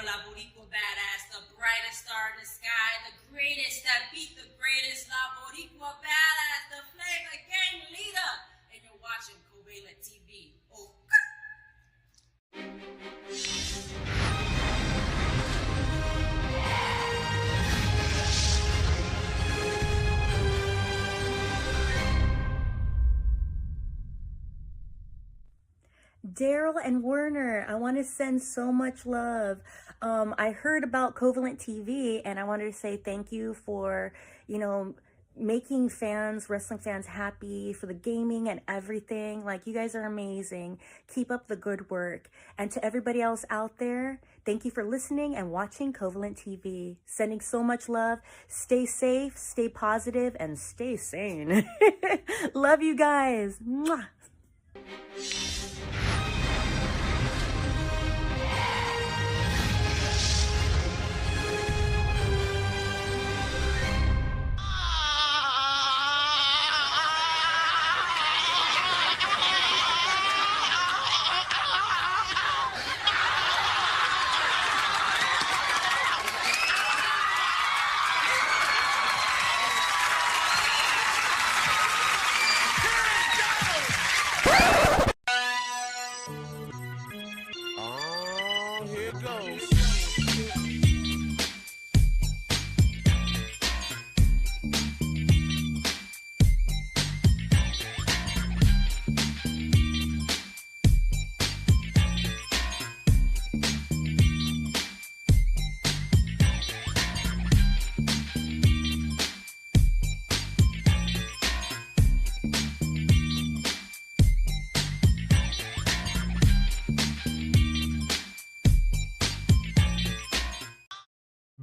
la Boricua badass, the brightest star in the sky, the greatest that beat the greatest, la Boricua badass, the flavor gang leader. And you're watching Covalent TV. Oh, Daryl and Werner, I want to send so much love. I heard about Covalent TV and I wanted to say thank you for, making fans, wrestling fans happy, for the gaming and everything. Like, you guys are amazing. Keep up the good work. And to everybody else out there, thank you for listening and watching Covalent TV. Sending so much love. Stay safe, stay positive, and stay sane. Love you guys. Mwah.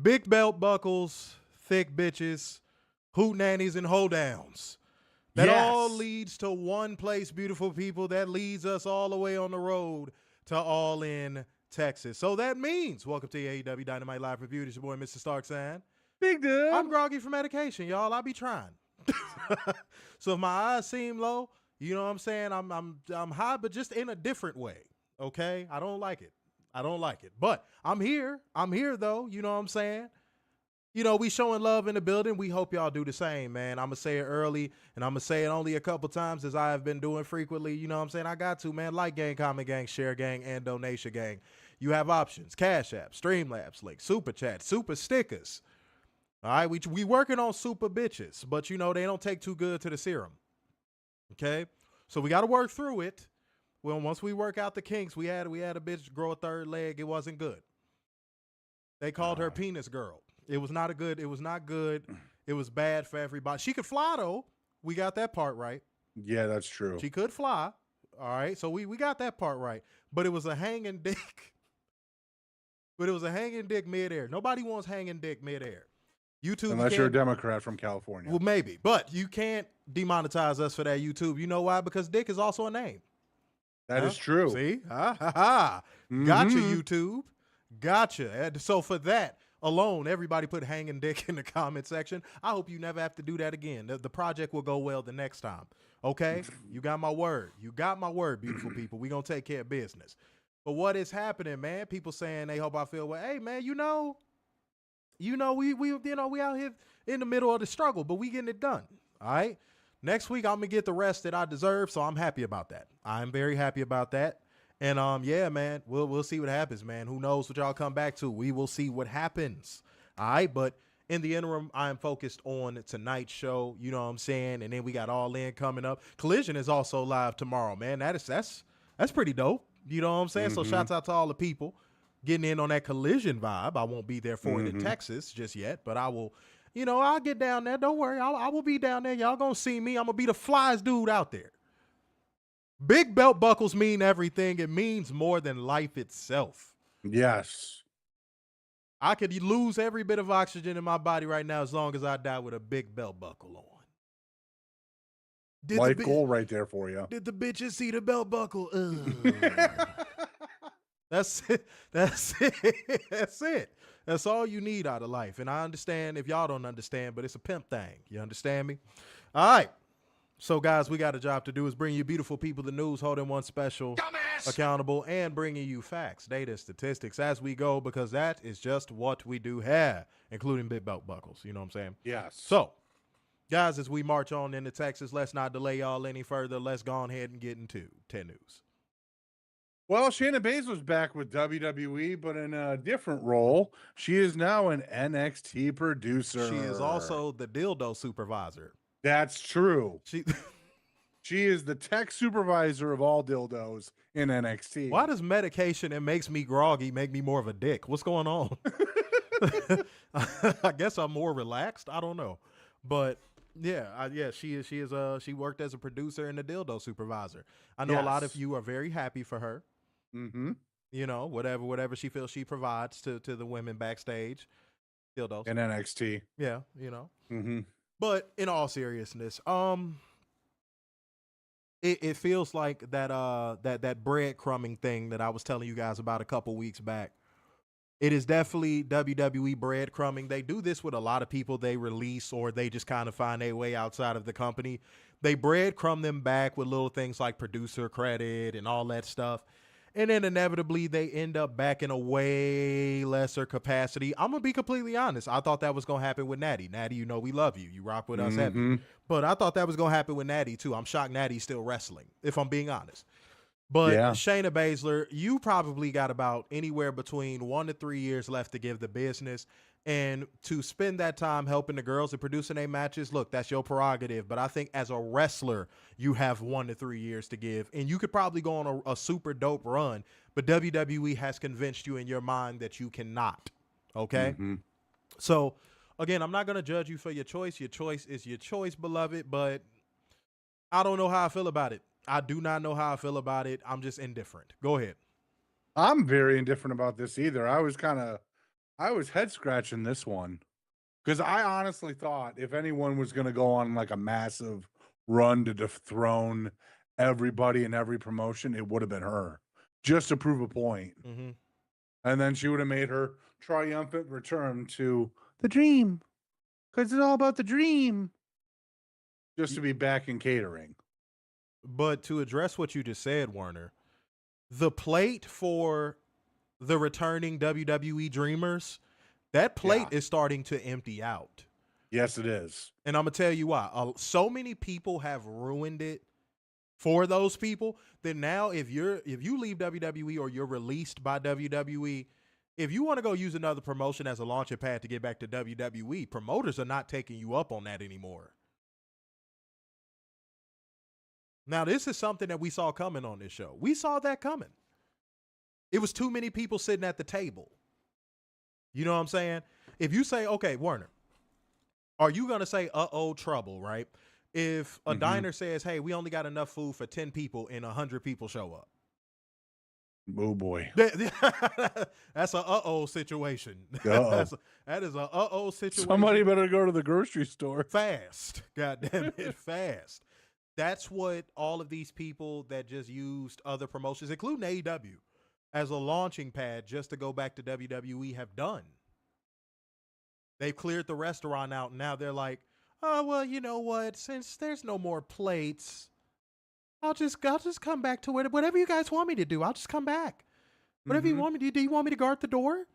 Big belt buckles, thick bitches, hoot nannies, and hoedowns. That all leads to one place, beautiful people. That leads us all the way on the road to All In, Texas. So that means, welcome to the AEW Dynamite Live Review. This is your boy, Mr. Starksan. Big dude. I'm groggy from medication, y'all. I be trying. So if my eyes seem low, you know what I'm saying? I'm high, but just in a different way. Okay? I don't like it. But I'm here. Though. You know what I'm saying? We showing love in the building. We hope y'all do the same, man. I'm going to say it early, and I'm going to say it only a couple times as I have been doing frequently. You know what I'm saying? I got to, man. Like gang, comment gang, share gang, and donation gang. You have options. Cash App, Streamlabs link, Super Chat, Super Stickers. All right? We working on super bitches, but, they don't take too good to the serum. Okay? So we got to work through it. Well, once we work out the kinks, we had a bitch grow a third leg. It wasn't good. They called her penis girl. It was not good. It was bad for everybody. She could fly though. We got that part right. Yeah, that's true. She could fly. All right. So we got that part right. But it was a hanging dick. Midair. Nobody wants hanging dick midair. YouTube, unless you're a Democrat from California. Well, maybe. But you can't demonetize us for that, YouTube. You know why? Because dick is also a name. That is true. See? Gotcha, YouTube. Gotcha. So for that alone, everybody put hanging dick in the comment section. I hope you never have to do that again. The project will go well the next time. Okay? You got my word. Beautiful people. We're going to take care of business. But what is happening, man? People saying they hope I feel well. Hey, man, we out here in the middle of the struggle, but we getting it done. All right? Next week, I'm going to get the rest that I deserve, so I'm happy about that. I'm very happy about that. And, yeah, man, we'll see what happens, man. Who knows what y'all come back to. We will see what happens. All right? But in the interim, I am focused on tonight's show. You know what I'm saying? And then we got All In coming up. Collision is also live tomorrow, man. That's pretty dope. You know what I'm saying? So shouts out to all the people getting in on that Collision vibe. I won't be there for it in Texas just yet, but I will... I'll get down there. Don't worry. I will be down there. Y'all going to see me. I'm going to be the flyest dude out there. Big belt buckles mean everything. It means more than life itself. Yes. I could lose every bit of oxygen in my body right now as long as I die with a big belt buckle on. Life goal right there for you. Did the bitches see the belt buckle? That's it. That's it. That's all you need out of life. And I understand if y'all don't understand, but it's a pimp thing. You understand me? All right. So, guys, we got a job to do is bring you beautiful people the news, holding one special, accountable, and bringing you facts, data, statistics as we go, because that is just what we do here, including big belt buckles. You know what I'm saying? Yes. So, guys, as we march on into Texas, let's not delay y'all any further. Let's go ahead and get into 10 news. Well, Shayna Baszler's back with WWE, but in a different role. She is now an NXT producer. She is also the dildo supervisor. That's true. She is the tech supervisor of all dildos in NXT. Why does medication that makes me groggy make me more of a dick? What's going on? I guess I'm more relaxed. I don't know. But yeah, she worked as a producer and a dildo supervisor. I know a lot of you are very happy for her. Mm-hmm. You know, whatever she feels she provides to the women backstage. Dildos. In NXT. Yeah, you know. Mm-hmm. But in all seriousness, it feels like that breadcrumbing thing that I was telling you guys about a couple weeks back. It is definitely WWE breadcrumbing. They do this with a lot of people they release, or they just kind of find their way outside of the company. They breadcrumb them back with little things like producer credit and all that stuff. And then inevitably they end up back in a way lesser capacity. I'm going to be completely honest. I thought that was going to happen with Natty. Natty, you know we love you. You rock with us heavy. But I thought that was going to happen with Natty too. I'm shocked Natty's still wrestling, if I'm being honest. But Shayna Baszler, you probably got about anywhere between 1 to 3 years left to give the business. And to spend that time helping the girls and producing their matches, look, that's your prerogative. But I think as a wrestler, you have 1 to 3 years to give. And you could probably go on a super dope run. But WWE has convinced you in your mind that you cannot. Okay? So, again, I'm not going to judge you for your choice. Your choice is your choice, beloved. But I don't know how I feel about it. I do not know how I feel about it. I'm just indifferent. Go ahead. I'm very indifferent about this either. I was head scratching this one because I honestly thought if anyone was going to go on like a massive run to dethrone everybody in every promotion, it would have been her, just to prove a point. And then she would have made her triumphant return to the dream, because it's all about the dream, just to be back in catering. But to address what you just said, Warner, the plate for the returning WWE Dreamers, that plate is starting to empty out. Yes, it is. And I'm going to tell you why. So many people have ruined it for those people that now if you leave WWE or you're released by WWE, if you want to go use another promotion as a launching pad to get back to WWE, promoters are not taking you up on that anymore. Now, this is something that we saw coming on this show. We saw that coming. It was too many people sitting at the table. You know what I'm saying? If you say, okay, Warner, are you going to say, uh-oh, trouble, right? If a diner says, hey, we only got enough food for 10 people and 100 people show up. Oh, boy. That's a uh-oh situation. That is a uh-oh situation. Somebody better go to the grocery store. Fast. God damn it, fast. That's what all of these people that just used other promotions, including AEW, as a launching pad just to go back to WWE have done. They've cleared the restaurant out, and now they're like, oh, well, you know what? Since there's no more plates, I'll just come back to whatever you guys want me to do. I'll just come back. Whatever you want me to do. Do you want me to guard the door?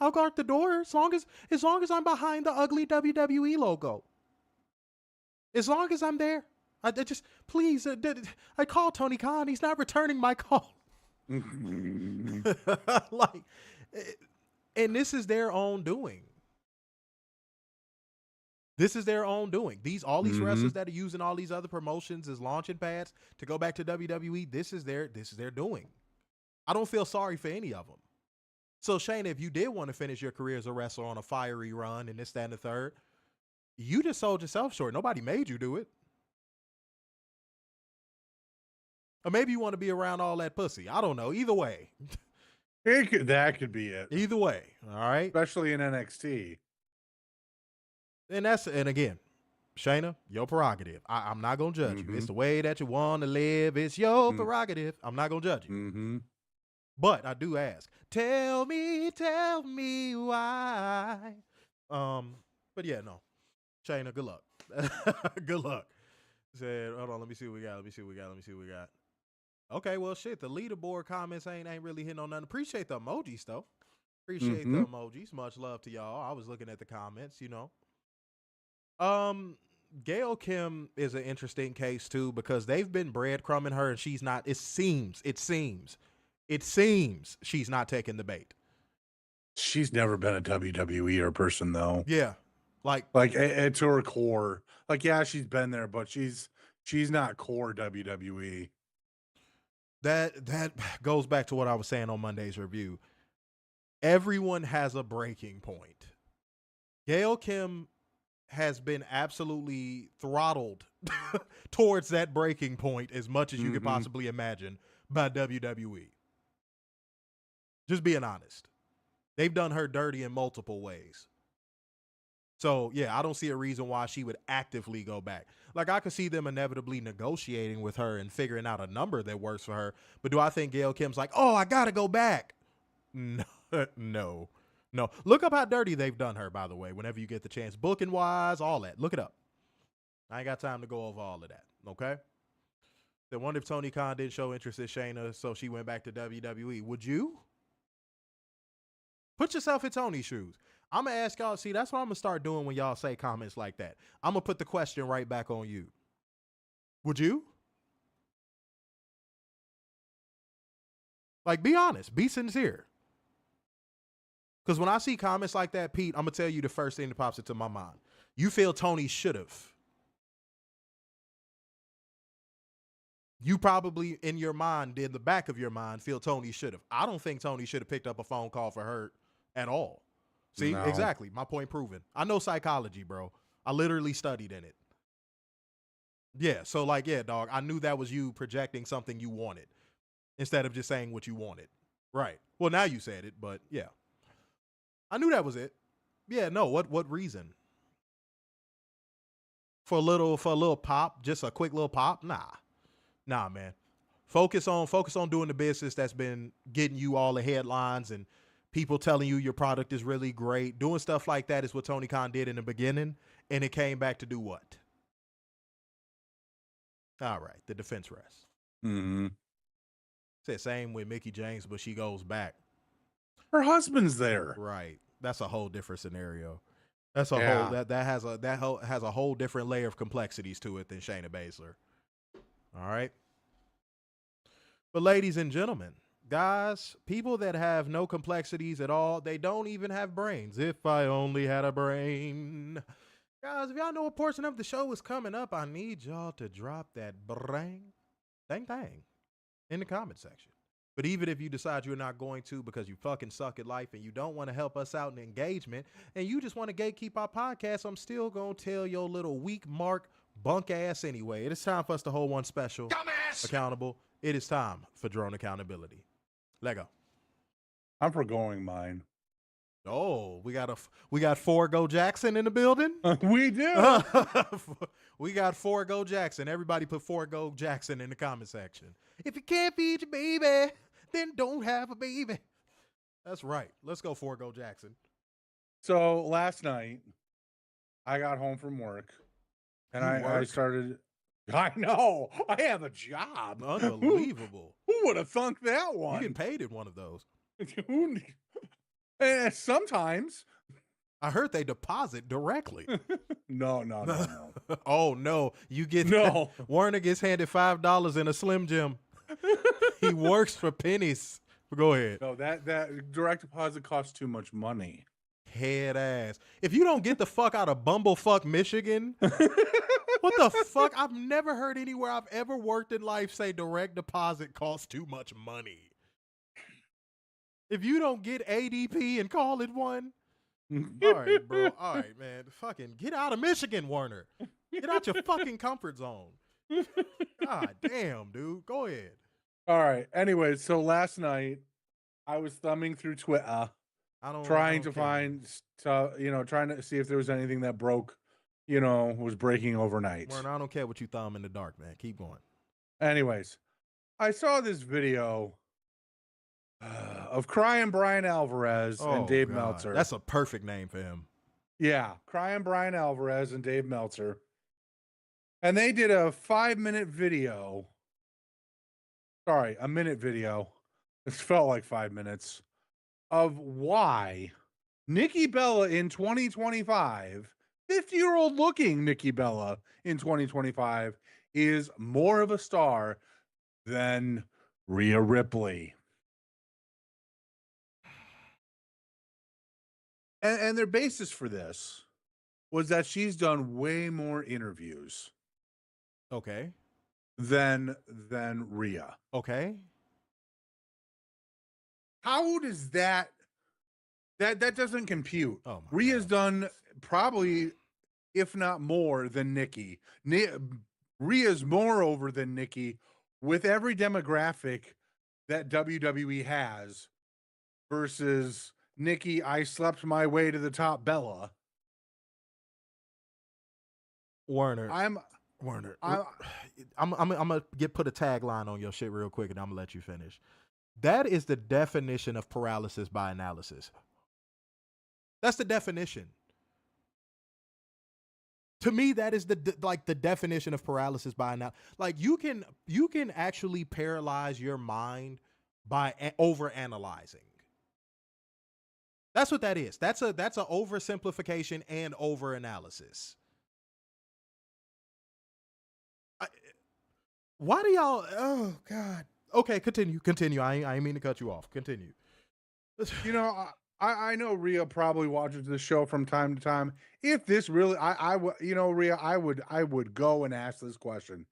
I'll guard the door as long as I'm behind the ugly WWE logo. As long as I'm there. I just, please, I called Tony Khan. He's not returning my call. Like, and this is their own doing. This is their own doing. All these wrestlers that are using all these other promotions as launching pads to go back to WWE, this is their doing. I don't feel sorry for any of them. So, Shayna, if you did want to finish your career as a wrestler on a fiery run and this, that, and the third, you just sold yourself short. Nobody made you do it. Or maybe you want to be around all that pussy. I don't know. Either way. That could be it. Either way. All right. Especially in NXT. And again, Shayna, your prerogative. I'm not going to judge you. It's the way that you want to live. It's your prerogative. I'm not going to judge you. But I do ask, tell me why. But yeah, no. Shayna, good luck. Good luck. Said, hold on, let me see what we got. Let me see what we got. Let me see what we got. Okay, well, shit, the leaderboard comments ain't really hitting on nothing. Appreciate the emojis, though. Appreciate the emojis. Much love to y'all. I was looking at the comments, you know. Gail Kim is an interesting case, too, because they've been breadcrumbing her, and she's not, it seems she's not taking the bait. She's never been a WWE person, though. Yeah. Like to her core. Like, yeah, she's been there, but she's not core WWE. That goes back to what I was saying on Monday's review. Everyone has a breaking point. Gail Kim has been absolutely throttled towards that breaking point as much as you could possibly imagine by WWE. Just being honest. They've done her dirty in multiple ways. So, yeah, I don't see a reason why she would actively go back. Like, I could see them inevitably negotiating with her and figuring out a number that works for her. But do I think Gail Kim's like, oh, I got to go back? No. Look up how dirty they've done her, by the way, whenever you get the chance. Booking wise, all that. Look it up. I ain't got time to go over all of that, okay? They wonder if Tony Khan didn't show interest in Shayna, so she went back to WWE. Would you? Put yourself in Tony's shoes. I'm going to ask y'all, see, that's what I'm going to start doing when y'all say comments like that. I'm going to put the question right back on you. Would you? Like, be honest. Be sincere. Because when I see comments like that, Pete, I'm going to tell you the first thing that pops into my mind. You feel Tony should have. You probably, in your mind, in the back of your mind, feel Tony should have. I don't think Tony should have picked up a phone call for her at all. See, No. Exactly. My point proven. I know psychology, bro. I literally studied in it. Yeah, so like, yeah, dog, I knew that was you projecting something you wanted instead of just saying what you wanted. Right. Well, now you said it, but yeah. I knew that was it. Yeah, no, what reason? For a little pop, just a quick little pop? Nah, man. Focus on doing the business that's been getting you all the headlines and people telling you your product is really great. Doing stuff like that is what Tony Khan did in the beginning, and it came back to do what? All right, the defense rest. Said same with Mickie James, but she goes back. Her husband's there. Right. That's a whole different scenario. That's a whole that has a whole different layer of complexities to it than Shayna Baszler. All right. But ladies and gentlemen, guys, people that have no complexities at all, they don't even have brains. If I only had a brain. Guys, if y'all know a portion of the show is coming up, I need y'all to drop that dang in the comment section. But even if you decide you're not going to because you fucking suck at life and you don't want to help us out in engagement and you just want to gatekeep our podcast, I'm still going to tell your little weak mark bunk ass anyway. It is time for us to hold one special accountable. It is time for drone accountability. Let go. I'm forgoing mine. Oh, we got Forgo Jackson in the building. We do. We got Forgo Jackson. Everybody put Forgo Jackson in the comment section. If you can't feed your baby, then don't have a baby. That's right. Let's go Forgo Jackson. So last night, I got home from work, and I started. I know. I have a job. Unbelievable. Who would have thunk that one? You get paid in one of those. And sometimes. I heard they deposit directly. No. Oh, no. You get no. Werner gets handed $5 in a Slim Jim. He works for pennies. Go ahead. No, that direct deposit costs too much money. Head ass. If you don't get the fuck out of Bumblefuck, Michigan, what the fuck? I've never heard anywhere I've ever worked in life say direct deposit costs too much money. If you don't get ADP and call it one, all right, bro. All right, man. Fucking get out of Michigan, Werner. Get out your fucking comfort zone. God damn, dude. Go ahead. All right. Anyway, so last night I was thumbing through Twitter, trying to see if there was anything that broke, was breaking overnight. Werner, I don't care what you thumb in the dark, man. Keep going. Anyways, I saw this video of Crying Brian Alvarez and Dave Meltzer. That's a perfect name for him. Yeah, Crying Brian Alvarez and Dave Meltzer. And they did a 5-minute video. Sorry, a minute video. It felt like 5 minutes of why Nikki Bella in 2025, 50-year-old looking Nikki Bella in 2025 is more of a star than Rhea Ripley. And their basis for this was that she's done way more interviews Okay. than Rhea. Okay. How does that doesn't compute? Oh my Rhea's God. done probably, if not more than Nikki. Rhea's more over than Nikki with every demographic that WWE has versus Nikki, I slept my way to the top Bella. Werner. I'm gonna put a tagline on your shit real quick, and I'm gonna let you finish. That is the definition of paralysis by analysis. That's the definition. To me, that is the definition of paralysis by analysis. Like you can actually paralyze your mind by overanalyzing. That's what that is. That's a oversimplification and overanalysis. Why do y'all? Oh God. Okay, continue. I ain't mean to cut you off. Continue. You know, I know Rhea probably watches this show from time to time. If this really, I would, you know, Rhea, I would go and ask this question.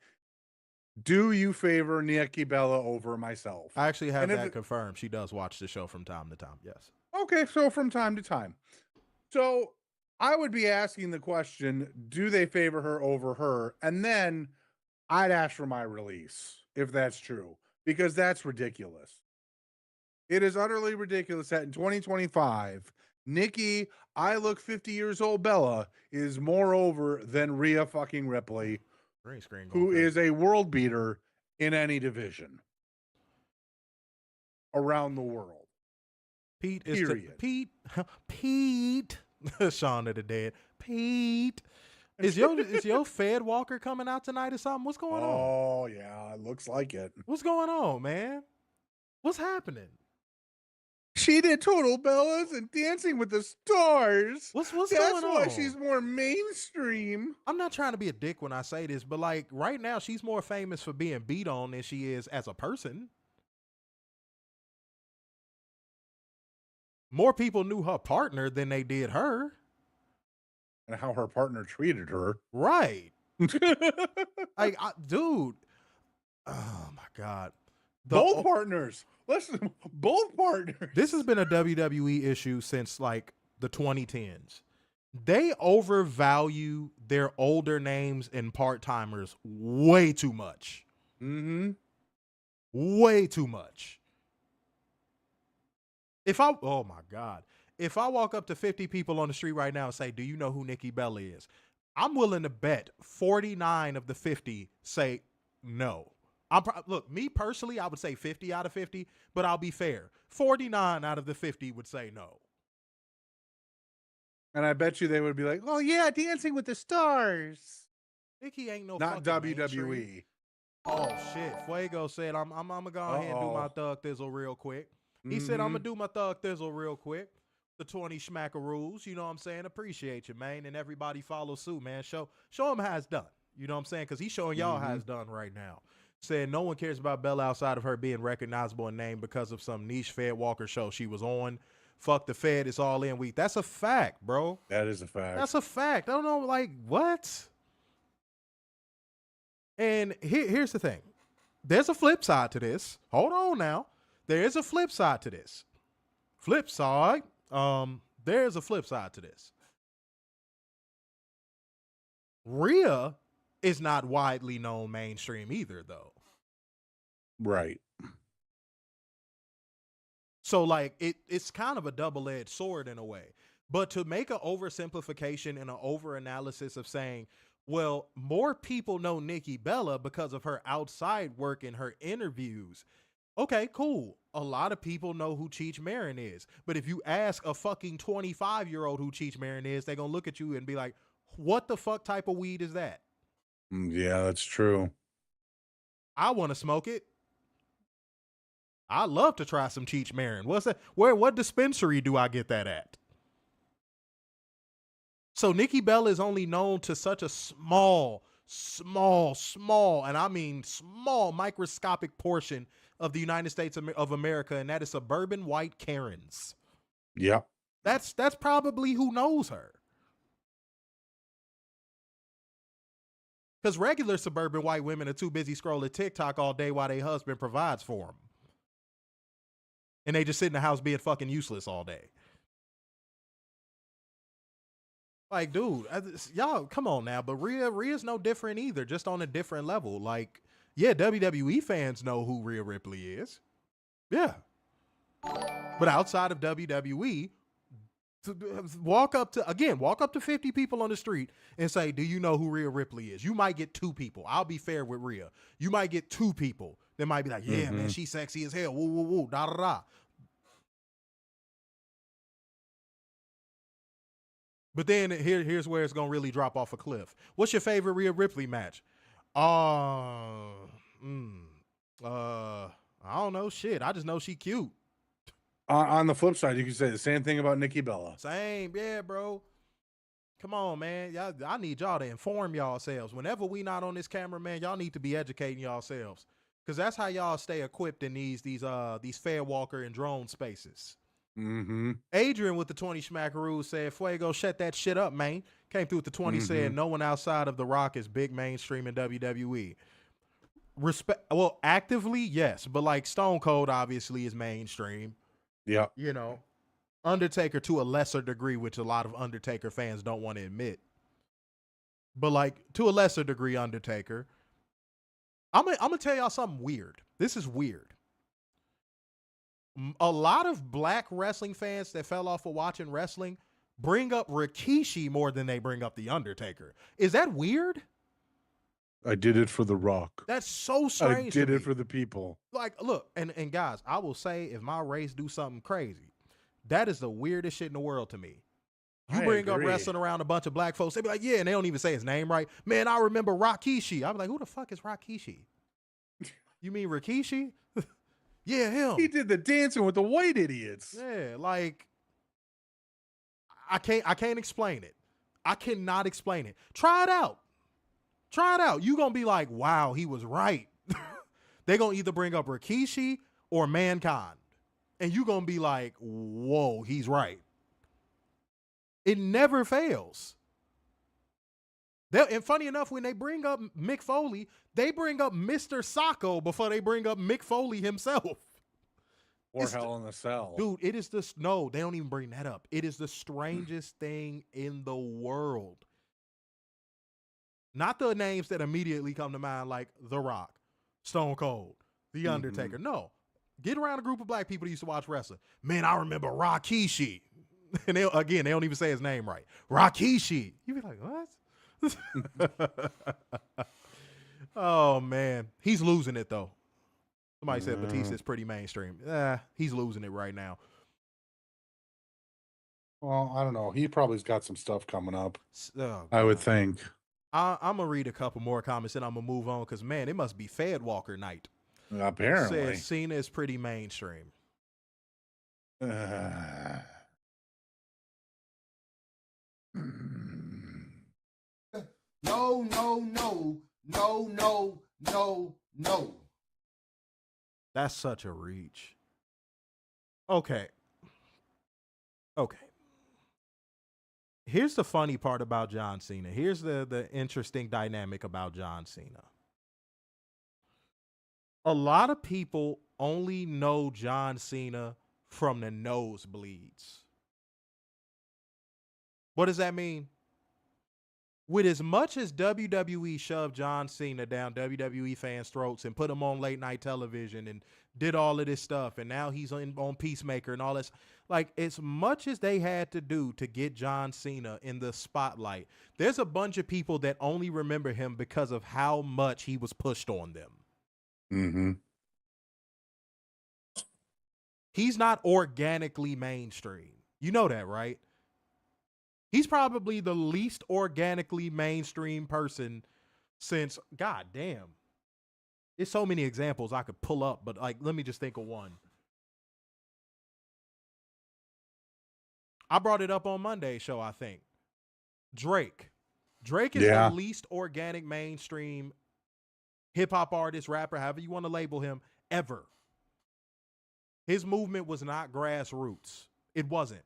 Do you favor Nikki Bella over myself? I actually have that confirmed. She does watch the show from time to time. Yes. Okay, so from time to time. So I would be asking the question, do they favor her over her? And then I'd ask for my release, if that's true, because that's ridiculous. It is utterly ridiculous that in 2025, Nikki, I look 50 years old Bella, is more over than Rhea fucking Ripley, who is a world beater in any division around the world. Pete is Pete. Shaun of the Dead. Pete. Is your Fed Walker coming out tonight or something? What's going on? Oh yeah, it looks like it. What's going on, man? What's happening? She did Total Bellas and Dancing with the Stars. What's going on? That's why she's more mainstream. I'm not trying to be a dick when I say this, but like right now, she's more famous for being beat on than she is as a person. More people knew her partner than they did her. And how her partner treated her. Right. Like, dude. Oh, my God. Both partners. Listen, both partners. This has been a WWE issue since, like, the 2010s. They overvalue their older names and part-timers way too much. Mm-hmm. Way too much. Oh, my God. If I walk up to 50 people on the street right now and say, do you know who Nikki Bella is? I'm willing to bet 49 of the 50 say no. Look, me personally, I would say 50 out of 50, but I'll be fair. 49 out of the 50 would say no. And I bet you they would be like, oh, yeah, Dancing with the Stars. Nikki ain't no not fucking WWE. Mainstream. Oh, shit. Fuego said, I'm going to go ahead and do my Thug Thizzle real quick. He said, I'm going to do my Thug Thizzle real quick. The 20 schmackaroos, you know what I'm saying? Appreciate you, man. And everybody follow suit, man. Show him how it's done. You know what I'm saying? Because he's showing y'all how it's done right now. Saying no one cares about Bella outside of her being recognizable in name because of some niche Fed Walker show she was on. Fuck the Fed, it's all in week. That's a fact, bro. That is a fact. That's a fact. I don't know, like, what? And here's the thing. There's a flip side to this. Hold on now. There is a flip side to this. Flip side. There's a flip side to this. Rhea is not widely known mainstream either, though. Right. So, like, it's kind of a double-edged sword in a way. But to make an oversimplification and an overanalysis of saying, well, more people know Nikki Bella because of her outside work and her interviews. Okay, cool. A lot of people know who Cheech Marin is. But if you ask a fucking 25-year-old who Cheech Marin is, they're going to look at you and be like, what the fuck type of weed is that? Yeah, that's true. I want to smoke it. I love to try some Cheech Marin. What's that? What dispensary do I get that at? So Nikki Bella is only known to such a small, and I mean small, microscopic portion of the United States of America, and that is suburban white Karens. Yep. That's probably who knows her. Because regular suburban white women are too busy scrolling TikTok all day while their husband provides for them. And they just sit in the house being fucking useless all day. Like, dude, y'all, come on now. But Rhea's no different either, just on a different level. Like, yeah, WWE fans know who Rhea Ripley is. Yeah. But outside of WWE, walk up to 50 people on the street and say, do you know who Rhea Ripley is? You might get 2 people. I'll be fair with Rhea. You might get 2 people that might be like, yeah, man, she's sexy as hell. Woo, woo, woo, da, da, da. But then here's where it's going to really drop off a cliff. What's your favorite Rhea Ripley match? I don't know. Shit. I just know she cute. On the flip side, you can say the same thing about Nikki Bella. Same. Yeah, bro. Come on, man. I need y'all to inform yourselves. Whenever we not on this camera, man, y'all need to be educating yourselves. Because that's how y'all stay equipped in these fair walker and drone spaces. Mm-hmm. Adrian with the 20 smackaroos said, Fuego, shut that shit up, man. Came through with the 20, said, no one outside of The Rock is big mainstream in WWE. Well, actively, yes. But like Stone Cold obviously is mainstream. Yeah. You know, Undertaker to a lesser degree, which a lot of Undertaker fans don't want to admit. But like to a lesser degree, Undertaker. I'm gonna tell y'all something weird. This is weird. A lot of black wrestling fans that fell off of watching wrestling bring up Rikishi more than they bring up The Undertaker. Is that weird? I did it for The Rock. That's so strange. I did it for the people. Like, look, and guys, I will say if my race do something crazy, that is the weirdest shit in the world to me. You bring up wrestling around a bunch of black folks, they be like, yeah, and they don't even say his name right. Man, I remember Rikishi. I'm like, who the fuck is Rikishi? You mean Rikishi? Yeah, him. He did the dancing with the white idiots. Yeah, like I can't explain it. I cannot explain it. Try it out. Try it out. You're going to be like, wow, he was right. They're going to either bring up Rikishi or Mankind. And you're going to be like, whoa, he's right. It never fails. And funny enough, when they bring up Mick Foley, they bring up Mr. Sacco before they bring up Mick Foley himself. Or Hell in a Cell. Dude, it is no, they don't even bring that up. It is the strangest thing in the world. Not the names that immediately come to mind like The Rock, Stone Cold, The Undertaker. No. Get around a group of black people that used to watch wrestling. Man, I remember Rikishi. And they don't even say his name right. Rikishi. You be like, what? Oh, man. He's losing it, though. Somebody said Batista's pretty mainstream. He's losing it right now. Well, I don't know. He probably's got some stuff coming up. Oh, I would think. I'm going to read a couple more comments and I'm going to move on because, man, it must be Fed Walker night. Apparently. Says Cena is pretty mainstream. No. That's such a reach. Okay. Here's the funny part about John Cena. Here's the interesting dynamic about John Cena. A lot of people only know John Cena from the nosebleeds. What does that mean? With as much as WWE shoved John Cena down WWE fans' throats and put him on late night television and did all of this stuff, and now he's on Peacemaker and all this, like as much as they had to do to get John Cena in the spotlight, there's a bunch of people that only remember him because of how much he was pushed on them. Mm-hmm. He's not organically mainstream. You know that, right? He's probably the least organically mainstream person since, god damn, there's so many examples I could pull up, but like, let me just think of one. I brought it up on Monday's show, I think. Drake. Drake is the least organic mainstream hip-hop artist, rapper, however you want to label him, ever. His movement was not grassroots. It wasn't.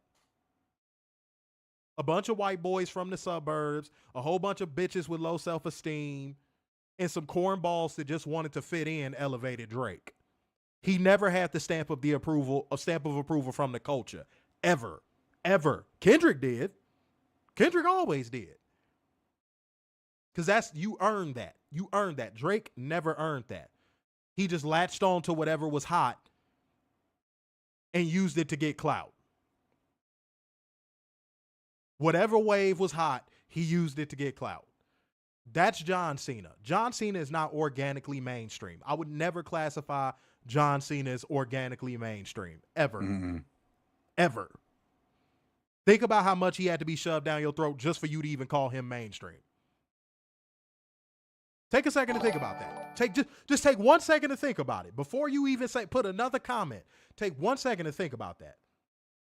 A bunch of white boys from the suburbs, a whole bunch of bitches with low self-esteem, and some cornballs that just wanted to fit in elevated Drake. He never had the stamp of approval from the culture. Ever. Kendrick did. Kendrick always did. Because you earned that. You earned that. Drake never earned that. He just latched on to whatever was hot and used it to get clout. Whatever wave was hot, he used it to get clout. That's John Cena. John Cena is not organically mainstream. I would never classify John Cena as organically mainstream. Ever. Mm-hmm. Ever. Think about how much he had to be shoved down your throat just for you to even call him mainstream. Take a second to think about that. Just take 1 second to think about it. Before you even put another comment, take 1 second to think about that.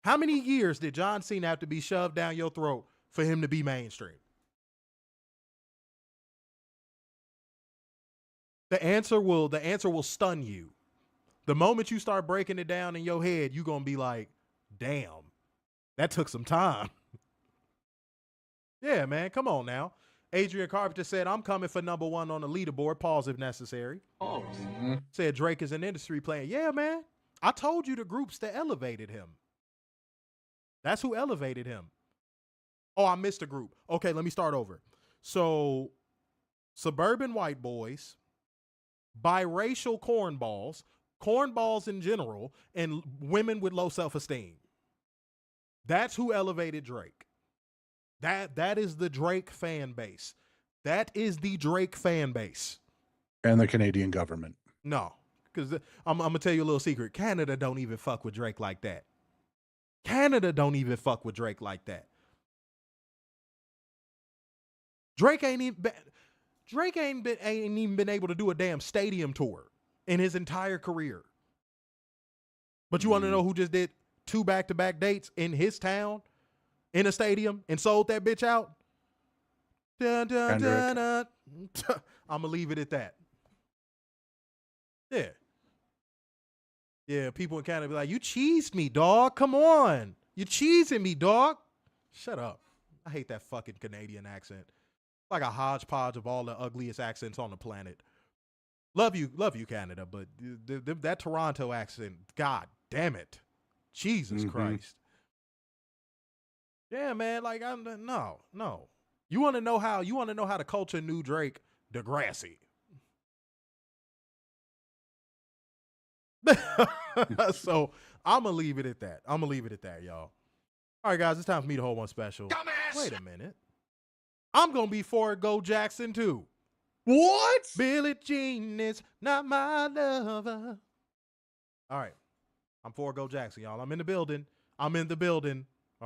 How many years did John Cena have to be shoved down your throat for him to be mainstream? The answer will stun you. The moment you start breaking it down in your head, you're going to be like, damn, that took some time. Yeah, man, come on now. Adrian Carpenter said, I'm coming for number 1 on the leaderboard. Pause if necessary. Pause. Mm-hmm. Said Drake is an industry player. Yeah, man. I told you the groups that elevated him. That's who elevated him. Oh, I missed a group. Okay, let me start over. So, suburban white boys, biracial cornballs in general, and women with low self-esteem. That's who elevated Drake. That is the Drake fan base. That is the Drake fan base. And the Canadian government. No, because I'm going to tell you a little secret. Canada don't even fuck with Drake like that. Canada don't even fuck with Drake like that. Drake ain't even been able to do a damn stadium tour in his entire career. But you want to know who just did 2 back-to-back dates in his town, in a stadium, and sold that bitch out? Dun, dun, dun, dun. I'm going to leave it at that. Yeah. Yeah, people in Canada be like, you cheesed me, dog. Come on. You cheesing me, dog. Shut up. I hate that fucking Canadian accent. Like a hodgepodge of all the ugliest accents on the planet. Love you, Canada, but that Toronto accent, god damn it. Jesus Christ. Yeah, man, like no. You want to know how the culture knew Drake? Degrassi. So I'm gonna leave it at that. Y'all. All right, guys, it's time for me to hold one special. Dumbass! Wait a minute. I'm gonna be for Go Jackson too. What? Billie Jean is not my lover. All right, I'm for Go Jackson, y'all. I'm in the building. All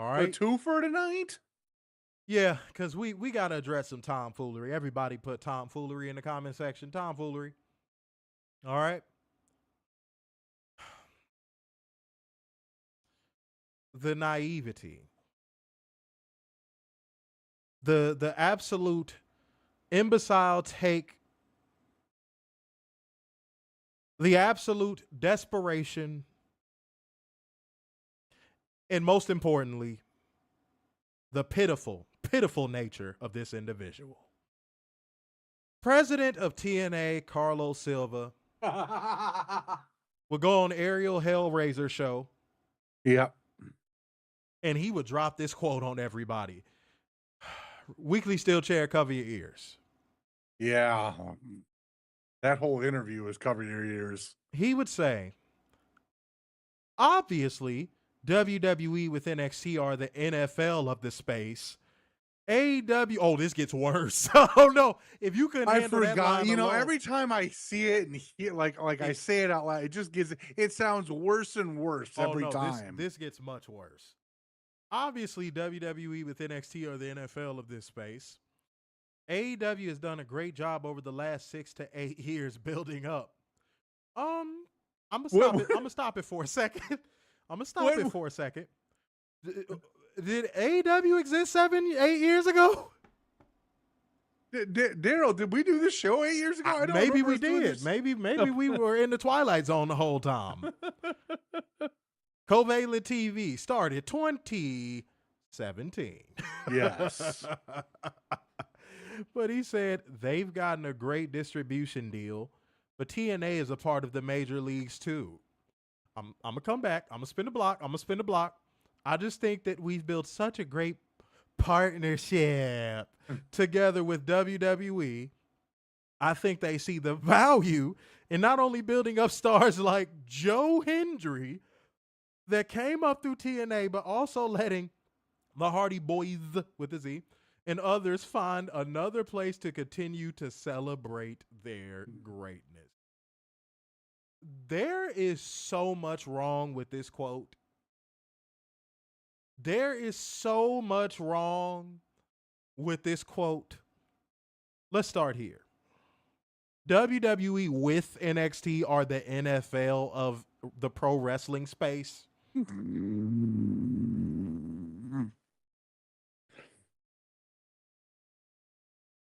right. The 2 for tonight? Yeah, because we gotta address some tomfoolery. Everybody put tomfoolery in the comment section. Tomfoolery. All right. The naivety, the absolute imbecile take, the absolute desperation, and most importantly, the pitiful nature of this individual. President of TNA, Carlos Silva, would go on Ariel Hellraiser show. Yep. And he would drop this quote on everybody. Weekly steel chair, cover your ears. Yeah. That whole interview is cover your ears. He would say, obviously, WWE with NXT are the NFL of the space. AEW, oh, this gets worse. Oh no! If you couldn't handle that line alone. Every time I see it and hear, like I say it out loud, it sounds worse and worse every time. This gets much worse. Obviously, WWE with NXT are the NFL of this space. AEW has done a great job over the last 6 to 8 years building up. I'm gonna stop it for a second. Did AEW exist 7, 8 years ago? Daryl, did we do this show 8 years ago? I don't Maybe remember we us doing did. this. Maybe we were in the Twilight Zone the whole time. Covalent TV started 2017. Yes. But he said they've gotten a great distribution deal, but TNA is a part of the major leagues too. I'm going to come back. I'm going to spin the block. I just think that we've built such a great partnership together with WWE. I think they see the value in not only building up stars like Joe Hendry that came up through TNA, but also letting the Hardy Boys with a Z and others find another place to continue to celebrate their greatness. There is so much wrong with this quote. There is so much wrong with this quote. Let's start here. WWE with NXT are the NFL of the pro wrestling space.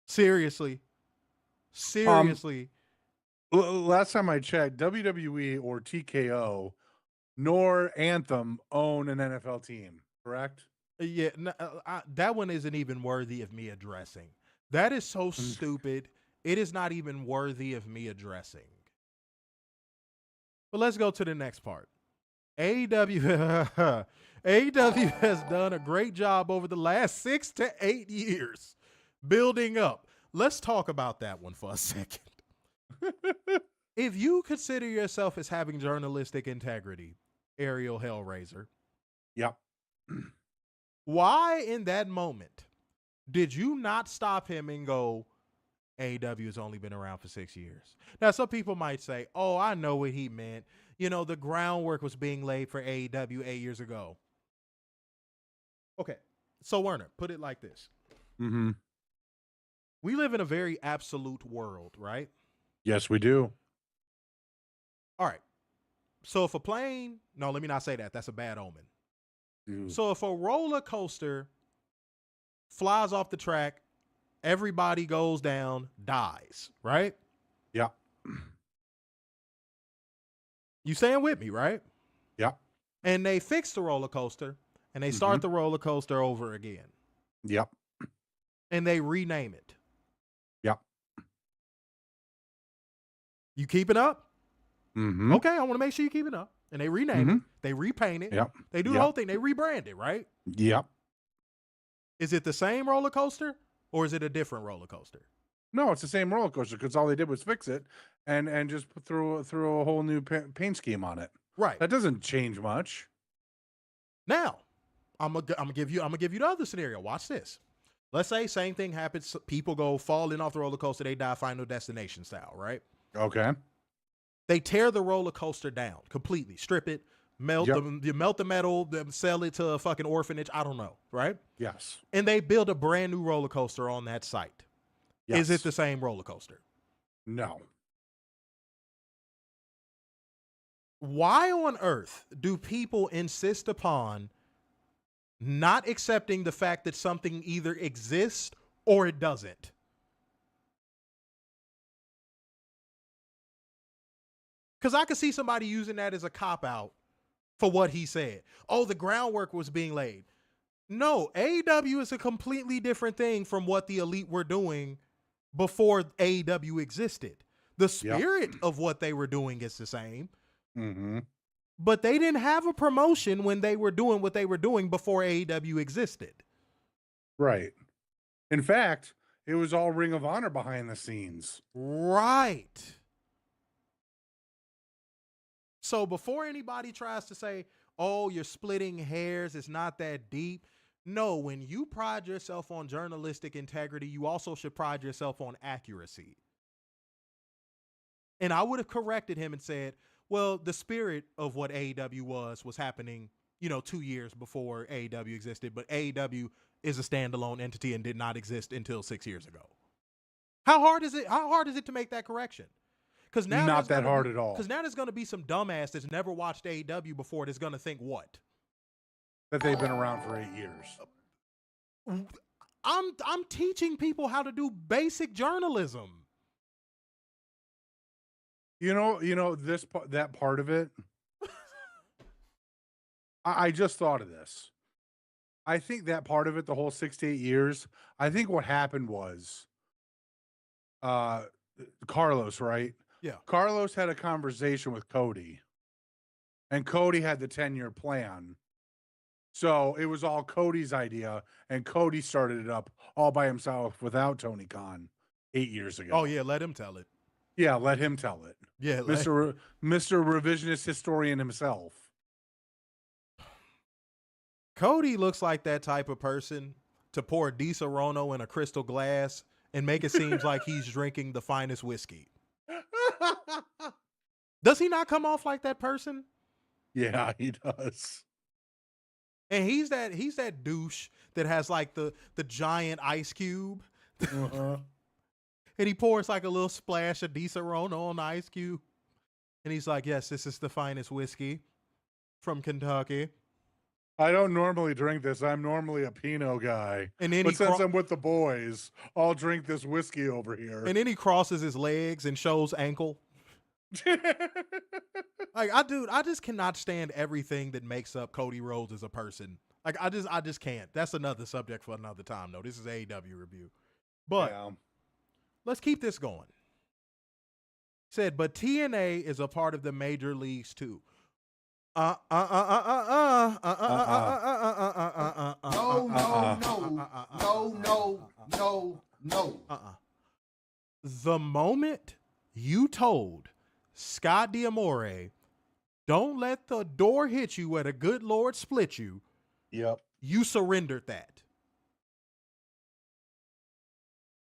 Seriously. Last time I checked, WWE or TKO nor Anthem own an NFL team, correct? Yeah, that one isn't even worthy of me addressing. That is so stupid. It is not even worthy of me addressing. But let's go to the next part. AEW has done a great job over the last 6 to 8 years building up. Let's talk about that one for a second. If you consider yourself as having journalistic integrity, Ariel Hellraiser. Yep. Why in that moment did you not stop him and go, AEW has only been around for 6 years? Now, some people might say, oh, I know what he meant. You know, the groundwork was being laid for AEW 8 years ago. Okay. So, Werner, put it like this. Mm-hmm. We live in a very absolute world, right? Yes, we do. All right. So if a plane, no, let me not say that. That's a bad omen. Dude. So if a roller coaster flies off the track, everybody goes down, dies, right? Yeah. You staying with me, right? Yeah. And they fix the roller coaster and they start the roller coaster over again. Yep. And they rename it. Yep. You keeping up? Mm-hmm. Okay, I want to make sure you keep it up. And they rename it. They repaint it. Yep. They do the whole thing. They rebrand it, right? Yep. Is it the same roller coaster or is it a different roller coaster? No, it's the same roller coaster because all they did was fix it and just throw a whole new paint scheme on it. Right. That doesn't change much. Now, I'm gonna give you the other scenario. Watch this. Let's say same thing happens. People go falling off the roller coaster. They die Final Destination style, right? Okay. They tear the roller coaster down completely, strip it, melt you melt the metal, sell it to a fucking orphanage. I don't know, right? Yes. And they build a brand new roller coaster on that site. Yes. Is it the same roller coaster? No. Why on earth do people insist upon not accepting the fact that something either exists or it doesn't? Because I could see somebody using that as a cop-out for what he said. Oh, the groundwork was being laid. No, AEW is a completely different thing from what the Elite were doing before AEW existed. The spirit of what they were doing is the same. Mm-hmm. But they didn't have a promotion when they were doing what they were doing before AEW existed. Right. In fact, it was all Ring of Honor behind the scenes. Right. So before anybody tries to say, oh, you're splitting hairs, it's not that deep. No, when you pride yourself on journalistic integrity, you also should pride yourself on accuracy. And I would have corrected him and said, well, the spirit of what AEW was happening, 2 years before AEW existed, but AEW is a standalone entity and did not exist until 6 years ago. How hard is it? How hard is it to make that correction? Because now not that hard at all. Because now there's going to be some dumbass that's never watched AEW before that's going to think what? That they've been around for 8 years. I'm teaching people how to do basic journalism. You know that part of it. I just thought of this. I think that part of it, the whole 6 to 8 years, I think what happened was Carlos, right? Yeah. Carlos had a conversation with Cody, and Cody had the 10-year plan. So it was all Cody's idea, and Cody started it up all by himself without Tony Khan 8 years ago. Oh, yeah, let him tell it. Yeah, let him tell it. Yeah, Mr. Revisionist historian himself. Cody looks like that type of person to pour Di Serono in a crystal glass and make it seem like he's drinking the finest whiskey. Does he not come off like that person? Yeah, he does. And he's that douche that has like the giant ice cube. Uh-huh. And he pours like a little splash of Di Serono on the ice cube. And he's like, yes, this is the finest whiskey from Kentucky. I don't normally drink this. I'm normally a Pinot guy. And then but since I'm with the boys, I'll drink this whiskey over here. And then he crosses his legs and shows ankle. Like, I just cannot stand everything that makes up Cody Rhodes as a person. Like, I just can't. That's another subject for another time, though. This is AEW review. But let's keep this going. Said, but TNA is a part of the major leagues too. No. The moment you told Scott D'Amore, don't let the door hit you where the good Lord split you. Yep. You surrendered that.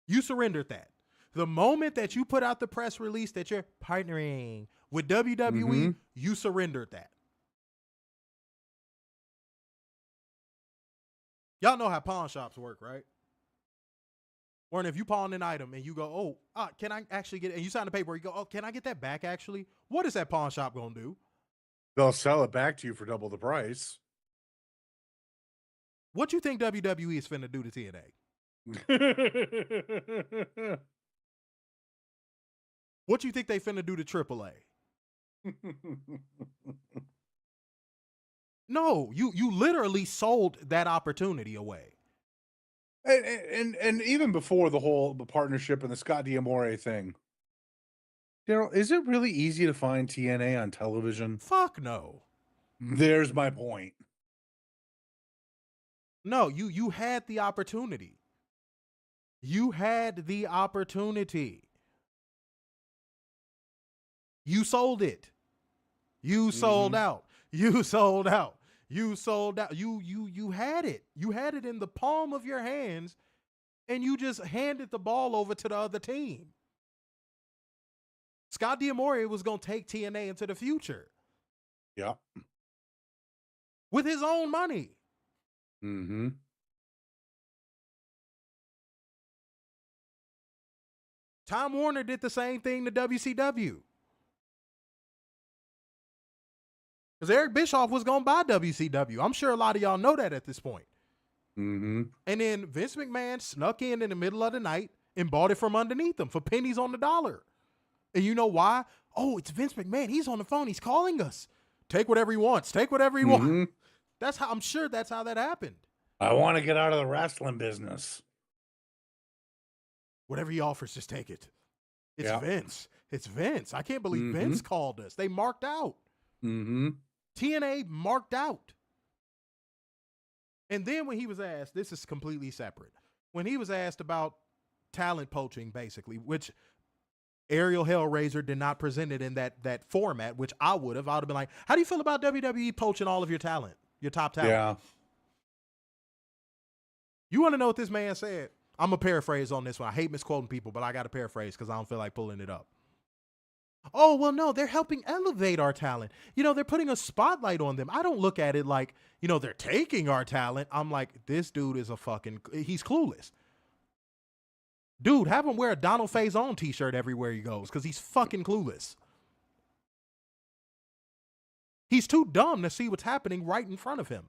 You surrendered that. The moment that you put out the press release that you're partnering with WWE, you surrendered that. Y'all know how pawn shops work, right? Or if you pawn an item and you go, can I actually get it? And you sign the paper, you go, can I get that back actually? What is that pawn shop going to do? They'll sell it back to you for double the price. What you think WWE is finna do to TNA? What you think they finna do to AAA? No, you literally sold that opportunity away. And even before the partnership and the Scott D'Amore thing, Daryl, is it really easy to find TNA on television? Fuck no. There's my point. No, you had the opportunity. You had the opportunity. You sold it. You sold out. You sold out. You sold out. You had it. You had it in the palm of your hands, and you just handed the ball over to the other team. Scott D'Amore was going to take TNA into the future. Yeah. With his own money. Mm-hmm. Time Warner did the same thing to WCW. Because Eric Bischoff was going to buy WCW. I'm sure a lot of y'all know that at this point. Mm-hmm. And then Vince McMahon snuck in the middle of the night and bought it from underneath them for pennies on the dollar. And you know why? Oh, it's Vince McMahon. He's on the phone. He's calling us. Take whatever he wants. Take whatever he wants. That's how, I'm sure that's how that happened. I want to get out of the wrestling business. Whatever he offers, just take it. It's Vince. It's Vince. I can't believe Vince called us. They marked out. TNA marked out. And then when he was asked, this is completely separate. When he was asked about talent poaching, basically, which Ariel Hellraiser did not present it in that format, which I would have been like, how do you feel about WWE poaching all of your talent, your top talent? Yeah. You want to know what this man said? I'm going to paraphrase on this one. I hate misquoting people, but I got to paraphrase because I don't feel like pulling it up. Oh, well, no, they're helping elevate our talent. You know, they're putting a spotlight on them. I don't look at it like, you know, they're taking our talent. I'm like, this dude is he's clueless. Dude, have him wear a Donald Faison t-shirt everywhere he goes because he's fucking clueless. He's too dumb to see what's happening right in front of him.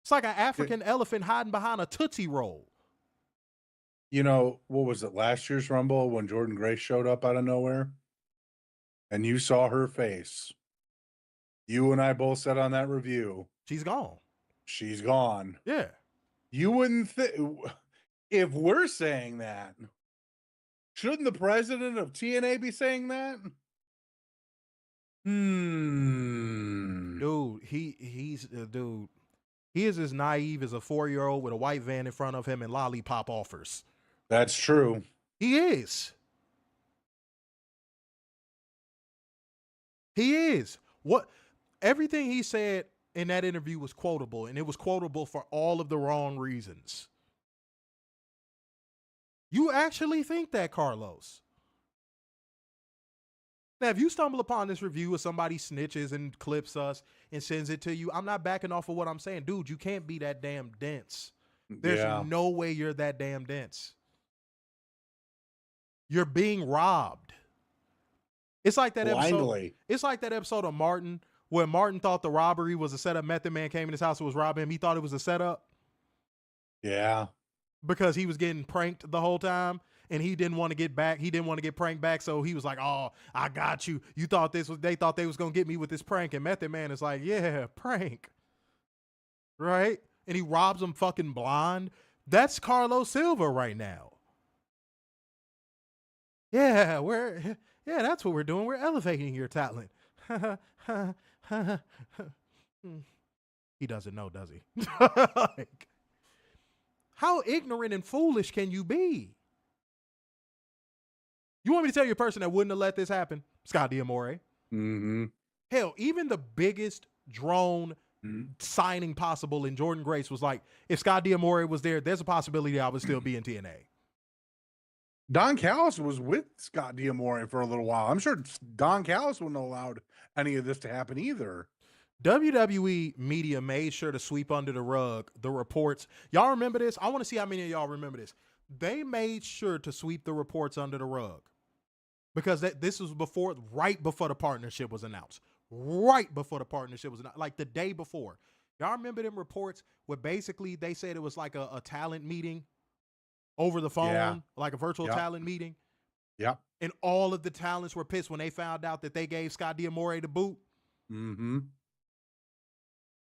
It's like an African elephant hiding behind a Tootsie Roll. You know, what was it, last year's Rumble when Jordan Grace showed up out of nowhere? And you saw her face. You and I both said on that review, She's gone. She's gone. Yeah. You wouldn't think, if we're saying that, shouldn't the president of TNA be saying that? Dude, he's dude. He is as naive as a 4-year-old with a white van in front of him and lollipop offers. That's true. He is. He is. What everything he said in that interview was quotable, and it was quotable for all of the wrong reasons. You actually think that, Carlos? Now, if you stumble upon this review or somebody snitches and clips us and sends it to you, I'm not backing off of what I'm saying. Dude, you can't be that damn dense. There's no way you're that damn dense. You're being robbed. It's like that episode. It's like that episode of Martin where Martin thought the robbery was a setup. Method Man came in his house and was robbing him. He thought it was a setup. Yeah. Because he was getting pranked the whole time. And he didn't want to get back. He didn't want to get pranked back. So he was like, oh, I got you. You thought they thought they was going to get me with this prank. And Method Man is like, yeah, prank. Right? And he robs him fucking blind. That's Carlos Silva right now. Yeah, that's what we're doing. We're elevating your talent. He doesn't know, does he? Like, how ignorant and foolish can you be? You want me to tell you a person that wouldn't have let this happen? Scott D'Amore. Mm-hmm. Hell, even the biggest drone signing possible in Jordan Grace was like, if Scott D'Amore was there, there's a possibility I would still be in TNA. Don Callis was with Scott D'Amore for a little while. I'm sure Don Callis wouldn't have allowed any of this to happen either. WWE media made sure to sweep under the rug the reports. Y'all remember this? I want to see how many of y'all remember this. They made sure to sweep the reports under the rug. Because this was right before the partnership was announced. Right before the partnership was announced. Like the day before. Y'all remember them reports where basically they said it was like a talent meeting over the phone, like a virtual talent meeting? Yep. And all of the talents were pissed when they found out that they gave Scott D'Amore the boot. Mm-hmm.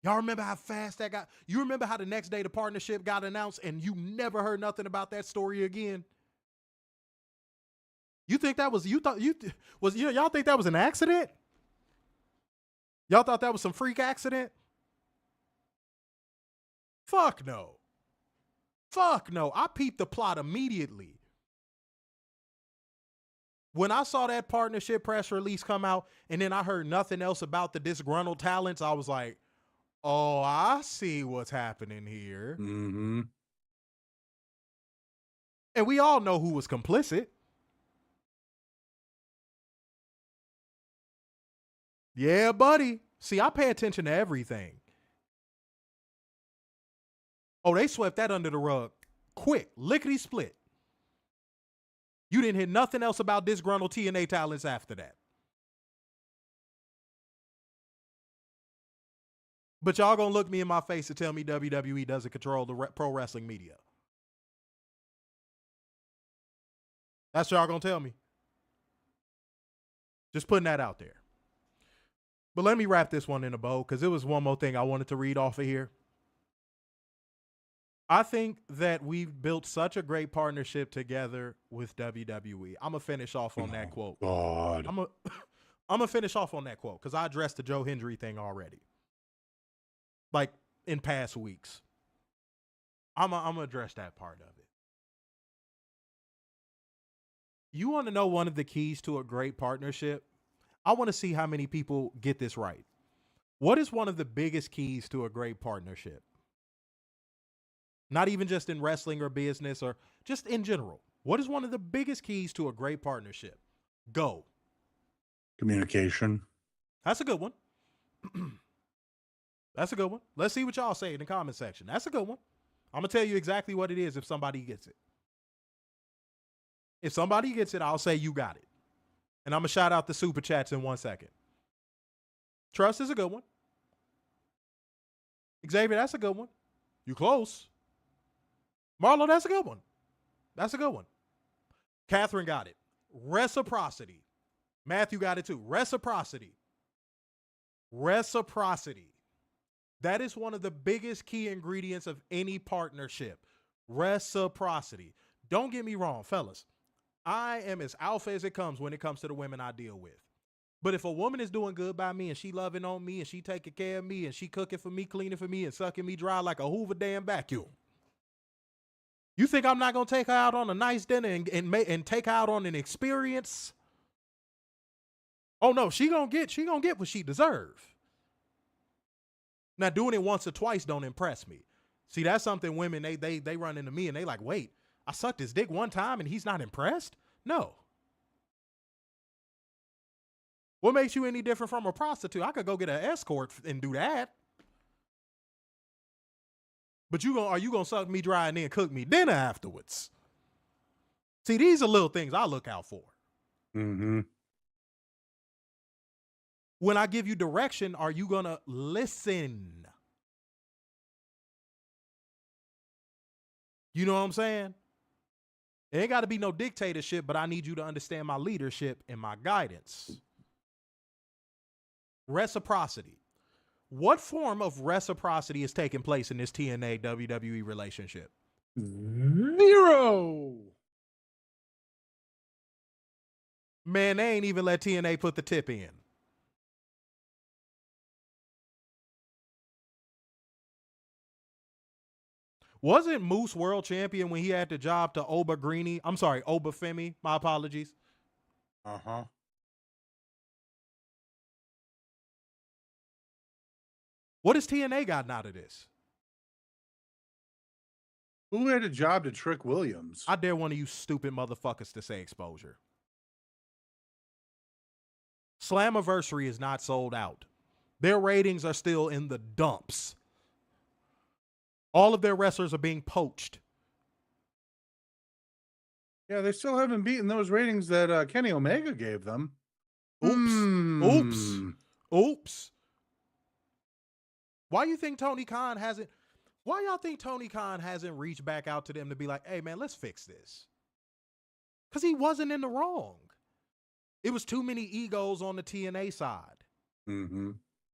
Y'all remember how fast that got? You remember how the next day the partnership got announced and you never heard nothing about that story again? You think that was, y'all think that was an accident? Y'all thought that was some freak accident? Fuck no. Fuck no. I peeped the plot immediately. When I saw that partnership press release come out and then I heard nothing else about the disgruntled talents, I was like, oh, I see what's happening here. Mm-hmm. And we all know who was complicit. Yeah, buddy. See, I pay attention to everything. Oh, they swept that under the rug. Quick, lickety split. You didn't hear nothing else about disgruntled TNA talents after that. But y'all gonna look me in my face to tell me WWE doesn't control the pro wrestling media. That's what y'all gonna tell me. Just putting that out there. But let me wrap this one in a bow because there was one more thing I wanted to read off of here. I think that we've built such a great partnership together with WWE. I'm going to finish off on that quote. God. I'm going to finish off on that quote because I addressed the Joe Hendry thing already. Like in past weeks. I'm going to address that part of it. You want to know one of the keys to a great partnership? I want to see how many people get this right. What is one of the biggest keys to a great partnership? Not even just in wrestling or business or just in general. What is one of the biggest keys to a great partnership? Go. Communication. That's a good one. That's a good one. Let's see what y'all say in the comment section. That's a good one. I'm going to tell you exactly what it is if somebody gets it. If somebody gets it, I'll say you got it. And I'm going to shout out the super chats in 1 second. Trust is a good one. Xavier, that's a good one. You close. Marlo, that's a good one. That's a good one. Catherine got it. Reciprocity. Matthew got it too. Reciprocity. Reciprocity. That is one of the biggest key ingredients of any partnership. Reciprocity. Don't get me wrong, fellas. I am as alpha as it comes when it comes to the women I deal with. But if a woman is doing good by me and she loving on me and she taking care of me and she cooking for me, cleaning for me and sucking me dry like a Hoover damn vacuum, you think I'm not going to take her out on a nice dinner and take her out on an experience? Oh no, she gonna get what she deserve. Now doing it once or twice don't impress me. See, that's something women, they run into me and they like, wait, I sucked his dick one time and he's not impressed? No. What makes you any different from a prostitute? I could go get an escort and do that. But are you gonna suck me dry and then cook me dinner afterwards? See, these are little things I look out for. Mm-hmm. When I give you direction, are you gonna listen? You know what I'm saying? It ain't got to be no dictatorship, but I need you to understand my leadership and my guidance. Reciprocity. What form of reciprocity is taking place in this TNA WWE relationship? 0. Man, they ain't even let TNA put the tip in. Wasn't Moose world champion when he had the job to Oba Greeny? I'm sorry, Oba Femi. My apologies. Uh-huh. What has TNA gotten out of this? Who had a job to Trick Williams? I dare one of you stupid motherfuckers to say exposure. Slammiversary is not sold out. Their ratings are still in the dumps. All of their wrestlers are being poached. Yeah, they still haven't beaten those ratings that Kenny Omega gave them. Oops. Why you think Tony Khan hasn't? Why y'all think Tony Khan hasn't reached back out to them to be like, hey man, let's fix this? Because he wasn't in the wrong. It was too many egos on the TNA side. Mm-hmm.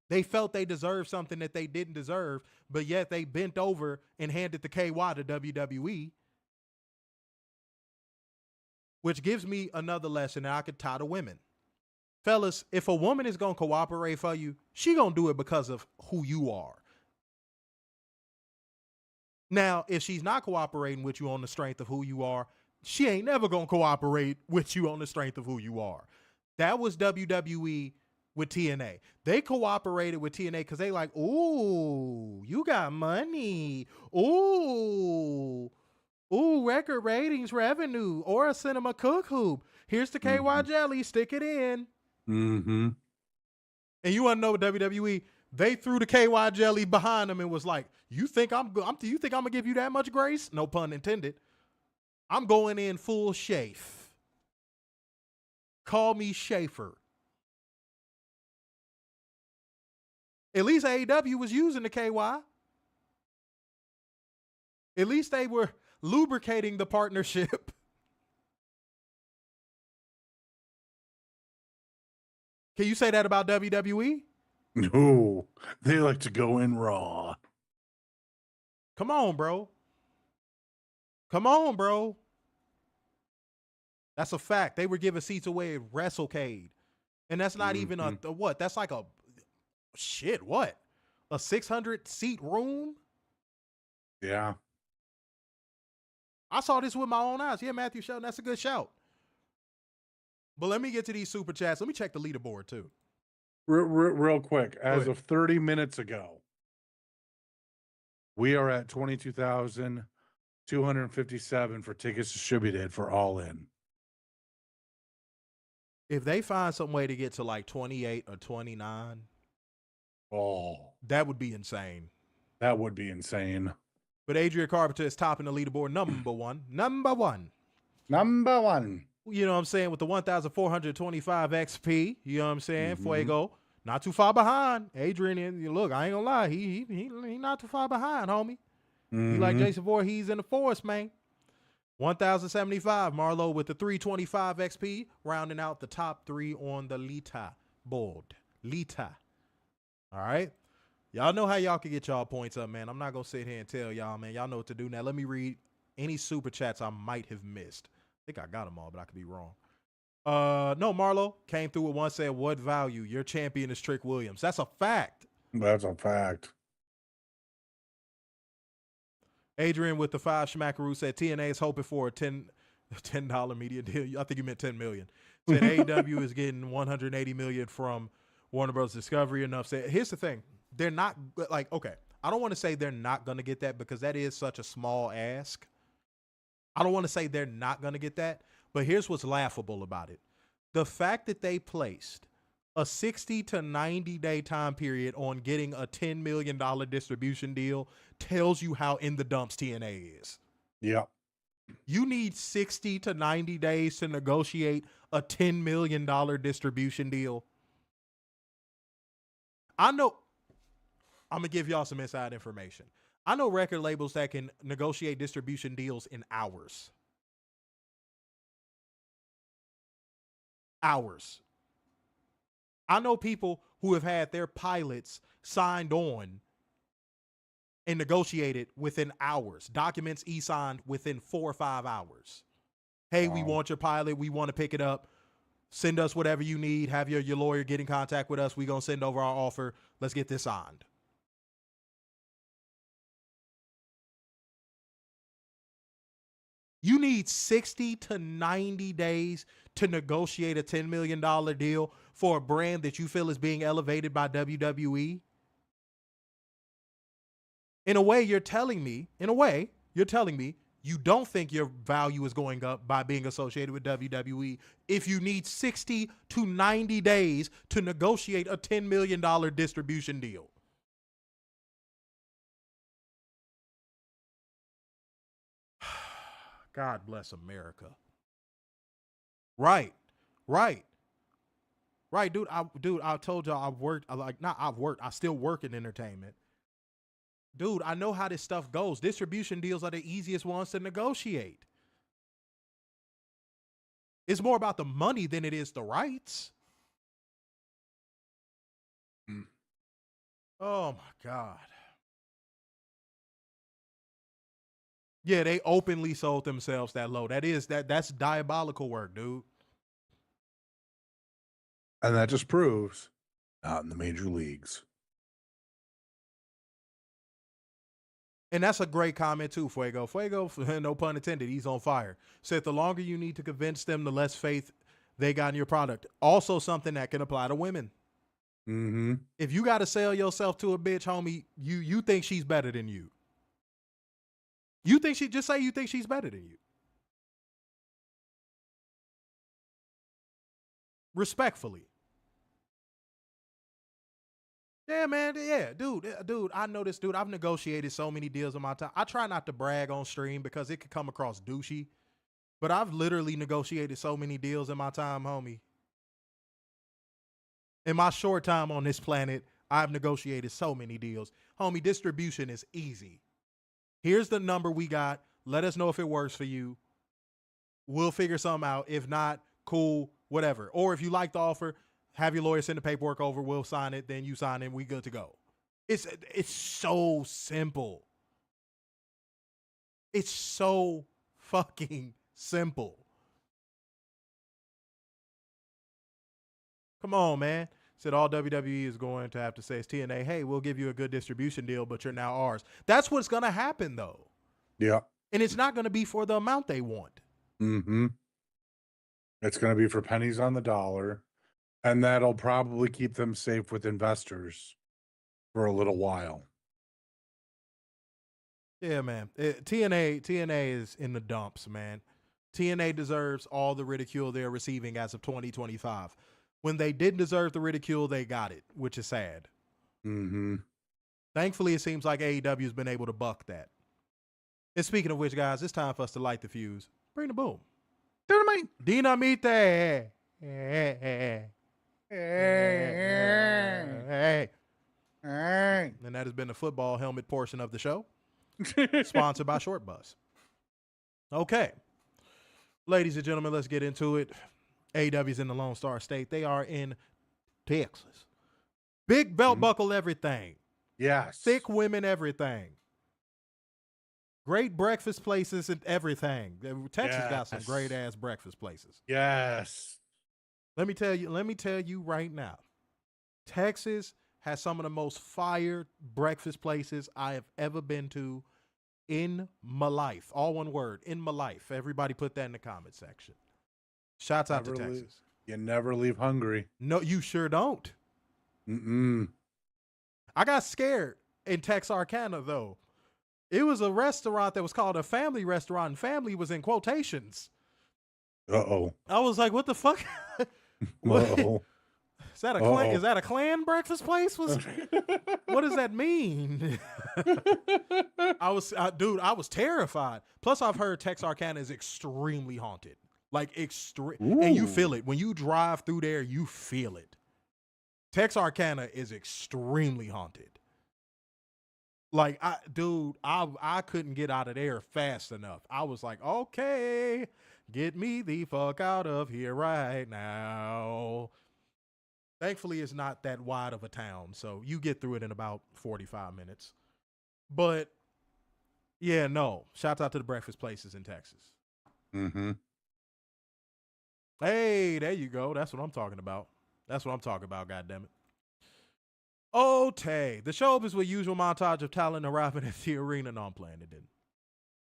They felt they deserved something that they didn't deserve, but yet they bent over and handed the KY to WWE. Which gives me another lesson that I could tie to women. Fellas, if a woman is going to cooperate for you, she going to do it because of who you are. Now, if she's not cooperating with you on the strength of who you are, she ain't never going to cooperate with you on the strength of who you are. That was WWE with TNA. They cooperated with TNA because they like, ooh, you got money. Ooh, record ratings, revenue, or a cinema cook hoop. Here's the KY jelly, stick it in. Mm-hmm. And you want to know what WWE, they threw the KY jelly behind them and was like, you think I'm gonna give you that much grace? No pun intended. I'm going in full chafe. Call me Schaefer. At least AEW was using the KY. At least they were lubricating the partnership. Can you say that about WWE? No, they like to go in raw. Come on, bro. Come on, bro. That's a fact. They were giving seats away at WrestleCade. And that's not even a what? That's like a shit, what? A 600 seat room? Yeah. I saw this with my own eyes. Yeah, Matthew Shelton, that's a good shout. But let me get to these super chats. Let me check the leaderboard too. Real quick, as of 30 minutes ago, we are at 22,257 for tickets distributed for All In. If they find some way to get to like 28 or 29, that would be insane. That would be insane. But Adria Carpenter is topping the leaderboard number one. Number one. Number one. You know what I'm saying? With the 1,425 XP. You know what I'm saying? Fuego. Not too far behind. Adrian, look, I ain't gonna lie. He not too far behind, homie. He like Jason Voorhees in the forest, man. 1,075. Marlo with the 325 XP, rounding out the top 3 on the Lita board. Lita. All right. Y'all know how y'all can get y'all points up, man. I'm not going to sit here and tell y'all, man. Y'all know what to do. Now, let me read any super chats I might have missed. I think I got them all, but I could be wrong. No, Marlo came through with one, said, what value? Your champion is Trick Williams. That's a fact. That's a fact. Adrian with the 5 Schmackaroo said TNA is hoping for a $10 media deal. I think you meant $10 million. Said AEW is getting $180 million from Warner Bros. Discovery. Enough said. Here's the thing. They're not like, okay, I don't want to say they're not going to get that because that is such a small ask. I don't want to say they're not going to get that, but here's what's laughable about it. The fact that they placed a 60 to 90 day time period on getting a $10 million distribution deal tells you how in the dumps TNA is. Yep. You need 60 to 90 days to negotiate a $10 million distribution deal. I know. I'm going to give y'all some inside information. I know record labels that can negotiate distribution deals in hours. Hours. I know people who have had their pilots signed on and negotiated within hours. Documents e-signed within 4 or 5 hours. Hey, we want your pilot. We want to pick it up. Send us whatever you need. Have your lawyer get in contact with us. We're going to send over our offer. Let's get this signed. You need 60 to 90 days to negotiate a $10 million deal for a brand that you feel is being elevated by WWE. In a way, you're telling me you don't think your value is going up by being associated with WWE if you need 60 to 90 days to negotiate a $10 million distribution deal. God bless America. Right, dude. I told y'all I still work in entertainment. Dude, I know how this stuff goes. Distribution deals are the easiest ones to negotiate. It's more about the money than it is the rights. Oh my God. Yeah, they openly sold themselves that low. That's diabolical work, dude. And that just proves not in the major leagues. And that's a great comment too, Fuego. Fuego, no pun intended, he's on fire. Said the longer you need to convince them, the less faith they got in your product. Also something that can apply to women. Mm-hmm. If you got to sell yourself to a bitch, homie, you think she's better than you. You think you think she's better than you. Respectfully. Yeah, man. Yeah, dude, I know this, dude. I've negotiated so many deals in my time. I try not to brag on stream because it could come across douchey, but I've literally negotiated so many deals in my time, homie. In my short time on this planet, I've negotiated so many deals. Homie, distribution is easy. Here's the number we got. Let us know if it works for you. We'll figure something out. If not, cool, whatever. Or if you like the offer, have your lawyer send the paperwork over. We'll sign it. Then you sign it. We good to go. It's so simple. It's so fucking simple. Come on, man. Said all WWE is going to have to say is TNA, hey, we'll give you a good distribution deal, but you're now ours. That's what's going to happen, though. Yeah. And it's not going to be for the amount they want. Mm-hmm. It's going to be for pennies on the dollar, and that'll probably keep them safe with investors for a little while. Yeah, man. TNA is in the dumps, man. TNA deserves all the ridicule they're receiving as of 2025. When they didn't deserve the ridicule, they got it, which is sad. Mm-hmm. Thankfully, it seems like AEW has been able to buck that. And speaking of which, guys, it's time for us to light the fuse. Bring the boom. Dynamite. Dynamite. Hey. And that has been the football helmet portion of the show. Sponsored by Short Bus. Okay. Ladies and gentlemen, let's get into it. AEW's in the Lone Star State. They are in Texas. Big belt buckle everything. Yes. Thick women everything. Great breakfast places and everything. Texas got some great ass breakfast places. Yes. Let me tell you right now. Texas has some of the most fire breakfast places I have ever been to in my life. All one word, in my life. Everybody put that in the comment section. Shouts out to Texas. You never leave hungry. No, you sure don't. I got scared in Texarkana, though. It was a restaurant that was called a family restaurant, and family was in quotations. Uh-oh. I was like, what the fuck? Uh-oh. Is that a clan, is that a clan breakfast place? What does that mean? I was terrified. Plus, I've heard Texarkana is extremely haunted. Like and you feel it. When you drive through there, you feel it. Texarkana is extremely haunted. Like, I couldn't get out of there fast enough. I was like, okay, get me the fuck out of here right now. Thankfully, it's not that wide of a town, so you get through it in about 45 minutes. But, yeah, no. Shouts out to the breakfast places in Texas. Mm-hmm. Hey, there you go. That's what I'm talking about. That's what I'm talking about, goddammit. Oh, Tay. The show opens with usual montage of talent arriving at the arena. No, I'm playing it.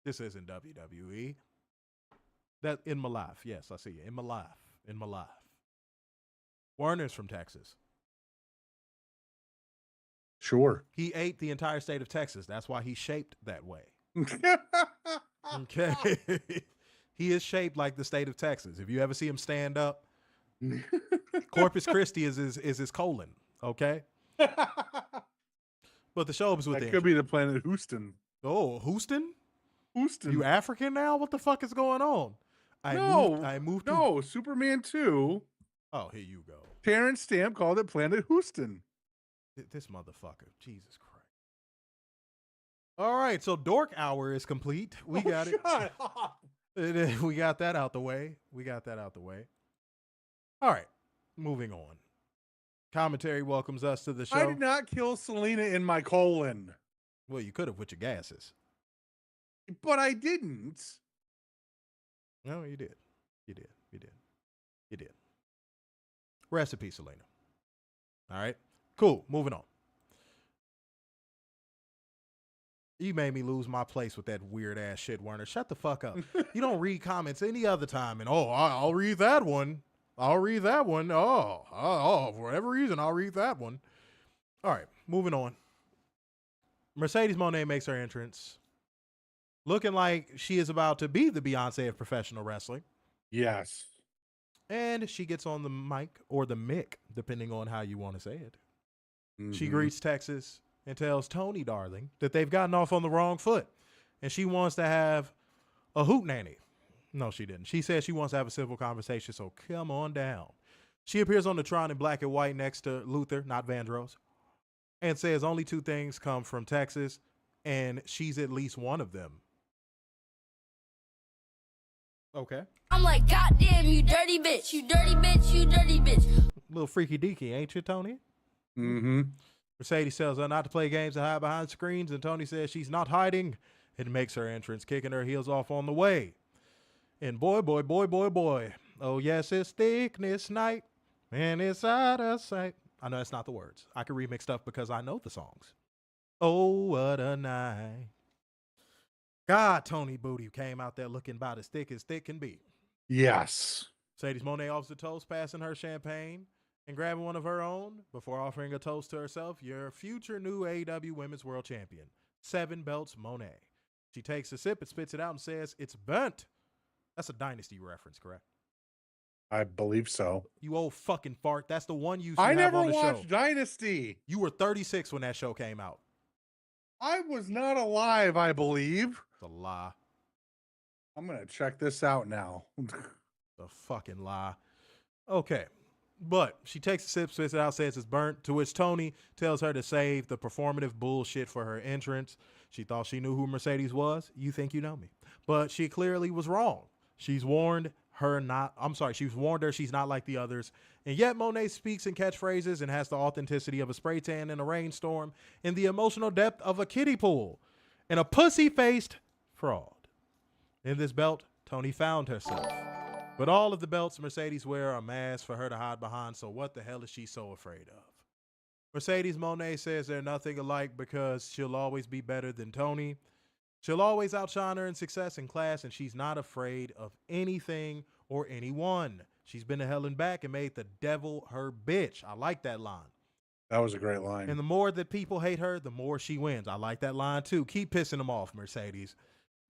This isn't WWE. That in my life. Yes, I see you. In my life. In my life. Werner's from Texas. Sure. He ate the entire state of Texas. That's why he's shaped that way. Okay. He is shaped like the state of Texas. If you ever see him stand up, Corpus Christi is his colon. Okay. But the show opens with that could be the planet Houston. Oh, Houston? Houston. You African now? What the fuck is going on? I moved to Superman 2. Oh, here you go. Terrence Stamp called it Planet Houston. This motherfucker. Jesus Christ. All right, so Dork Hour is complete. We got it. Shut up. We got that out the way. All right, moving on. Commentary welcomes us to the show. I did not kill Selena in my colon. Well, you could have with your gases. But I didn't. No, you did. You did. Recipe, Selena. All right. Cool. Moving on. You made me lose my place with that weird ass shit, Werner. Shut the fuck up. You don't read comments any other time. And, I'll read that one. Oh, for whatever reason, I'll read that one. All right. Moving on. Mercedes Moné makes her entrance. Looking like she is about to be the Beyonce of professional wrestling. Yes. And she gets on the mic or the mic, depending on how you want to say it. Mm-hmm. She greets Texas and tells Toni, darling, that they've gotten off on the wrong foot. And she wants to have a hootenanny. No, she didn't. She said she wants to have a civil conversation, so come on down. She appears on the Tron in black and white next to Luther, not Vandross, and says only two things come from Texas, and she's at least one of them. Okay. I'm like, goddamn, you dirty bitch, you dirty bitch, you dirty bitch. Little freaky deaky, ain't you, Toni? Mm-hmm. Mercedes tells her not to play games and hide behind screens, and Toni says she's not hiding and makes her entrance, kicking her heels off on the way. And boy, oh yes, it's thickness night, and it's out of sight. I know that's not the words. I can remix stuff because I know the songs. Oh, what a night. God, Toni Booty came out there looking about as thick can be. Yes. Mercedes Moné offers a toast, passing her champagne and grabbing one of her own before offering a toast to herself, your future new AEW Women's World Champion, 7 belts Moné. She takes a sip and spits it out and says, it's burnt. That's a Dynasty reference, correct? I believe so. You old fucking fart. That's the one you I have never on the watched show. Dynasty. You were 36 when that show came out. I was not alive, I believe. It's a lie. I'm going to check this out now. The fucking lie. Okay. But she takes a sip, spits it out, says it's burnt, to which Toni tells her to save the performative bullshit for her entrance. She thought she knew who Mercedes was. You think you know me. But she clearly was wrong. She's warned her she's not like the others. And yet Moné speaks in catchphrases and has the authenticity of a spray tan in a rainstorm and the emotional depth of a kiddie pool and a pussy-faced fraud. In this belt, Toni found herself. But all of the belts Mercedes wear are masks for her to hide behind, so what the hell is she so afraid of? Mercedes Moné says they're nothing alike because she'll always be better than Toni. She'll always outshine her in success and class, and she's not afraid of anything or anyone. She's been to hell and back and made the devil her bitch. I like that line. That was a great line. And the more that people hate her, the more she wins. I like that line too. Keep pissing them off, Mercedes.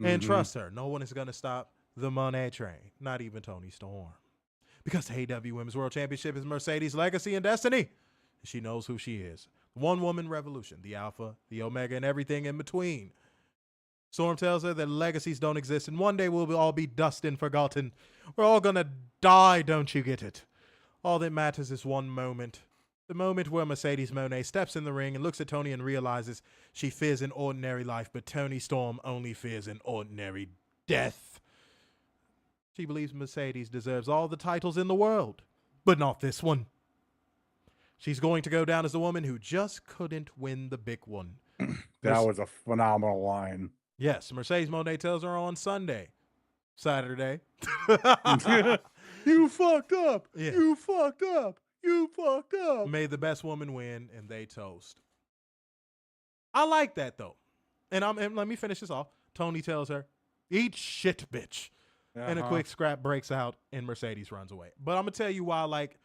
And trust her. No one is going to stop the Moné train. Not even Toni Storm. Because the AEW Women's World Championship is Mercedes' legacy and destiny. She knows who she is. One woman revolution. The Alpha, the Omega, and everything in between. Storm tells her that legacies don't exist and one day we'll all be dust and forgotten. We're all gonna die, don't you get it? All that matters is one moment. The moment where Mercedes Moné steps in the ring and looks at Toni and realizes she fears an ordinary life, but Toni Storm only fears an ordinary death. She believes Mercedes deserves all the titles in the world, but not this one. She's going to go down as the woman who just couldn't win the big one. That was a phenomenal line. Yes, Mercedes Moné tells her on Saturday. You fucked up. Yeah. You fucked up. You fucked up. May the best woman win, and they toast. I like that, though. And let me finish this off. Toni tells her, eat shit, bitch. And a quick scrap breaks out, and Mercedes runs away. But I'm going to tell you why I like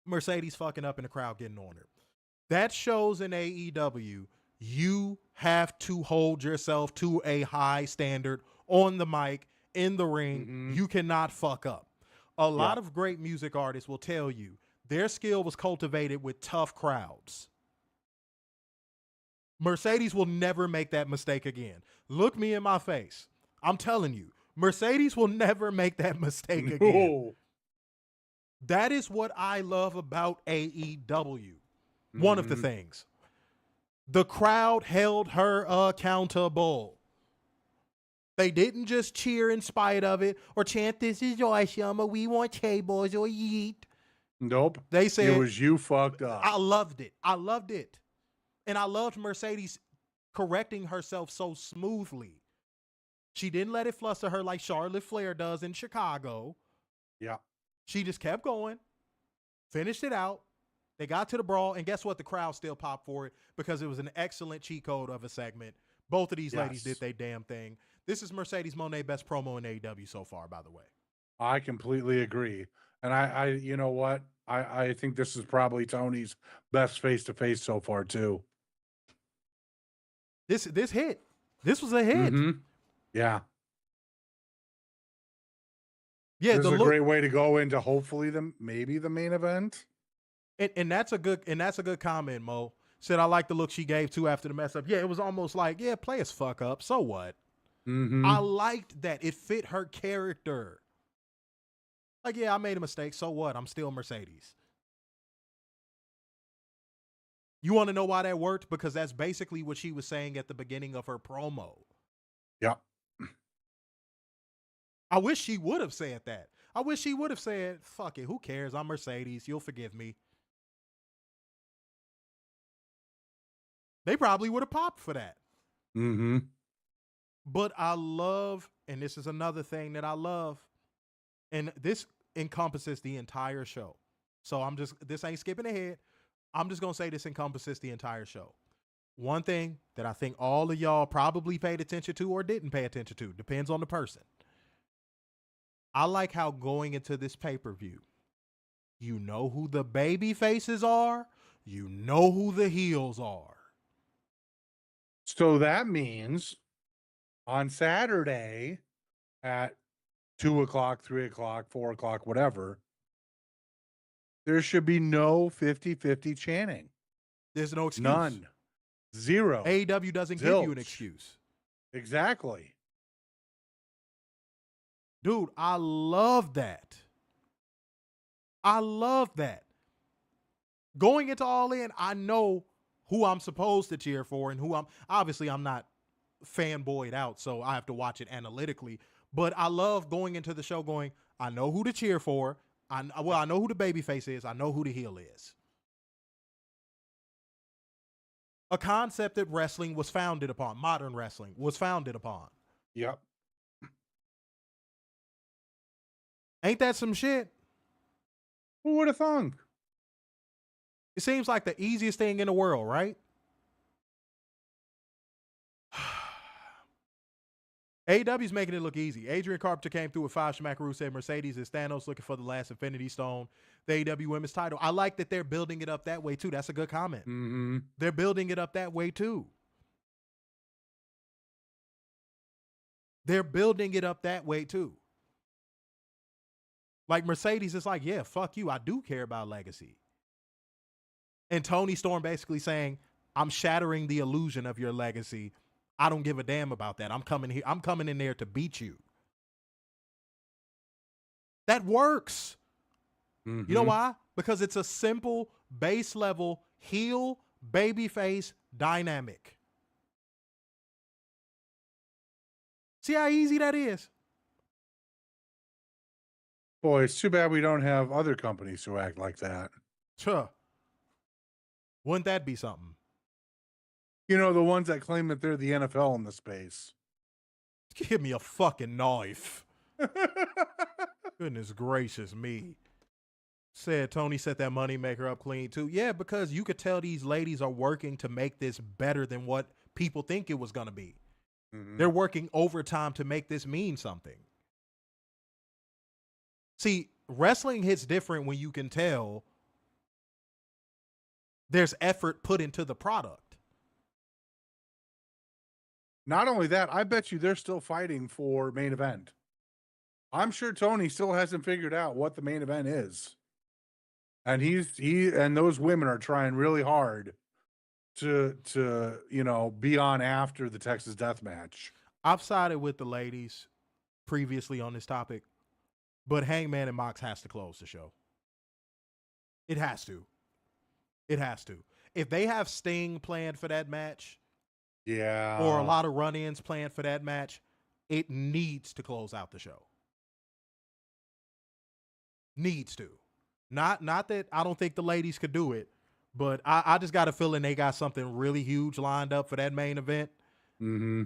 Mercedes fucking up in the crowd getting on her. That shows in AEW, you have to hold yourself to a high standard on the mic, in the ring. You cannot fuck up. A lot of great music artists will tell you their skill was cultivated with tough crowds. Mercedes will never make that mistake again. Look me in my face. I'm telling you, Mercedes will never make that mistake again. That is what I love about AEW. One of the things. The crowd held her accountable. They didn't just cheer in spite of it or chant, "This is awesome," or "We want tables," or "Yeet." Nope. They said, it was you fucked up. I loved it. I loved it. And I loved Mercedes correcting herself so smoothly. She didn't let it fluster her like Charlotte Flair does in Chicago. Yeah. She just kept going, finished it out. They got to the brawl, and guess what? The crowd still popped for it because it was an excellent cheat code of a segment. Both of these ladies did their damn thing. This is Mercedes Moné best promo in AEW so far, by the way. I completely agree. And I you know what? I think this is probably Toni's best face-to-face so far, too. This hit. This was a hit. Yeah. Yeah, this is a great way to go into hopefully maybe the main event. And that's a good comment, Mo. Said I like the look she gave too after the mess up. Yeah, it was almost like, yeah, play us fuck up. So what? I liked that. It fit her character. Like, yeah, I made a mistake. So what? I'm still Mercedes. You want to know why that worked? Because that's basically what she was saying at the beginning of her promo. Yep. I wish she would have said that. I wish she would have said, fuck it, who cares? I'm Mercedes. You'll forgive me. They probably would have popped for that. But I love, and this is another thing that I love, and this encompasses the entire show. So this ain't skipping ahead. I'm just going to say this encompasses the entire show. One thing that I think all of y'all probably paid attention to or didn't pay attention to, depends on the person. I like how going into this pay-per-view, you know who the baby faces are, you know who the heels are. So that means on Saturday at 2 o'clock, 3 o'clock, 4 o'clock, whatever, there should be no 50-50 chanting. There's no excuse. None. Zero. AEW doesn't give you an excuse. Exactly. Dude, I love that. I love that. Going into All In, I know who I'm supposed to cheer for and who I'm not fanboyed out, so I have to watch it analytically. But I love going into the show going, I know who to cheer for. I know who the babyface is. I know who the heel is. A concept that wrestling was founded upon, modern wrestling was founded upon. Yep. Ain't that some shit? Who would have thunk? It seems like the easiest thing in the world, right? AEW's making it look easy. Adrian Carpenter came through with 5 Schmackaroo, said Mercedes and Thanos looking for the last Infinity Stone, the AEW Women's title. I like that they're building it up that way, too. That's a good comment. Mm-hmm. They're building it up that way, too. They're building it up that way, too. Like Mercedes is like, yeah, fuck you. I do care about legacy. And Toni Storm basically saying, I'm shattering the illusion of your legacy. I don't give a damn about that. I'm coming here. I'm coming in there to beat you. That works. Mm-hmm. You know why? Because it's a simple base level heel babyface dynamic. See how easy that is? Boy, it's too bad we don't have other companies who act like that. Sure. Wouldn't that be something? You know, the ones that claim that they're the NFL in the space. Give me a fucking knife. Goodness gracious me. Said Toni set that money maker up clean too. Yeah, because you could tell these ladies are working to make this better than what people think it was going to be. Mm-hmm. They're working overtime to make this mean something. See, wrestling hits different when you can tell there's effort put into the product. Not only that, I bet you they're still fighting for main event. I'm sure Toni still hasn't figured out what the main event is. And he and those women are trying really hard to be on after the Texas Death Match. I've sided with the ladies previously on this topic, but Hangman and Mox has to close the show. It has to. It has to. If they have Sting planned for that match, yeah, or a lot of run-ins planned for that match, it needs to close out the show. Needs to. Not that I don't think the ladies could do it, but I just got a feeling they got something really huge lined up for that main event. Mm-hmm.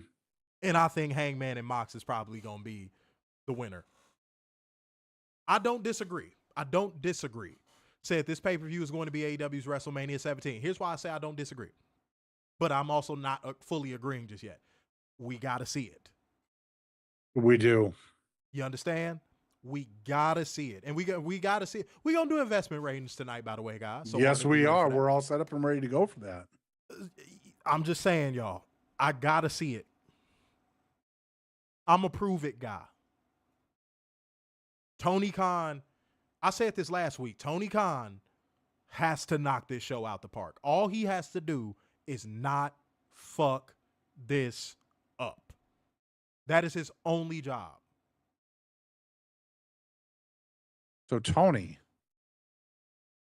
And I think Hangman and Mox is probably going to be the winner. I don't disagree. Said this pay-per-view is going to be AEW's WrestleMania 17. Here's why I say I don't disagree. But I'm also not fully agreeing just yet. We got to see it. We do. You understand? We got to see it. And we got to see it. We're going to do investment ratings tonight, by the way, guys. So yes, we are. We're all set up and ready to go for that. I'm just saying, y'all, I got to see it. I'm a prove it guy. Tony Khan, I said this last week, Tony Khan has to knock this show out the park. All he has to do is not fuck this up. That is his only job. So, Tony,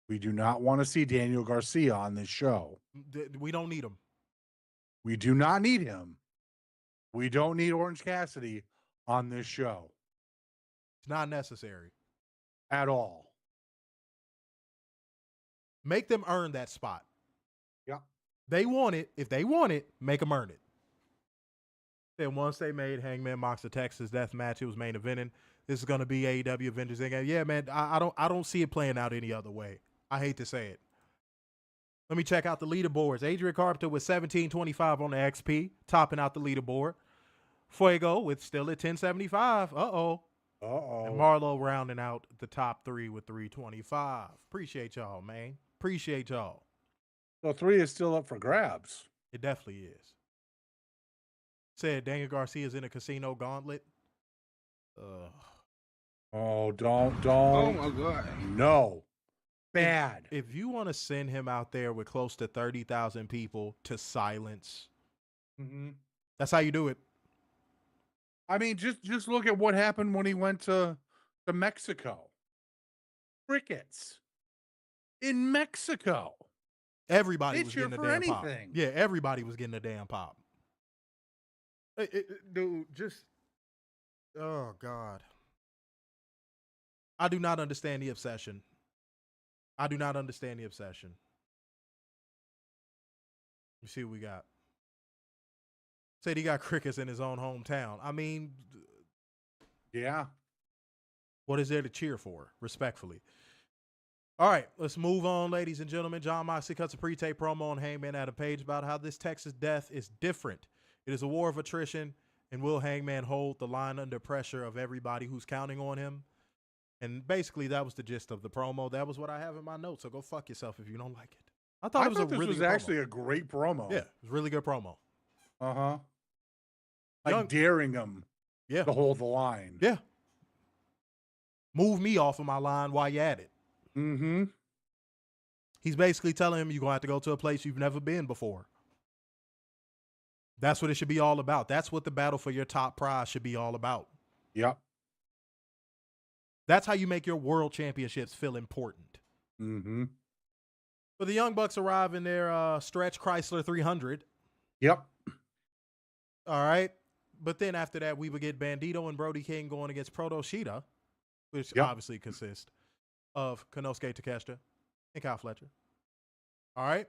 we do not want to see Daniel Garcia on this show. We don't need him. We do not need him. We don't need Orange Cassidy on this show. It's not necessary. At all. Make them earn that spot. Yeah. They want it. If they want it, make them earn it. Then once they made Hangman Mox the Texas Death Match, it was main eventing. This is going to be AEW Avengers. Yeah, man, I don't see it playing out any other way. I hate to say it. Let me check out the leaderboards. Adrian Carpenter with 1725 on the XP, topping out the leaderboard. Fuego with still at 1075. Uh-oh. And Marlo rounding out the top 3 with 325. Appreciate y'all, man. Appreciate y'all. So 3 is still up for grabs. It definitely is. Said Daniel Garcia's in a casino gauntlet. Oh, don't. Oh, my God. No. Bad. If you want to send him out there with close to 30,000 people to silence, that's how you do it. I mean, just look at what happened when he went to Mexico. Crickets in Mexico. Everybody They was cheer getting a for damn pop. anything. Yeah, everybody was getting a damn pop. Dude, just oh God. I do not understand the obsession. I do not understand the obsession. You see what we got. Said he got crickets in his own hometown. I mean, Yeah. what is there to cheer for, respectfully? All right, let's move on, ladies and gentlemen. John Moxley cuts a pre-tape promo on Hangman Adam Page about how this Texas death is different. It is a war of attrition, and will Hangman hold the line under pressure of everybody who's counting on him? And basically, that was the gist of the promo. That was what I have in my notes, so go fuck yourself if you don't like it. I thought it was a this really was good actually promo. a great promo. Yeah, it was a really good promo. Uh-huh. Like daring him to hold the line. Yeah. Move me off of my line while you're at it. Mm-hmm. He's basically telling him you're going to have to go to a place you've never been before. That's what it should be all about. That's what the battle for your top prize should be all about. Yep. That's how you make your world championships feel important. Mm-hmm. But the Young Bucks arrive in their stretch Chrysler 300. Yep. All right. But then after that, we would get Bandito and Brody King going against Proto Sheeta, which obviously consists of Konosuke Takeshita and Kyle Fletcher. All right.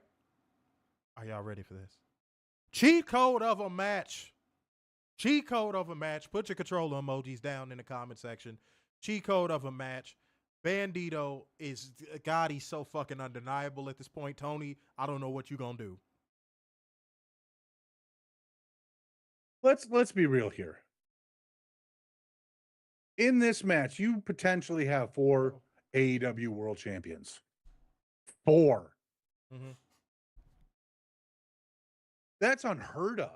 Are y'all ready for this? Cheat code of a match. Cheat code of a match. Put your controller emojis down in the comment section. Cheat code of a match. Bandito is, God, he's so fucking undeniable at this point. Tony, I don't know what you're going to do. Let's be real here. In this match, you potentially have 4 AEW World Champions. 4. Mm-hmm. That's unheard of.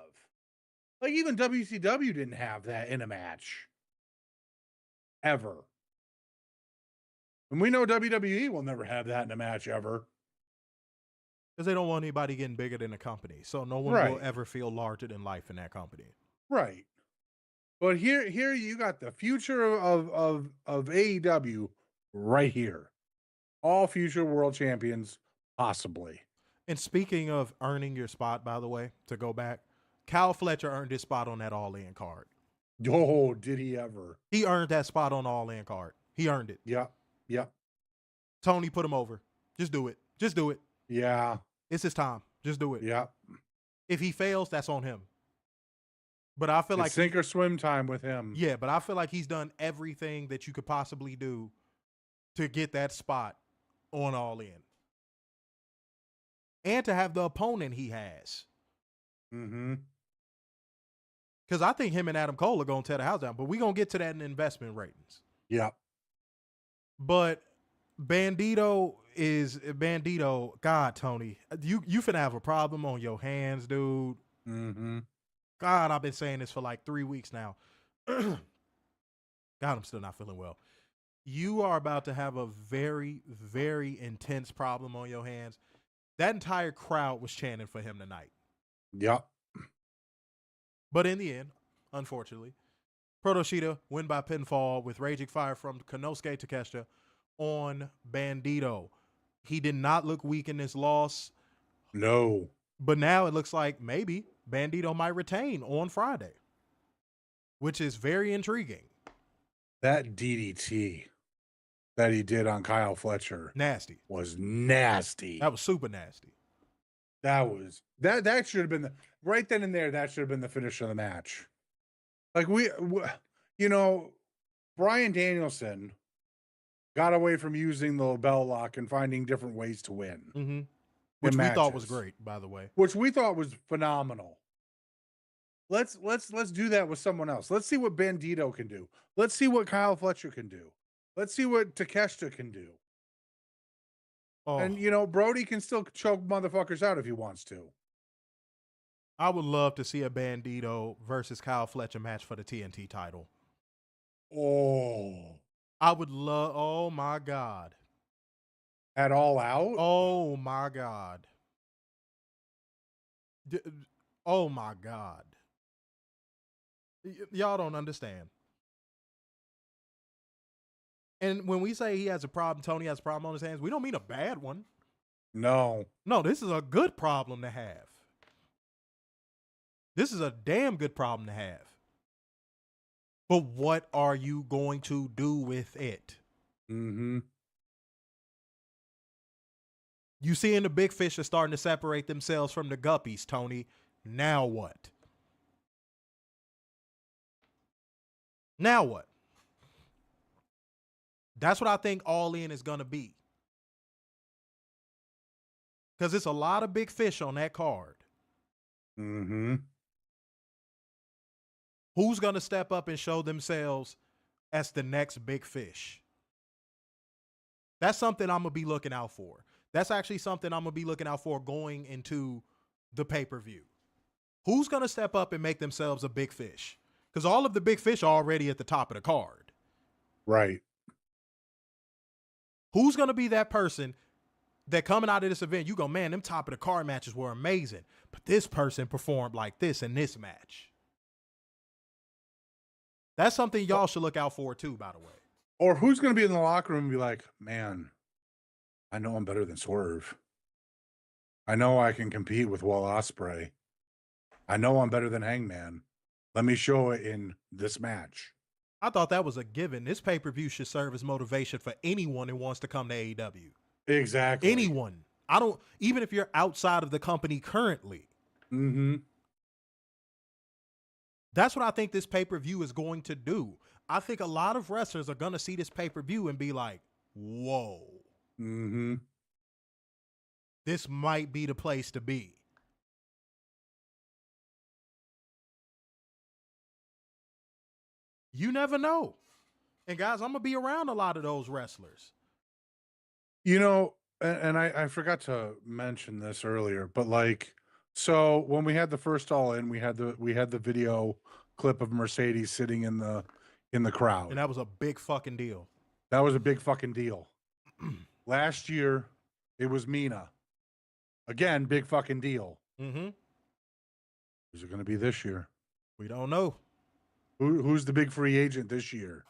Like, even WCW didn't have that in a match. Ever. And we know WWE will never have that in a match ever. Because they don't want anybody getting bigger than the company. So no one will ever feel larger than life in that company. Right. But here you got the future of AEW right here. All future world champions, possibly. And speaking of earning your spot, by the way, to go back, Kyle Fletcher earned his spot on that All In card. Oh, did he ever? He earned that spot on the All In card. He earned it. Yep. Tony put him over. Just do it. Just do it. Yeah. It's his time. Just do it. Yep. If he fails, that's on him. But I feel like sink or swim time with him. Yeah, but I feel like he's done everything that you could possibly do to get that spot on All In. And to have the opponent he has. Mm-hmm. Because I think him and Adam Cole are going to tear the house down. But we're going to get to that in investment ratings. Yep. But Bandito, God, Tony, you finna have a problem on your hands, dude. Mm-hmm. God, I've been saying this for like 3 weeks now. God, I'm still not feeling well. You are about to have a very, very intense problem on your hands. That entire crowd was chanting for him tonight. Yep. But in the end, unfortunately, Proto Sheeta win by pinfall with Raging Fire from Konosuke Takeshita on Bandito. He did not look weak in this loss. No. But now it looks like maybe Bandito might retain on Friday, which is very intriguing. That DDT that he did on Kyle Fletcher was nasty. That was super nasty. That should have been right then and there. That should have been the finish of the match. Like Bryan Danielson got away from using the bell lock and finding different ways to win. Mm-hmm. Which we thought was great, by the way. Which we thought was phenomenal. Let's do that with someone else. Let's see what Bandito can do. Let's see what Kyle Fletcher can do. Let's see what Takeshita can do. Oh. And Brody can still choke motherfuckers out if he wants to. I would love to see a Bandito versus Kyle Fletcher match for the TNT title. Oh. I would love, oh my God. At All Out? Oh my God. Oh my God. Y'all don't understand. And when we say he has a problem, Tony has a problem on his hands, we don't mean a bad one. No. No, this is a good problem to have. This is a damn good problem to have. But what are you going to do with it? Mm-hmm. You seeing the big fish are starting to separate themselves from the guppies, Tony. Now what? Now what? That's what I think All In is going to be. Because it's a lot of big fish on that card. Mm-hmm. Who's going to step up and show themselves as the next big fish? That's something I'm going to be looking out for. That's actually something I'm going to be looking out for going into the pay-per-view. Who's going to step up and make themselves a big fish? Because all of the big fish are already at the top of the card. Right. Who's going to be that person that coming out of this event, you go, man, them top of the card matches were amazing, but this person performed like this in this match. That's something y'all should look out for too, by the way. Or who's going to be in the locker room and be like, man, I know I'm better than Swerve. I know I can compete with Will Ospreay. I know I'm better than Hangman. Let me show it in this match. I thought that was a given. This pay-per-view should serve as motivation for anyone who wants to come to AEW. Exactly. Anyone. Even if you're outside of the company currently. Mm-hmm. That's what I think this pay-per-view is going to do. I think a lot of wrestlers are going to see this pay-per-view and be like, whoa. Mm-hmm. This might be the place to be. You never know. And guys, I'm going to be around a lot of those wrestlers. You know, and I forgot to mention this earlier, but like, so when we had the first All In, we had the video clip of Mercedes sitting in the crowd. And that was a big fucking deal. That was a big fucking deal. Last year, it was Mina. Again, big fucking deal. Mm-hmm. Who's it going to be this year? We don't know. Who's the big free agent this year?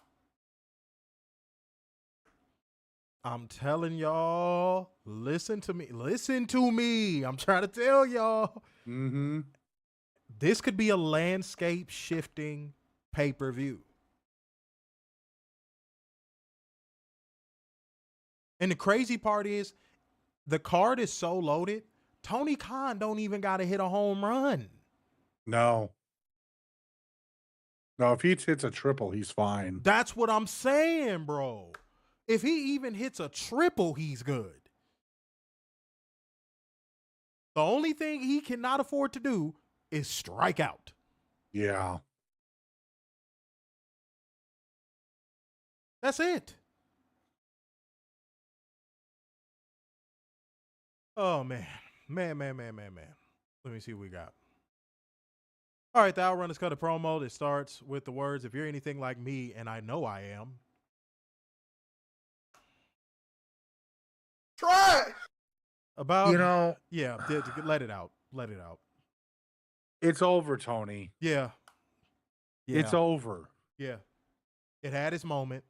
I'm telling y'all, listen to me. Listen to me. I'm trying to tell y'all. Mm-hmm. This could be a landscape shifting pay-per-view. And the crazy part is the card is so loaded, Tony Khan don't even got to hit a home run. No, if he hits a triple, he's fine. That's what I'm saying, bro. If he even hits a triple, he's good. The only thing he cannot afford to do is strike out. Yeah. That's it. Oh, man. Man. Let me see what we got. All right, the Outrunners cut a promo that starts with the words, if you're anything like me, and I know I am. Try. About, yeah, let it out. Let it out. It's over, Tony. Yeah. It's over. Yeah. It had its moment.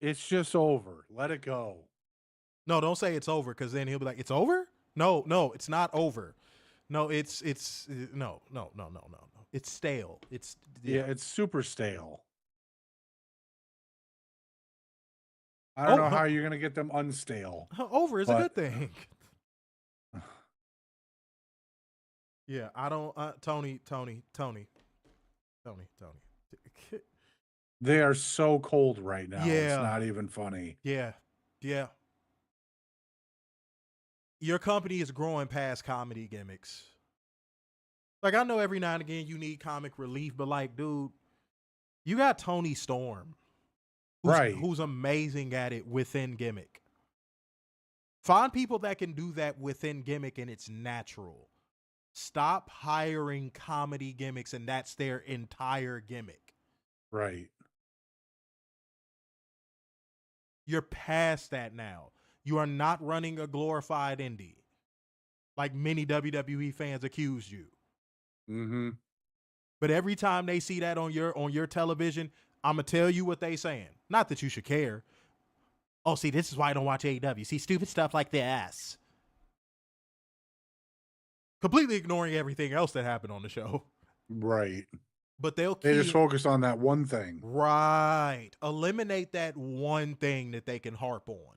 It's just over. Let it go. No, don't say it's over, because then he'll be like, it's over? No, it's not over. No, it's no. It's stale. Yeah, it's super stale. I don't know how you're going to get them unstale. Over is a good thing. Yeah, I don't, Tony. They are so cold right now. Yeah. It's not even funny. Yeah. Your company is growing past comedy gimmicks. Like, I know every now and again you need comic relief, but like, dude, you got Tony Storm. Who's amazing at it within gimmick. Find people that can do that within gimmick and it's natural. Stop hiring comedy gimmicks and that's their entire gimmick. Right. You're past that now. You are not running a glorified indie like many WWE fans accused you. Mm-hmm. But every time they see that on your television, I'm going to tell you what they saying. Not that you should care. Oh, see, this is why I don't watch AEW. See, stupid stuff like this. Completely ignoring everything else that happened on the show. Right. But they just focus on that one thing. Right. Eliminate that one thing that they can harp on.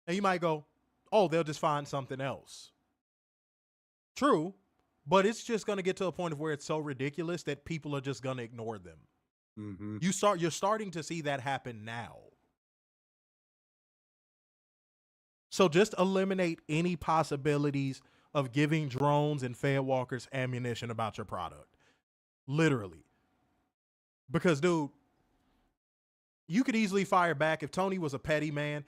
And you might go, oh, they'll just find something else. True. But it's just going to get to a point of where it's so ridiculous that people are just going to ignore them. Mm-hmm. You're starting to see that happen now. So just eliminate any possibilities of giving drones and fed walkers ammunition about your product. Literally. Because, dude, you could easily fire back. If Toni was a petty man,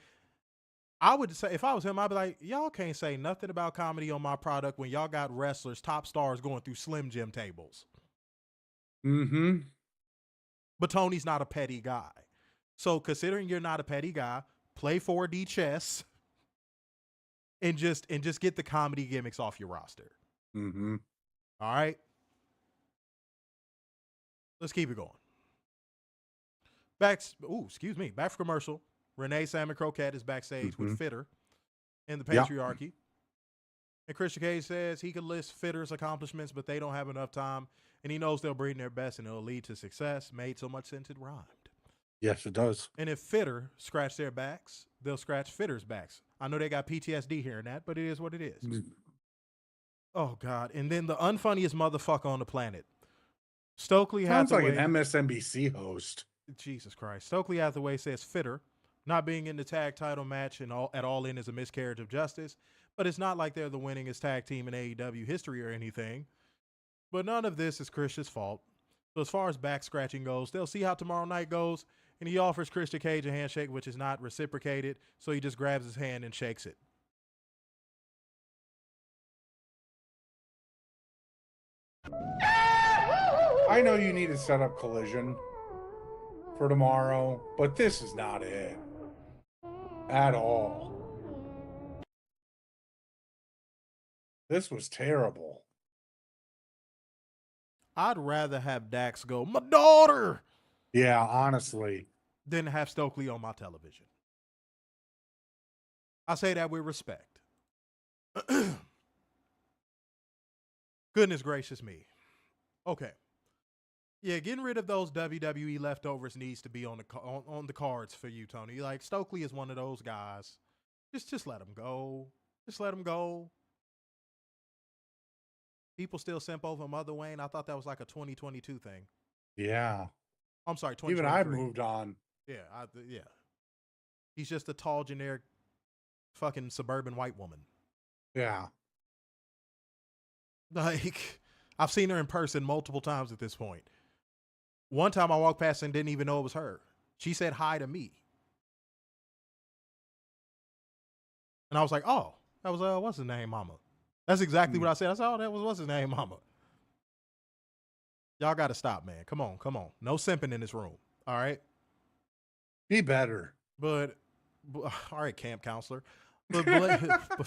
I would say, if I was him, I'd be like, y'all can't say nothing about comedy on my product when y'all got wrestlers, top stars going through Slim Jim tables. Mm-hmm. But Tony's not a petty guy. So considering you're not a petty guy, play 4D chess and just get the comedy gimmicks off your roster. Mm-hmm. All right. Let's keep it going. Back for commercial. Renee Salmon Croquette is backstage with Fitter in the Patriarchy. And Christian Cage says he could list Fitter's accomplishments, but they don't have enough time. And he knows they'll bring their best and it'll lead to success. Made so much sense it rhymed. Yes, it does. And if Fitter scratch their backs, they'll scratch Fitter's backs. I know they got PTSD hearing that, but it is what it is. Oh, God. And then the unfunniest motherfucker on the planet. Stokely Sounds Hathaway. like an MSNBC host. Jesus Christ. Stokely Hathaway says Fitter not being in the tag title match and at All In is a miscarriage of justice, but it's not like they're the winningest tag team in AEW history or anything. But none of this is Christian's fault. So as far as back scratching goes, they'll see how tomorrow night goes, and he offers Christian Cage a handshake, which is not reciprocated, so he just grabs his hand and shakes it. I know you need to set up Collision for tomorrow, but this is not it at all. This was terrible. I'd rather have Dax go, my daughter, Yeah, honestly. than have Stokely on my television. I say that with respect. Goodness gracious me. Okay. Yeah, getting rid of those WWE leftovers needs to be on the cards for you, Tony. Like, Stokely is one of those guys. Just let him go. Just let him go. People still simp over Mother Wayne. I thought that was like a 2022 thing. Yeah. I'm sorry, 2023. Even I've moved on. Yeah, yeah. He's just a tall, generic, fucking suburban white woman. Yeah. Like, I've seen her in person multiple times at this point. One time I walked past and didn't even know it was her. She said hi to me. And I was like, oh, that was, what's his name, mama? That's exactly what I said. I said, oh, that was, what's his name, mama? Y'all got to stop, man. Come on. No simping in this room. All right? Be better. But all right, camp counselor. But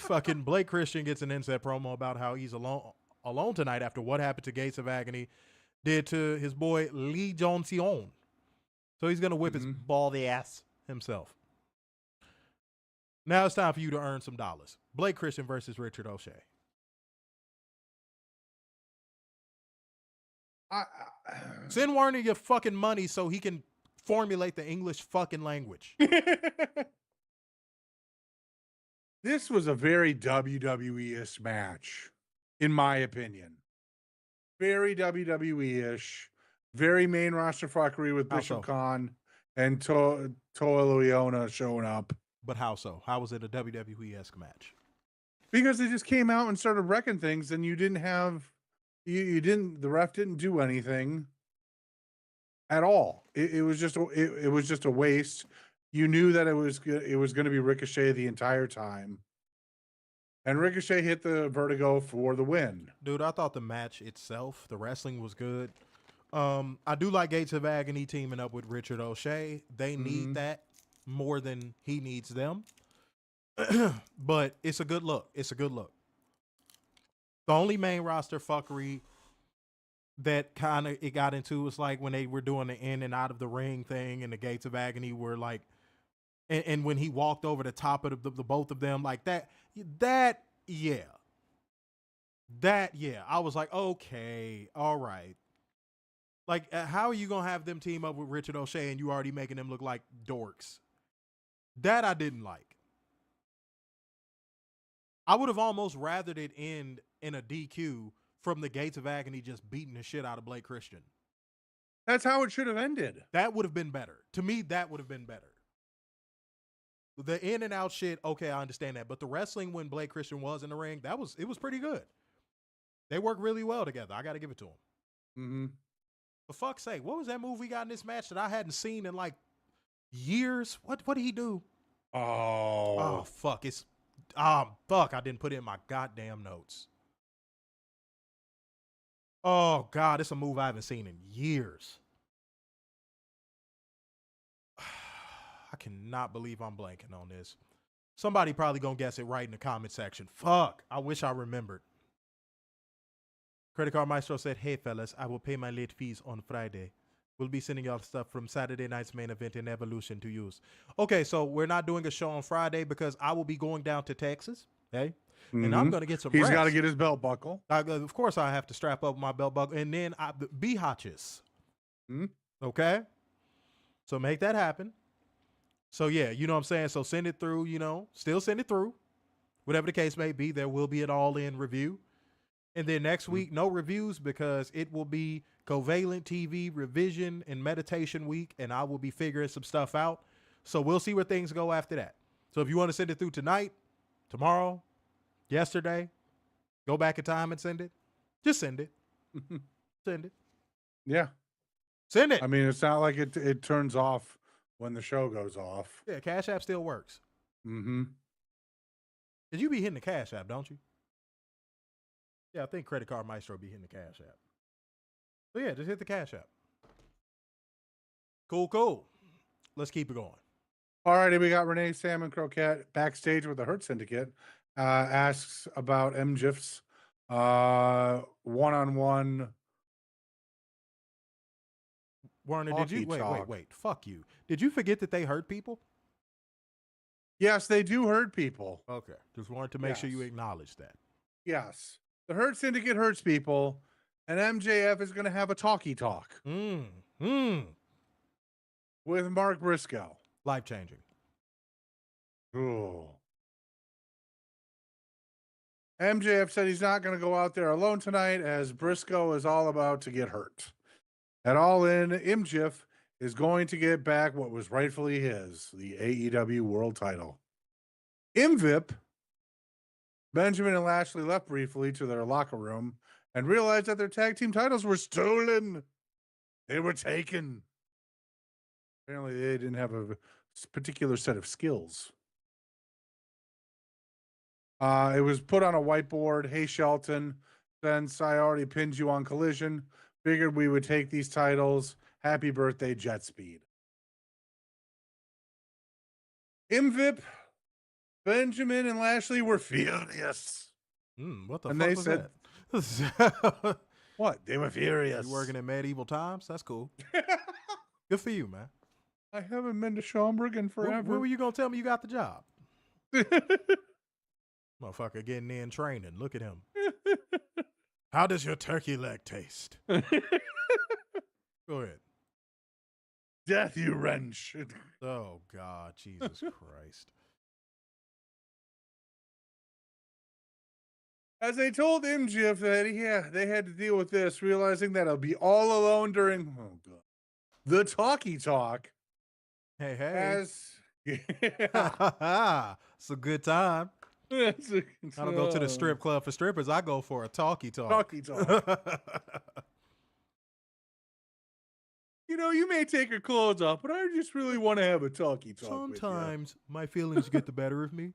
fucking Blake Christian gets an inset promo about how he's alone tonight after what happened to Gates of Agony did to his boy Lee Johnson. So he's going to whip his baldy ass himself. Now it's time for you to earn some dollars. Blake Christian versus Richard O'Shea. Send Warner your fucking money so he can formulate the English fucking language. This was a very WWE-ish match, in my opinion. Very WWE-ish, very main roster fuckery with Bishop Khan and Toa Leona showing up. But how so? How was it a WWE-esque match? Because they just came out and started wrecking things, and you didn't have, the ref didn't do anything at all. It was just a waste. You knew that it was going to be Ricochet the entire time. And Ricochet hit the Vertigo for the win. Dude, I thought the match itself, the wrestling was good. I do like Gates of Agony teaming up with Richard O'Shea. They need that more than he needs them. But it's a good look. The only main roster fuckery that kind of it got into was like when they were doing the in and out of the ring thing and the gates of agony were like, and when he walked over the top of the both of them like that, yeah. I was like, okay, all right. Like, how are you going to have them team up with Richard O'Shea and you already making them look like dorks? That I didn't like. I would have almost rathered it end in a DQ from the Gates of Agony just beating the shit out of Blake Christian. That's how it should have ended. That would have been better. To me, that would have been better. The in and out shit, okay, I understand that. But the wrestling when Blake Christian was in the ring, it was pretty good. They work really well together. I got to give it to them. Mm-hmm. For fuck's sake, what was that move we got in this match that I hadn't seen in like years? What did he do? Oh, fuck. Fuck. I didn't put it in my goddamn notes. Oh, God. It's a move I haven't seen in years. I cannot believe I'm blanking on this. Somebody probably gonna guess it right in the comment section. Fuck. I wish I remembered. Credit Card Maestro said, hey, fellas, I will pay my late fees on Friday. We'll be sending y'all stuff from Saturday night's main event in Evolution to use. Okay, so we're not doing a show on Friday because I will be going down to Texas, okay? And I'm going to get some rest. He's got to get his belt buckle. Of course, I have to strap up my belt buckle. And then B-hotches. Okay? So make that happen. So, yeah, you know what I'm saying? So send it through, still send it through. Whatever the case may be, there will be an all-in review. And then next week, no reviews because it will be Covalent TV revision and meditation week, and I will be figuring some stuff out. So we'll see where things go after that. So if you want to send it through tonight, tomorrow, yesterday, go back in time and send it. Just send it. Send it. Yeah. Send it. I mean, it's not like it turns off when the show goes off. Yeah, Cash App still works. Mm-hmm. Because you be hitting the Cash App, don't you? Yeah, I think Credit Card Maestro be hitting the Cash App. So yeah, just hit the Cash App. Cool. Let's keep it going. All righty, we got Renee Salmon Croquette backstage with the Hurt Syndicate. Asks about MJF's one-on-one. Warner, did you wait? Fuck you. Did you forget that they hurt people? Yes, they do hurt people. Okay, just wanted to make sure you acknowledge that. Yes. The Hurt Syndicate hurts people, and MJF is going to have a talky-talk with Mark Briscoe. Life-changing. Ooh. MJF said he's not going to go out there alone tonight as Briscoe is all about to get hurt. At All In, MJF is going to get back what was rightfully his, the AEW World Title. MVIP, Benjamin and Lashley left briefly to their locker room and realized that their tag team titles were stolen. They were taken. Apparently, they didn't have a particular set of skills. It was put on a whiteboard. Hey, Shelton, since I already pinned you on Collision, figured we would take these titles. Happy birthday, Jet Speed. MVIP, Benjamin and Lashley were furious. What the and fuck they was said, that? What? They were furious. You working in medieval times? That's cool. Good for you, man. I haven't been to Schaumburg in forever. When were you going to tell me you got the job? Motherfucker getting in training. Look at him. How does your turkey leg taste? Go ahead. Death, you wrench. Oh, God. Jesus Christ. As they told MJF that, they had to deal with this, realizing that I'll be all alone during the Talky-Talk. Hey. Yeah. It's a good time. I don't go to the strip club for strippers. I go for a Talky-Talk. Talky-Talk. You may take your clothes off, but I just really want to have a Talky-Talk. Sometimes my feelings get the better of me.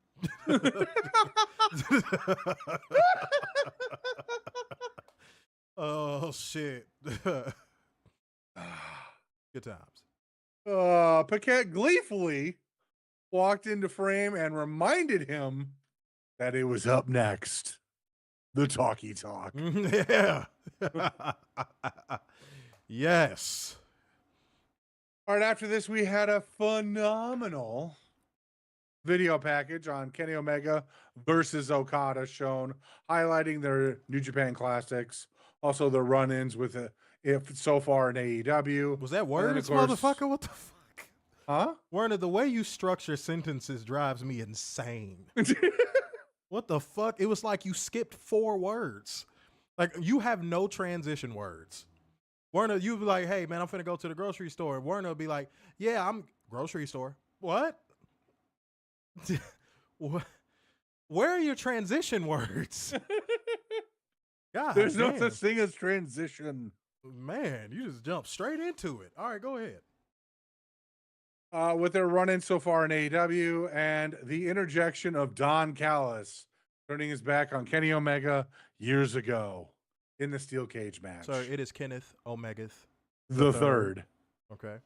Oh, shit. Good times. Paquette gleefully walked into frame and reminded him that it was up next. the Talky-Talk. Yeah. Yes. All right, after this, we had a phenomenal video package on Kenny Omega versus Okada shown, highlighting their New Japan classics, also their run-ins with if so far in AEW. Was that And words, then, of course- motherfucker? What the fuck? Huh? Werner, the way you structure sentences drives me insane. What the fuck? It was like you skipped 4 words. Like, you have no transition words. Werner, you'd be like, hey, man, I'm finna go to the grocery store. Werner would be like, yeah, I'm grocery store. What? Where are your transition words? God, There's no damn. such thing as transition. Man, you just jumped straight into it. All right, go ahead. With their run-in so far in AEW and the interjection of Don Callis turning his back on Kenny Omega years ago in the steel cage match. So it is Kenneth Omega the third. Okay.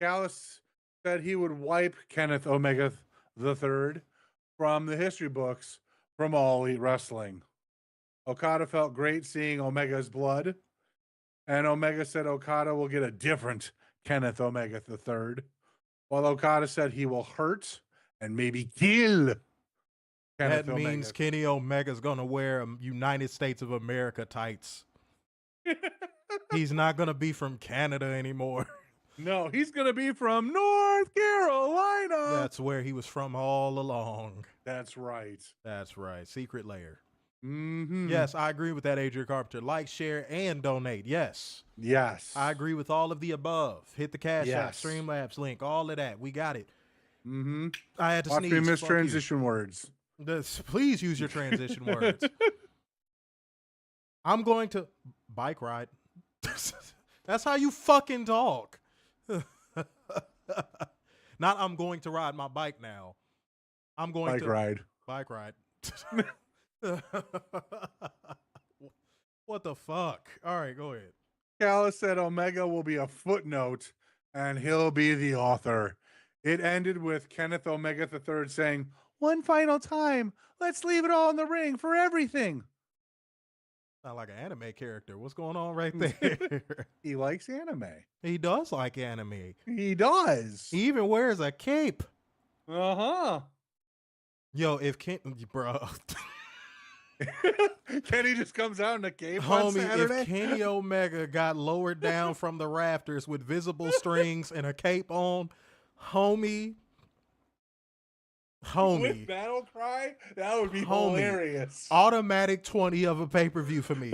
Callis said he would wipe Kenneth Omega the third from the history books from All Elite Wrestling. Okada felt great seeing Omega's blood, and Omega said Okada will get a different Kenneth Omega the third, while Okada said he will hurt and maybe kill Kenneth That means Omega. Kenny Omega's gonna wear United States of America tights. He's not gonna be from Canada anymore. No, he's going to be from North Carolina. That's where he was from all along. That's right. That's right. Secret lair. Mm-hmm. Yes, I agree with that, Adrian Carpenter. Like, share, and donate. Yes. Yes. I agree with all of the above. Hit the Cash App, Yes. Streamlabs link, all of that. We got it. Mm-hmm. I had to Watch sneeze. me miss Fuck you. transition words. Please use your transition words. I'm going to bike ride. That's how you fucking talk. Not I'm going to ride my bike now. I'm going Bike to ride. bike ride. What the fuck? All right, go ahead. Callis said Omega will be a footnote and he'll be the author. It ended with Kenneth Omega III saying, "One final time, let's leave it all in the ring for everything." Sound like an anime character. What's going on right there? He likes anime. He does like anime. He does. He even wears a cape. Uh-huh. Yo, if Ken, bro, Kenny just comes out in a cape on homie, Saturday. if Kenny Omega got lowered down from the rafters with visible strings and a cape on, homie, With Battle Cry, that would be Homie. hilarious. automatic 20 of a pay-per-view for me.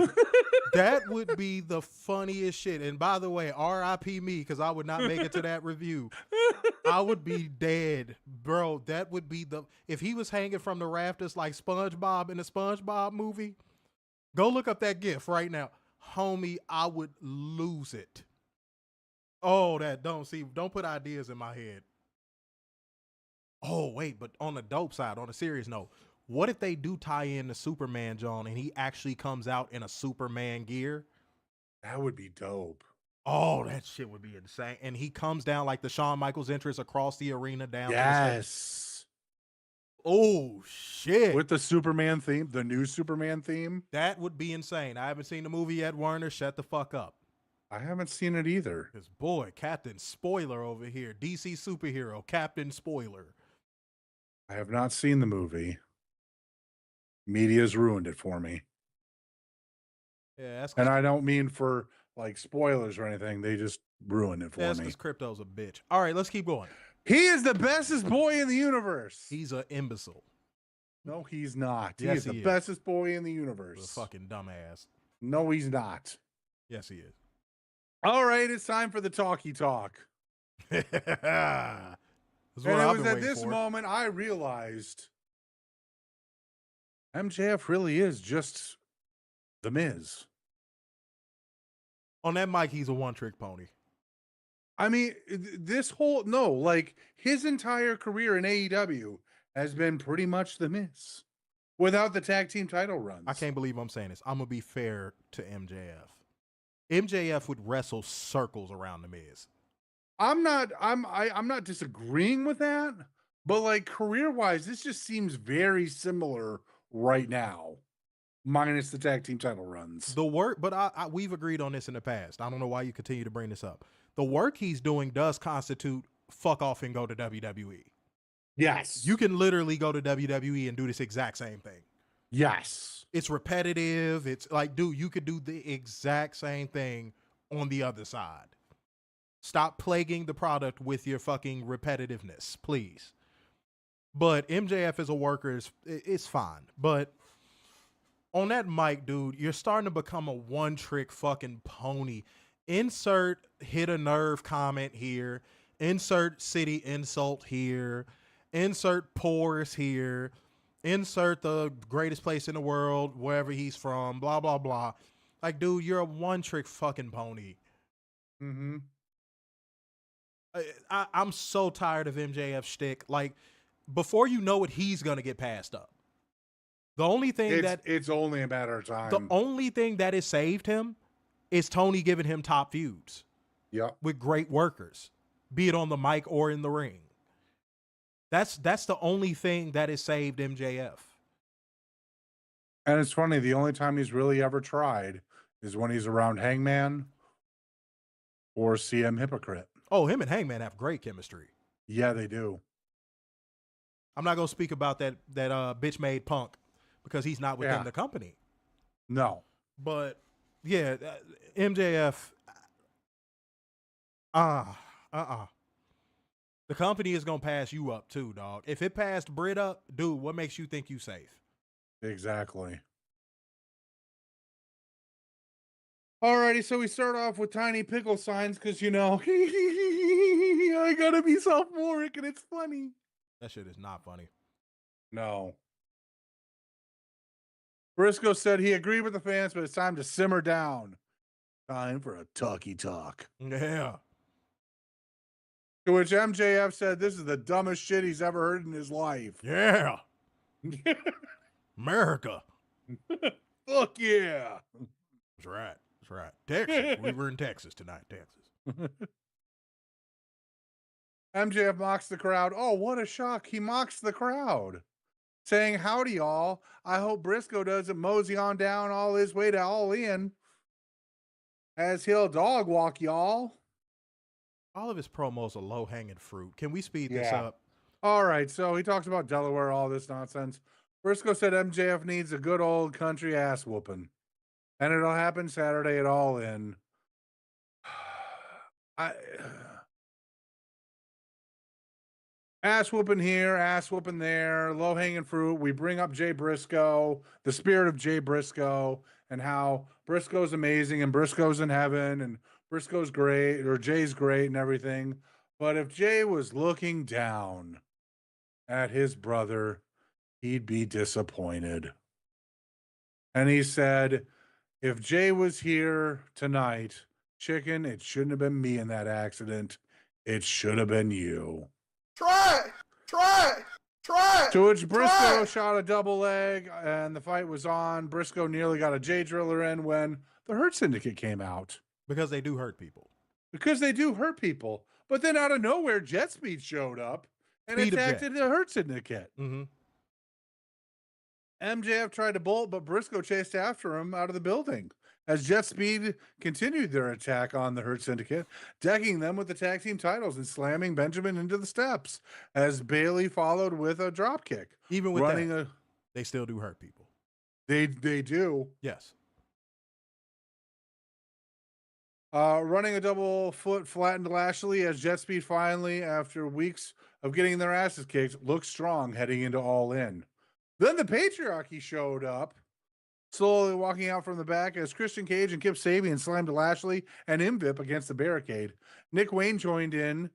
That would be the funniest shit. And by the way, RIP me, because I would not make it to that review. I would be dead. Bro, that would be if he was hanging from the rafters like SpongeBob in the SpongeBob movie, go look up that gif right now. Homie, I would lose it. Oh, don't put ideas in my head. Oh, wait, but on the dope side, on a serious note, what if they do tie in the Superman, John, and he actually comes out in a Superman gear? That would be dope. Oh, that shit would be insane. And he comes down like the Shawn Michaels entrance across the arena down. Yes. Oh, shit. With the Superman theme, the new Superman theme. That would be insane. I haven't seen the movie yet, Werner. Shut the fuck up. I haven't seen it either. Because, boy, Captain Spoiler over here. DC superhero, Captain Spoiler. I have not seen the movie. Media's ruined it for me. Yeah, that's And I don't mean for like spoilers or anything. They just ruined it for me. because Crypto's a bitch. All right, let's keep going. He is the bestest boy in the universe. He's an imbecile. No, he's not. Yes, he is the bestest boy in the He's a universe. fucking dumbass. No, he's not. Yes, he is. All right, it's time for the Talky-Talk. That's And what it I've was been at waiting this for. moment I realized MJF really is just the Miz. On that mic, he's a one-trick pony. I mean, his entire career in AEW has been pretty much the Miz without the tag team title runs. I can't believe I'm saying this. I'm gonna be fair to MJF. MJF would wrestle circles around the Miz. I'm not disagreeing with that, but like career-wise, this just seems very similar right now. minus the tag team title runs. The work, but we've agreed on this in the past. I don't know why you continue to bring this up. The work he's doing does constitute fuck off and go to WWE. Yes. You can literally go to WWE and do this exact same thing. Yes. It's repetitive. It's like, dude, you could do the exact same thing on the other side. Stop plaguing the product with your fucking repetitiveness, please. But MJF as a worker is fine. But on that mic, dude, you're starting to become a one-trick fucking pony. Insert hit a nerve comment here. Insert city insult here. Insert pores here. Insert the greatest place in the world, wherever he's from, blah, blah, blah. Like, dude, you're a one-trick fucking pony. Mm-hmm. I'm so tired of MJF shtick. Like, before you know it, he's going to get passed up. The only thing it's only a matter of time. The only thing that has saved him is Toni giving him top feuds. Yep. With great workers, be it on the mic or in the ring. That's the only thing that has saved MJF. And it's funny, the only time he's really ever tried is when he's around Hangman or CM Hypocrite. Oh, him and Hangman have great chemistry. Yeah, they do. I'm not gonna speak about that bitch made Punk because he's not within the company. No. But yeah, MJF. The company is gonna pass you up too, dog. If it passed Britt up, dude, what makes you think you safe? Exactly. Alrighty, so we start off with tiny pickle signs because, you know, I gotta be sophomoric and it's funny. That shit is not funny. No. Briscoe said he agreed with the fans, but it's time to simmer down. Time for a Talky-Talk. Yeah. To which MJF said this is the dumbest shit he's ever heard in his life. Yeah. America. Fuck yeah. That's right. That's right. Texas. We were in Texas tonight. Texas. MJF mocks the crowd. Oh, what a shock. He mocks the crowd. Saying, howdy, y'all. I hope Briscoe doesn't mosey on down all his way to All In, as he'll dog walk y'all. All of his promos are low-hanging fruit. Can we speed this up? All right, so he talks about Delaware, all this nonsense. Briscoe said MJF needs a good old country ass whooping. And it'll happen Saturday at All In. Ass whooping here, ass whooping there, low hanging fruit. We bring up Jay Briscoe, the spirit of Jay Briscoe, and how Briscoe's amazing and Briscoe's in heaven and Briscoe's great or Jay's great and everything. But if Jay was looking down at his brother, he'd be disappointed. And he said, if Jay was here tonight, chicken, it shouldn't have been me in that accident. It should have been you. Try it. To which Briscoe shot a double leg and the fight was on. Briscoe nearly got a J Driller in when the Hurt Syndicate came out. Because they do hurt people. But then out of nowhere, Jet Speed showed up and attacked the Hurt Syndicate. Mm-hmm. MJF tried to bolt, but Briscoe chased after him out of the building as Jet Speed continued their attack on the Hurt Syndicate, decking them with the tag team titles and slamming Benjamin into the steps as Bailey followed with a drop kick. Even with that, they still do hurt people. They do. Yes. Running a double foot flattened Lashley as Jet Speed finally, after weeks of getting their asses kicked, looked strong heading into All In. Then the Patriarchy showed up, slowly walking out from the back as Christian Cage and Kip Sabian slammed Lashley and MVIP against the barricade. Nick Wayne joined in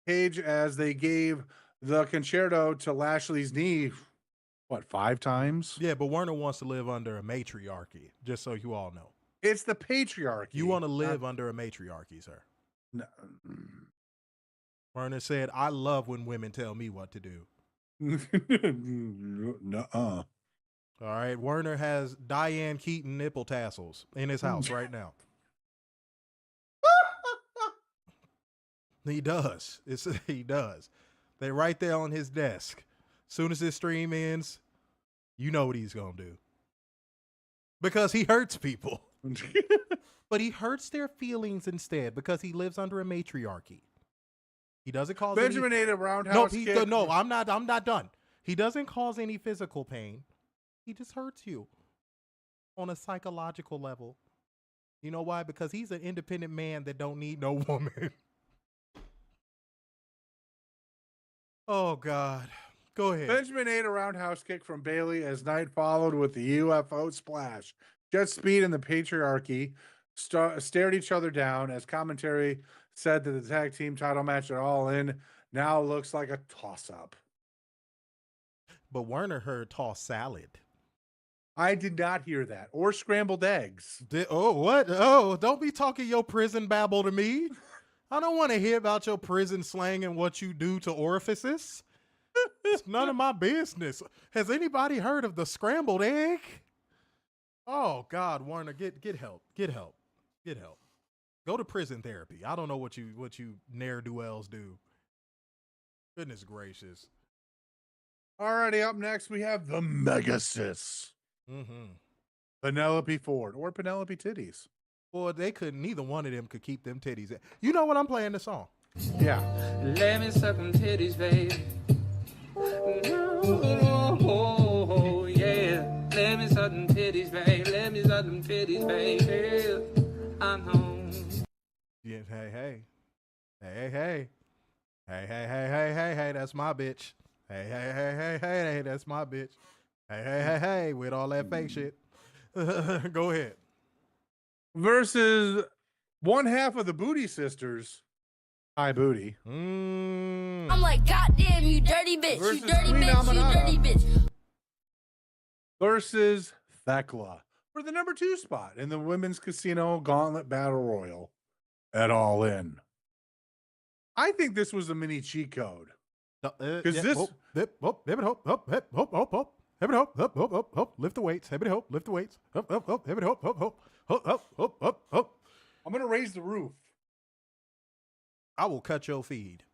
Cage as they gave the concerto to Lashley's knee, 5 times? Yeah, but Werner wants to live under a matriarchy, just so you all know. It's the patriarchy. You want to live under a matriarchy, sir. No. Werner said, I love when women tell me what to do. Nuh-uh. All right, Werner has Diane Keaton nipple tassels in his house right now. He does. He does. They're right there on his desk. Soon as this stream ends, You know what he's going to do. Because he hurts people. But he hurts their feelings instead because he lives under a matriarchy. He doesn't cause Benjamin ate a roundhouse kick. No, I'm not done. He doesn't cause any physical pain. He just hurts you on a psychological level. You know why? Because he's an independent man that don't need no woman. Oh, God. Go ahead. Benjamin ate a roundhouse kick from Bailey as Knight followed with the UFO splash. Jet Speed and the Patriarchy stared each other down as commentary said that the tag team title match at All In now looks like a toss-up. But Werner heard toss salad. I did not hear that. Or scrambled eggs. What? Oh, don't be talking your prison babble to me. I don't want to hear about your prison slang and what you do to orifices. It's none of my business. Has anybody heard of the scrambled egg? Oh, God, Werner, get help. Get help. Get help. Go to prison therapy. I don't know what you ne'er-do-wells do. Goodness gracious. Alrighty, up next we have the Megasis. Mm-hmm. Penelope Ford or Penelope Titties. Boy, neither one of them could keep them titties. You know what? I'm playing the song. Yeah. Let me suck them titties, baby. Oh, yeah. Let me suck them titties, baby. Let me suck them titties, baby. I'm home. Yeah, hey. Hey, that's my bitch. Hey, that's my bitch. Hey, with all that fake shit. Go ahead. Versus one half of the Booty Sisters. High Booty. I'm like, goddamn, you dirty bitch. Versus You dirty Queen bitch. You Aminata. dirty bitch. Versus Thekla for the number 2 spot in the Women's Casino Gauntlet Battle Royal at All In. I think this was a mini cheat code. Because this... Lift the weights. Lift the weights. Up. I'm going to raise the roof. I will cut your feed.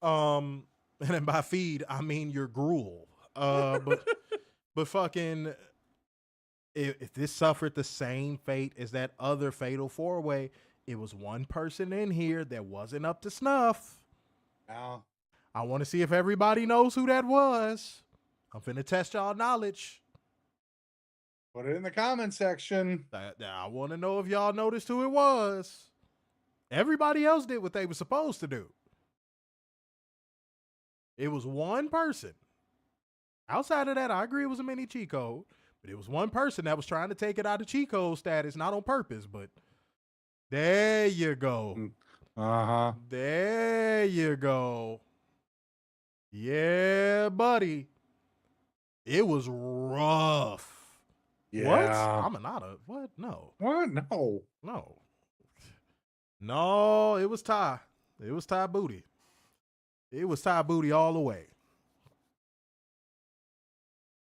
And then by feed, I mean your gruel. But fucking, if this suffered the same fate as that other fatal 4-way, it was one person in here that wasn't up to snuff. Now, I want to see if everybody knows who that was. I'm finna test y'all knowledge. put it in the comment section. I want to know if y'all noticed who it was. Everybody else did what they were supposed to do. It was one person. Outside of that, I agree it was a mini cheat code, but it was one person that was trying to take it out of cheat code status, not on purpose, but there you go. Uh-huh. There you go. Yeah, buddy. It was rough. Yeah. What? Aminata? What? No. What? No. No. No, it was Ty. It was Ty Booty. It was Ty Booty all the way.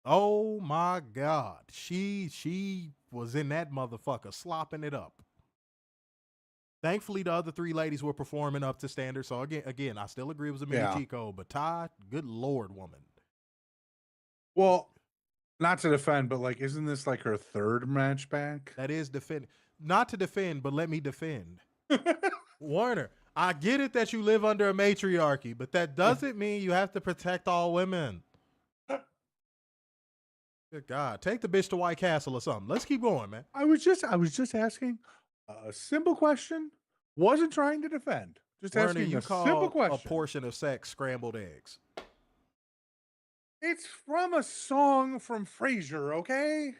Oh my God. She was in that motherfucker slopping it up. Thankfully, the other 3 ladies were performing up to standard. So again, I still agree it was a mini cheat code, but Ty, good Lord, woman. Well, not to defend, but like, isn't this like her 3rd match back? That is defend. Not to defend, but let me defend. Warner, I get it that you live under a matriarchy, but that doesn't mean you have to protect all women. Good God. Take the bitch to White Castle or something. Let's keep going, man. I was just asking a simple question. Wasn't trying to defend. Just Werner, asking you a call simple question. a portion of sex scrambled eggs. It's from a song from Frasier, okay?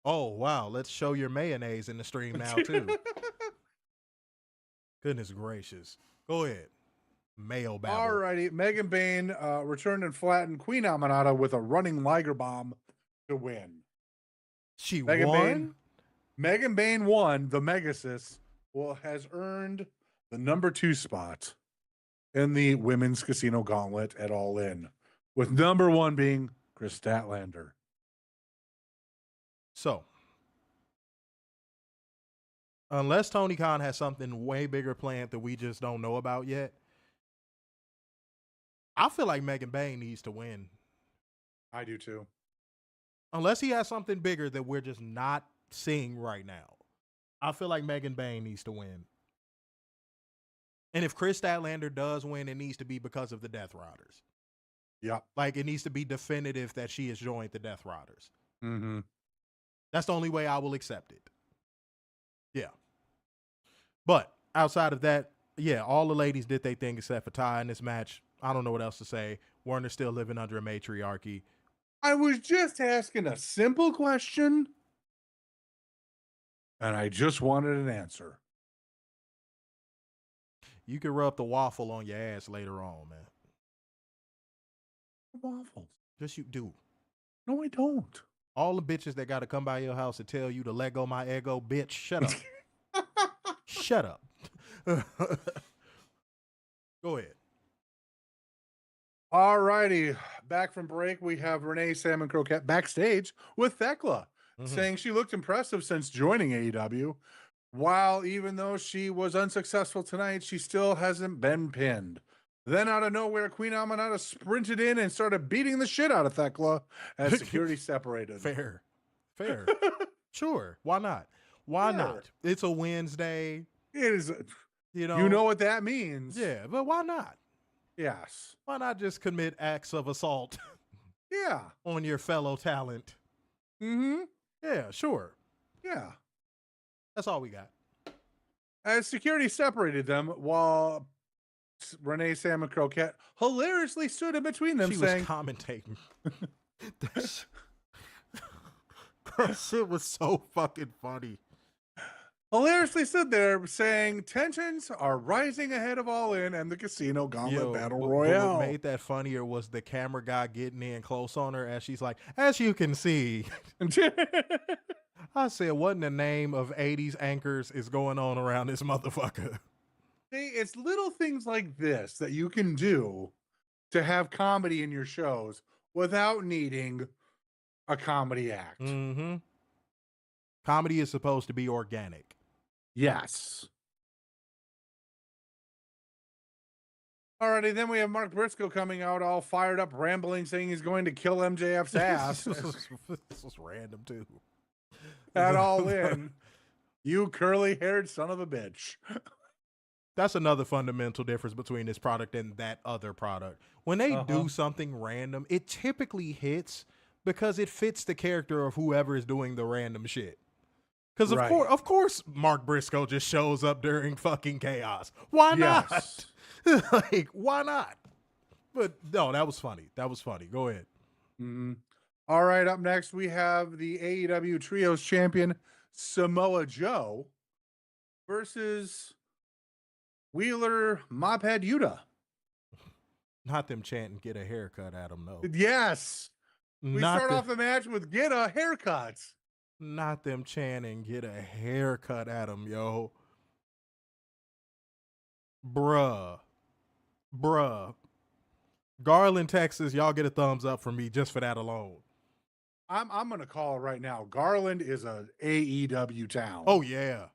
Oh, wow. Let's show your mayonnaise in the stream now, too. Goodness gracious. Go ahead. Mayo babble. Alrighty. Megan Bayne returned and flattened Queen Aminata with a running Liger bomb to win. She Megan won? Bayne, Megan Bayne won the Megasis. Has earned the number 2 spot in the Women's Casino Gauntlet at All In, with number 1 being Chris Statlander. So, unless Tony Khan has something way bigger planned that we just don't know about yet, I feel like Megan Bayne needs to win I do too. Unless he has something bigger that we're just not seeing right now. I feel like Megan Bayne needs to win. And if Chris Statlander does win, it needs to be because of the Death Riders. Yep. Like, it needs to be definitive that she has joined the Death Riders. Mm-hmm. That's the only way I will accept it. Yeah. But outside of that, yeah, all the ladies did their thing except for Ty in this match. I don't know what else to say. Werner's still living under a matriarchy. I was just asking a simple question, and I just wanted an answer. You can rub the waffle on your ass later on, man. Waffles. Just you do. No, I don't. All the bitches that got to come by your house and tell you to let go my ego, bitch, shut up. Shut up. Go ahead. All righty. Back from break, we have Renee Salmon Croquette backstage with Thekla, saying she looked impressive since joining AEW. While even though she was unsuccessful tonight, she still hasn't been pinned. Then out of nowhere, Queen Aminata sprinted in and started beating the shit out of Thekla as security separated. Fair. Sure. Why not? Why not? It's a Wednesday. It is. You know what that means. Yeah, but why not? Yes. Why not just commit acts of assault Yeah. on your fellow talent? Mm-hmm. Yeah, sure. Yeah. That's all we got. As security separated them, while Renee Salmon Croquette hilariously stood in between them, She saying, was commentating. That shit was so fucking funny. hilariously stood there saying, tensions are rising ahead of All In and the Casino Gauntlet Battle but Royale. what made that funnier was the camera guy getting in close on her as she's like, as you can see. I said, what in the name of 80s anchors is going on around this motherfucker? See, it's little things like this that you can do to have comedy in your shows without needing a comedy act. Mm-hmm. Comedy is supposed to be organic. Yes. Alrighty, then we have Mark Briscoe coming out all fired up, rambling, saying he's going to kill MJF's ass. This was random, too. At All In. You curly-haired son of a bitch. That's another fundamental difference between this product and that other product. When they do something random, it typically hits because it fits the character of whoever is doing the random shit. Because of course, Mark Briscoe just shows up during fucking chaos. Why not? Like, why not? But no, that was funny. That was funny. Go ahead. Mm-hmm. All right, up next, we have the AEW Trios champion, Samoa Joe, versus Wheeler Yuta. Not them chanting, get a haircut at him, no. Yes. We start off the match with get a haircut. Not them chanting, get a haircut at him, yo. Bruh. Garland, Texas, y'all get a thumbs up from me just for that alone. I'm going to call it right now. Garland is a AEW town. Oh, yeah.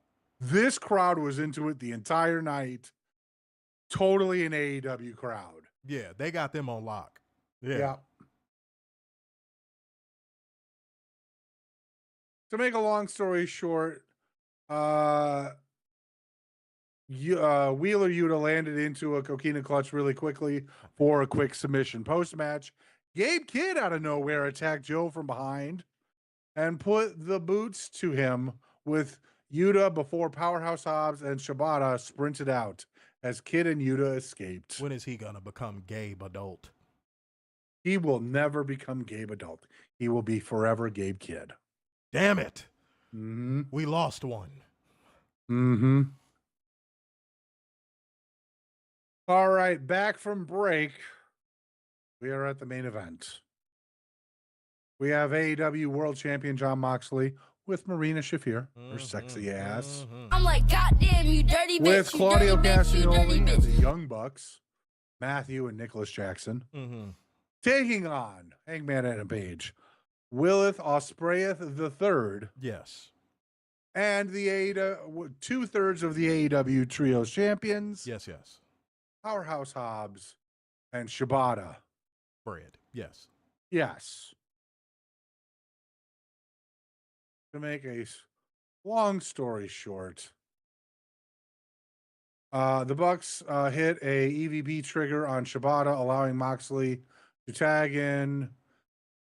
This crowd was into it the entire night. Totally an AEW crowd. Yeah, they got them on lock. Yeah. To make a long story short, Wheeler Yuta landed into a coquina clutch really quickly for a quick submission. Post-match, Gabe Kidd out of nowhere attacked Joe from behind and put the boots to him with Yuta before Powerhouse Hobbs and Shibata sprinted out as Kidd and Yuta escaped. When is he going to become Gabe Adult? He will never become Gabe Adult. He will be forever Gabe Kidd. Damn it. Mm-hmm. We lost one. Mm-hmm. All right, back from break. We are at the main event. We have AEW World Champion Jon Moxley with Marina Shafir, her sexy ass. I'm like, goddamn, you dirty bitch. With You Claudio dirty bitch, you dirty Castagnoli and bitch. the Young Bucks, Matthew and Nicholas Jackson, taking on Hangman Adam Page, Willith Ospreith III, Yes. and the AEW, 2/3 of the AEW Trios champions. Yes. Powerhouse Hobbs and Shibata. Bread. Yes. Yes. To make a long story short, the Bucks hit a EVP trigger on Shibata, allowing Moxley to tag in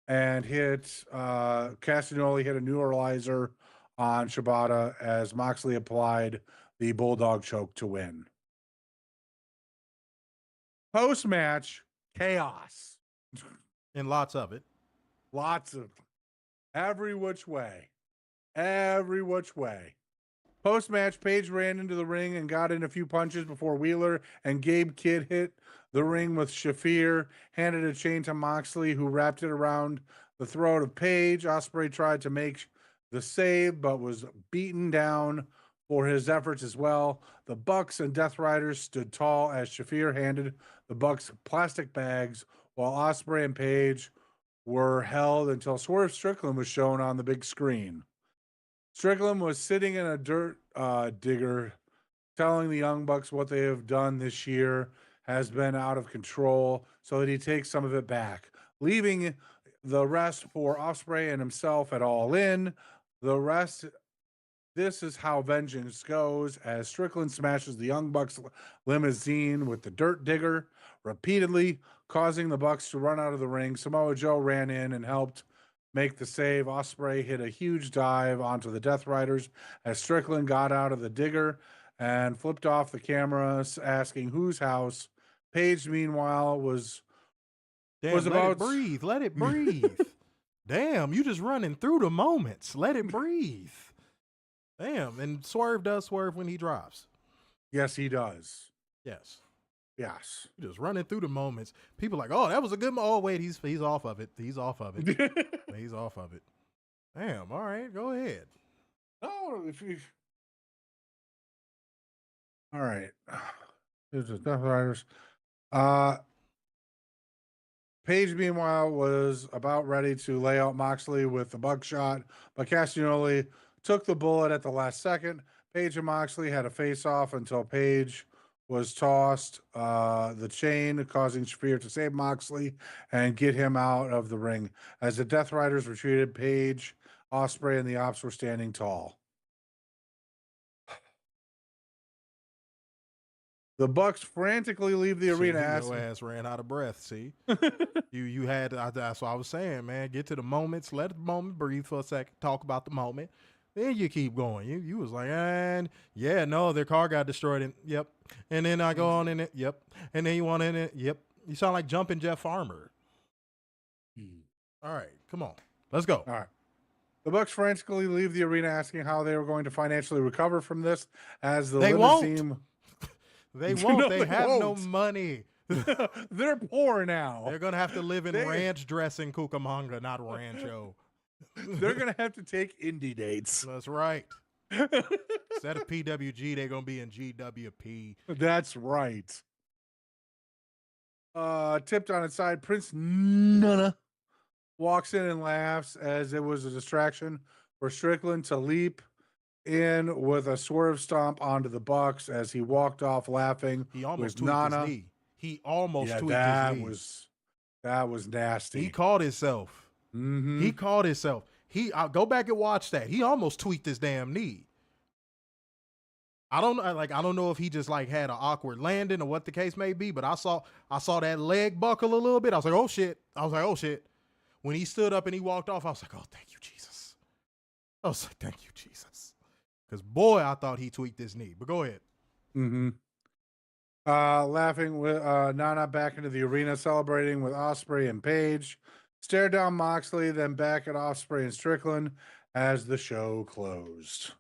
and hit Castagnoli hit a neuralizer on Shibata as Moxley applied the Bulldog choke to win. Post-match, chaos. And lots of it. Lots of every which way. Every which way. Post-match, Paige ran into the ring and got in a few punches before Wheeler and Gabe Kidd hit the ring with Shafir, handed a chain to Moxley, who wrapped it around the throat of Paige. Ospreay tried to make the save, but was beaten down for his efforts as well. The Bucks and Death Riders stood tall as Shafir handed the Bucks plastic bags, while Ospreay and Paige were held until Swerve Strickland was shown on the big screen. Strickland was sitting in a dirt digger, telling the Young Bucks what they have done this year has been out of control, so that he takes some of it back, leaving the rest for Ospreay and himself at All In. The rest, this is how vengeance goes, as Strickland smashes the Young Bucks limousine with the dirt digger repeatedly, causing the Bucks to run out of the ring. Samoa Joe ran in and helped make the save. Ospreay hit a huge dive onto the Death Riders as Strickland got out of the digger and flipped off the cameras, asking whose house. Paige, meanwhile, was Damn, let about it breathe. Let it breathe. Damn, you just running through the moments. Let it breathe. Damn, and Swerve does swerve when he drives. Yes, he does. Yes. Yes. Just running through the moments. People like, oh, that was a good Oh, wait, he's off of it. He's off of it. He's off of it. Damn, all right, go ahead. No, if you... All right. Here's the Death Riders. Paige, meanwhile, was about ready to lay out Moxley with the buckshot, but Castagnoli took the bullet at the last second. Paige and Moxley had a face-off until Paige was tossed the chain, causing Shafir to save Moxley and get him out of the ring. As the Death Riders retreated, Paige, Ospreay, and the Ops were standing tall. The Bucks frantically leave the arena. Your ass ran out of breath. See, you had. That's what I was saying, man. Get to the moments. Let the moment breathe for a second. Talk about the moment. Then you keep going. You was like, and yeah, no, their car got destroyed. And yep. And then I go on in it. Yep. And then you want in it. Yep. You sound like jumping Jeff Farmer. All right, come on, let's go. All right. The Bucks frantically leave the arena, asking how they were going to financially recover from this, as the limousine. They won't. No, they have won't. no money. They're poor now. They're going to have to live in ranch dressing Cucamonga, not Rancho. They're going to have to take indie dates. That's right. Instead of PWG, they're going to be in GWP. That's right. Tipped on its side, Prince Nana walks in and laughs as it was a distraction for Strickland to leap in with a swerve stomp onto the Bucks as he walked off laughing. He almost with tweaked Nana. his knee. He almost tweaked that his knee. That was nasty. He caught himself. Mm-hmm. He caught himself. I'll go back and watch that. He almost tweaked his damn knee. I don't know if he just like had an awkward landing or what the case may be, but I saw that leg buckle a little bit. I was like, oh shit. When he stood up and he walked off, I was like, oh, thank you, Jesus. I was like, thank you, Jesus. Because, boy, I thought he tweaked his knee. But go ahead. Mm-hmm. Laughing with Nana back into the arena, celebrating with Ospreay and Paige. Stared down Moxley, then back at Ospreay and Strickland as the show closed.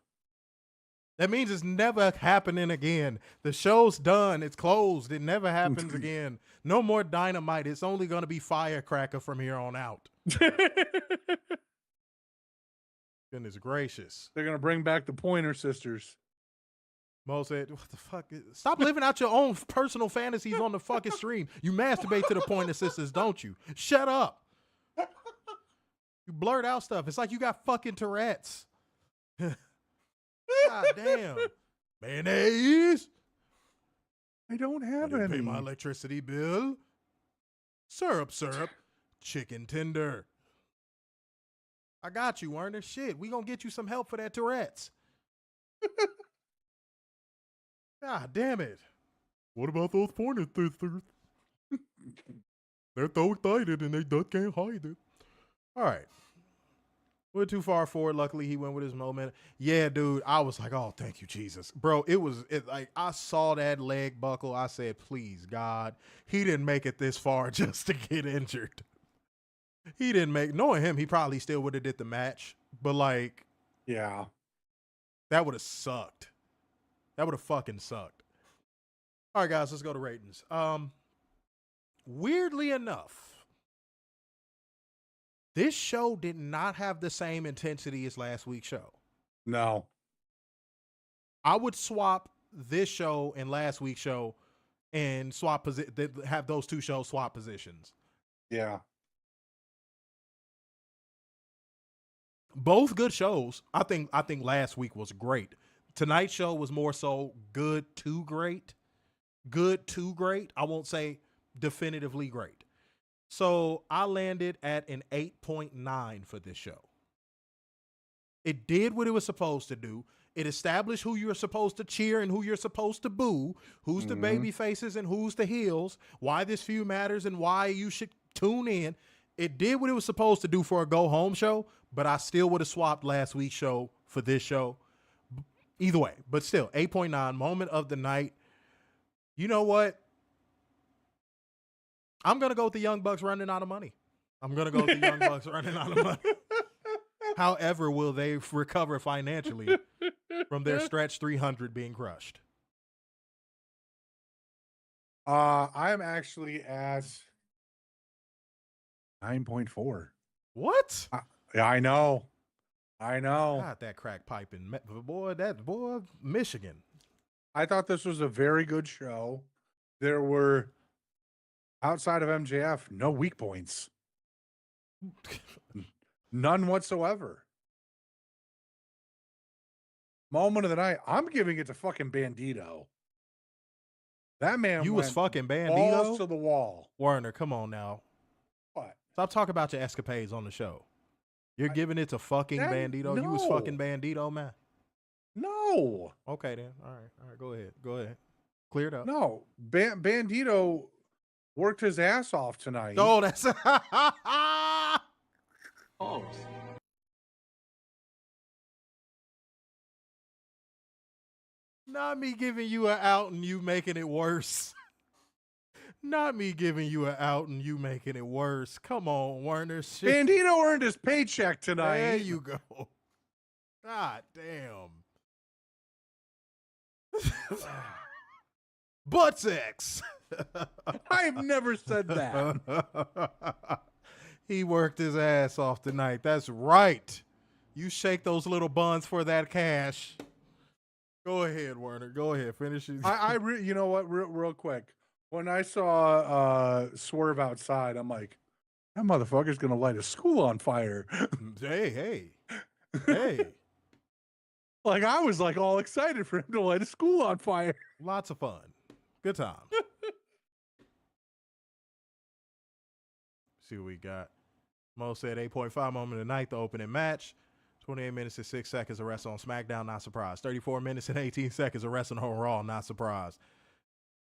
That means it's never happening again. The show's done. It's closed. It never happens again. No more Dynamite. It's only going to be Firecracker from here on out. Goodness gracious. They're going to bring back the Pointer Sisters. Mo said, what the fuck? Stop living out your own personal fantasies on the fucking stream. You masturbate to the Pointer Sisters, don't you? Shut up. You blurt out stuff. It's like you got fucking Tourette's. God damn. Mayonnaise. I don't have I didn't any. pay my electricity bill. Syrup. Chicken tender. I got you, Werner. Shit, we gonna get you some help for that Tourette's. God damn it. What about those pointer sisters? They're so excited and they just can't hide it. All right. We're too far forward. Luckily, he went with his moment. Yeah, dude, I was like, oh, thank you, Jesus. Bro, like I saw that leg buckle. I said, please, God, he didn't make it this far just to get injured. He didn't knowing him, he probably still would have did the match. But, like, Yeah. that would have sucked. That would have fucking sucked. All right, guys, let's go to ratings. Weirdly enough, this show did not have the same intensity as last week's show. No. I would swap this show and last week's show and have those two shows swap positions. Yeah. Both good shows. I think last week was great. Tonight's show was more so good to great. Good to great. I won't say definitively great. So I landed at an 8.9 for this show. It did what it was supposed to do. It established who you're supposed to cheer and who you're supposed to boo, who's the baby faces and who's the heels, why this feud matters and why you should tune in. It did what it was supposed to do for a go-home show, but I still would have swapped last week's show for this show. Either way, but still, 8.9, moment of the night. You know what? I'm going to go with the Young Bucks running out of money. However, will they recover financially from their stretch 300 being crushed? I'm actually at 9.4. What? Yeah, I know. God, that crack piping. Boy, Michigan. I thought this was a very good show. There were, outside of MJF, no weak points. None whatsoever. Moment of the night, I'm giving it to fucking Bandito. That man was fucking Bandito? balls to the wall. Werner, come on now. What? Stop talking about your escapades on the show. You're giving it to fucking Bandito? You was fucking Bandito, man? No. Okay, then. All right. Go ahead. Clear it up. No. Bandito worked his ass off tonight. Oh, that's... Oh. Not me giving you an out and you making it worse. Not me giving you an out and you making it worse. Come on, Werner. Shit. Bandito earned his paycheck tonight. There you go. God damn. Butt sex. I have never said that. He worked his ass off tonight. That's right. You shake those little buns for that cash. Go ahead, Werner. Go ahead. Finish it. You know what? Real quick. When I saw Swerve outside, I'm like, that motherfucker's gonna light a school on fire. Hey. Like I was like all excited for him to light a school on fire. Lots of fun. Good time. See what we got. Mo said 8.5 moment of the night, the opening match. 28 minutes and 6 seconds of wrestling on SmackDown, not surprised. 34 minutes and 18 seconds of wrestling on Raw, not surprised.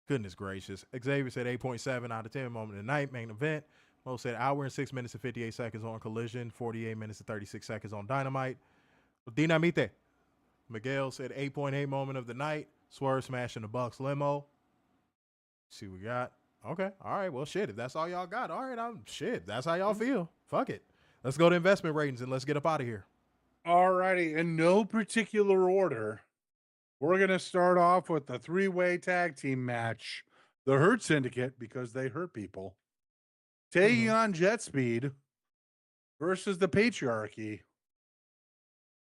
Goodness gracious. Xavier said 8.7 out of 10 moment of the night, main event. Mo said hour and 6 minutes and 58 seconds on Collision, 48 minutes and 36 seconds on Dynamite. Dynamite. Miguel said 8.8 moment of the night, Swerve smashing the Bucks limo. See what we got. Okay. All right. Well, shit. If that's all y'all got, all right. That's how y'all feel. Fuck it. Let's go to investment ratings and let's get up out of here. All righty. In no particular order, we're going to start off with the three-way tag team match. The Hurt Syndicate, because they hurt people, taking on Jet Speed versus the Patriarchy,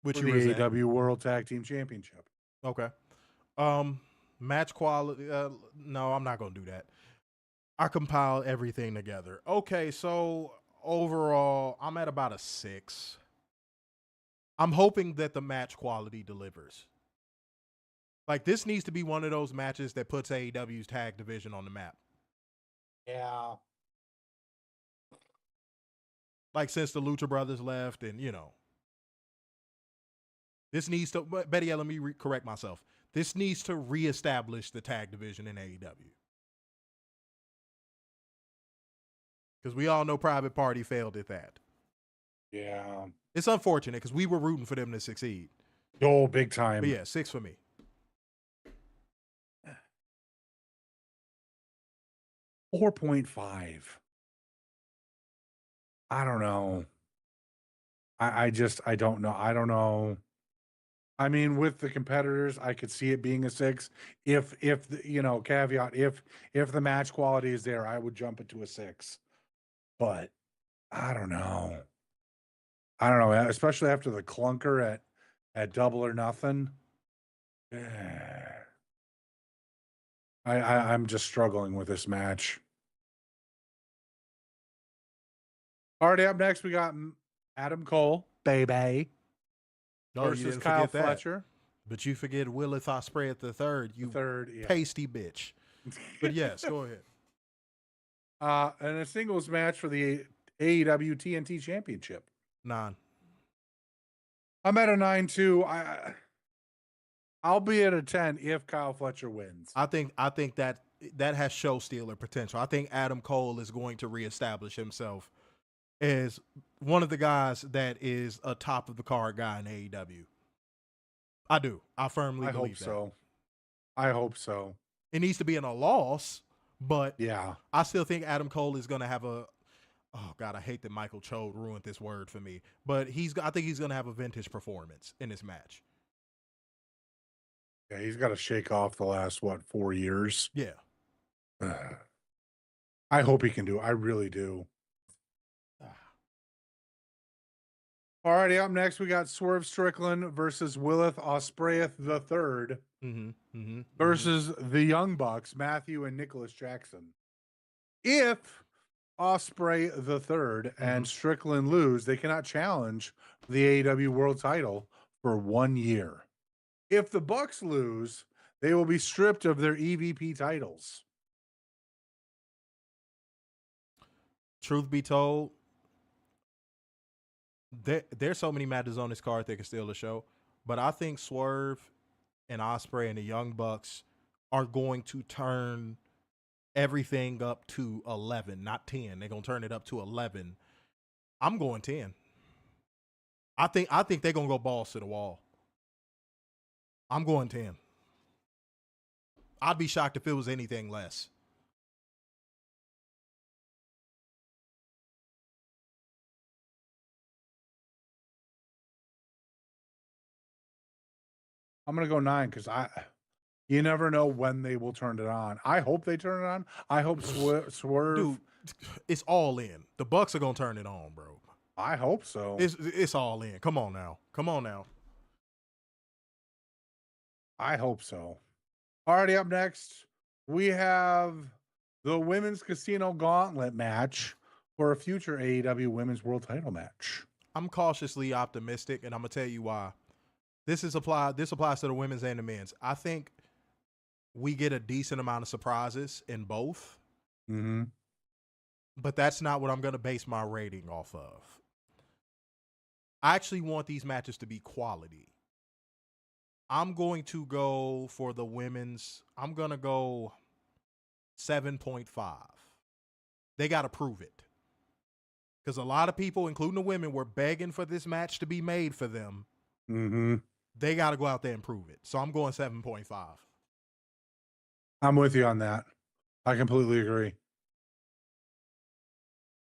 Which for you the resent. AEW World Tag Team Championship. Okay. Match quality. No, I'm not going to do that. I compiled everything together. Okay, so overall, I'm at about a 6. I'm hoping that the match quality delivers. Like, this needs to be one of those matches that puts AEW's tag division on the map. Yeah. like since the Lucha Brothers left, and this needs to. Betty, let me correct myself. This needs to reestablish the tag division in AEW. Because we all know Private Party failed at that. Yeah. It's unfortunate because we were rooting for them to succeed. Oh, big time. But yeah, 6 for me. 4.5. I don't know. I don't know. I don't know. I mean, with the competitors, I could see it being a 6. If caveat, if the match quality is there, I would jump it to a 6. But I don't know. Especially after the clunker at Double or Nothing. I'm just struggling with this match. Already up next, we got Adam Cole, baby, versus Kyle Fletcher. But you forget Wheeler Ospreay at the third. Pasty bitch. But yes, go ahead. And a singles match for the AEW TNT Championship. 9. I'm at a 9 too. I'll be at a 10 if Kyle Fletcher wins. I think that has show stealer potential. I think Adam Cole is going to reestablish himself as one of the guys that is a top of the card guy in AEW. I do. I firmly believe that. I hope so. It needs to be in a loss, but yeah, I still think Adam Cole is going to have a. Oh God, I hate that Michael Cho ruined this word for me. But I think he's going to have a vintage performance in this match. Yeah, he's got to shake off the last 4 years. Yeah. I hope he can do it. I really do. Alrighty, up next we got Swerve Strickland versus Willith Ospreay the Third versus the Young Bucks, Matthew and Nicholas Jackson. If Ospreay the Third and Strickland lose, they cannot challenge the AEW World Title for 1 year. If the Bucks lose, they will be stripped of their EVP titles. Truth be told, there's so many matches on this card that can steal the show, but I think Swerve and Ospreay and the Young Bucks are going to turn everything up to 11, not 10. They're going to turn it up to 11. I'm going 10. I think they're going to go balls to the wall. I'm going 10. I'd be shocked if it was anything less. I'm going to go 9 because you never know when they will turn it on. I hope they turn it on. I hope Swerve. Dude, it's all in. The Bucks are going to turn it on, bro. I hope so. It's all in. Come on now. I hope so. Already up next, we have the Women's Casino Gauntlet match for a future AEW Women's World Title match. I'm cautiously optimistic, and I'm going to tell you why. This applies to the women's and the men's. I think we get a decent amount of surprises in both. Mm-hmm. But that's not what I'm going to base my rating off of. I actually want these matches to be quality. I'm going to go for the women's. I'm going to go 7.5. They got to prove it. Because a lot of people, including the women, were begging for this match to be made for them. Mm-hmm. They got to go out there and prove it. So I'm going 7.5. I'm with you on that. I completely agree.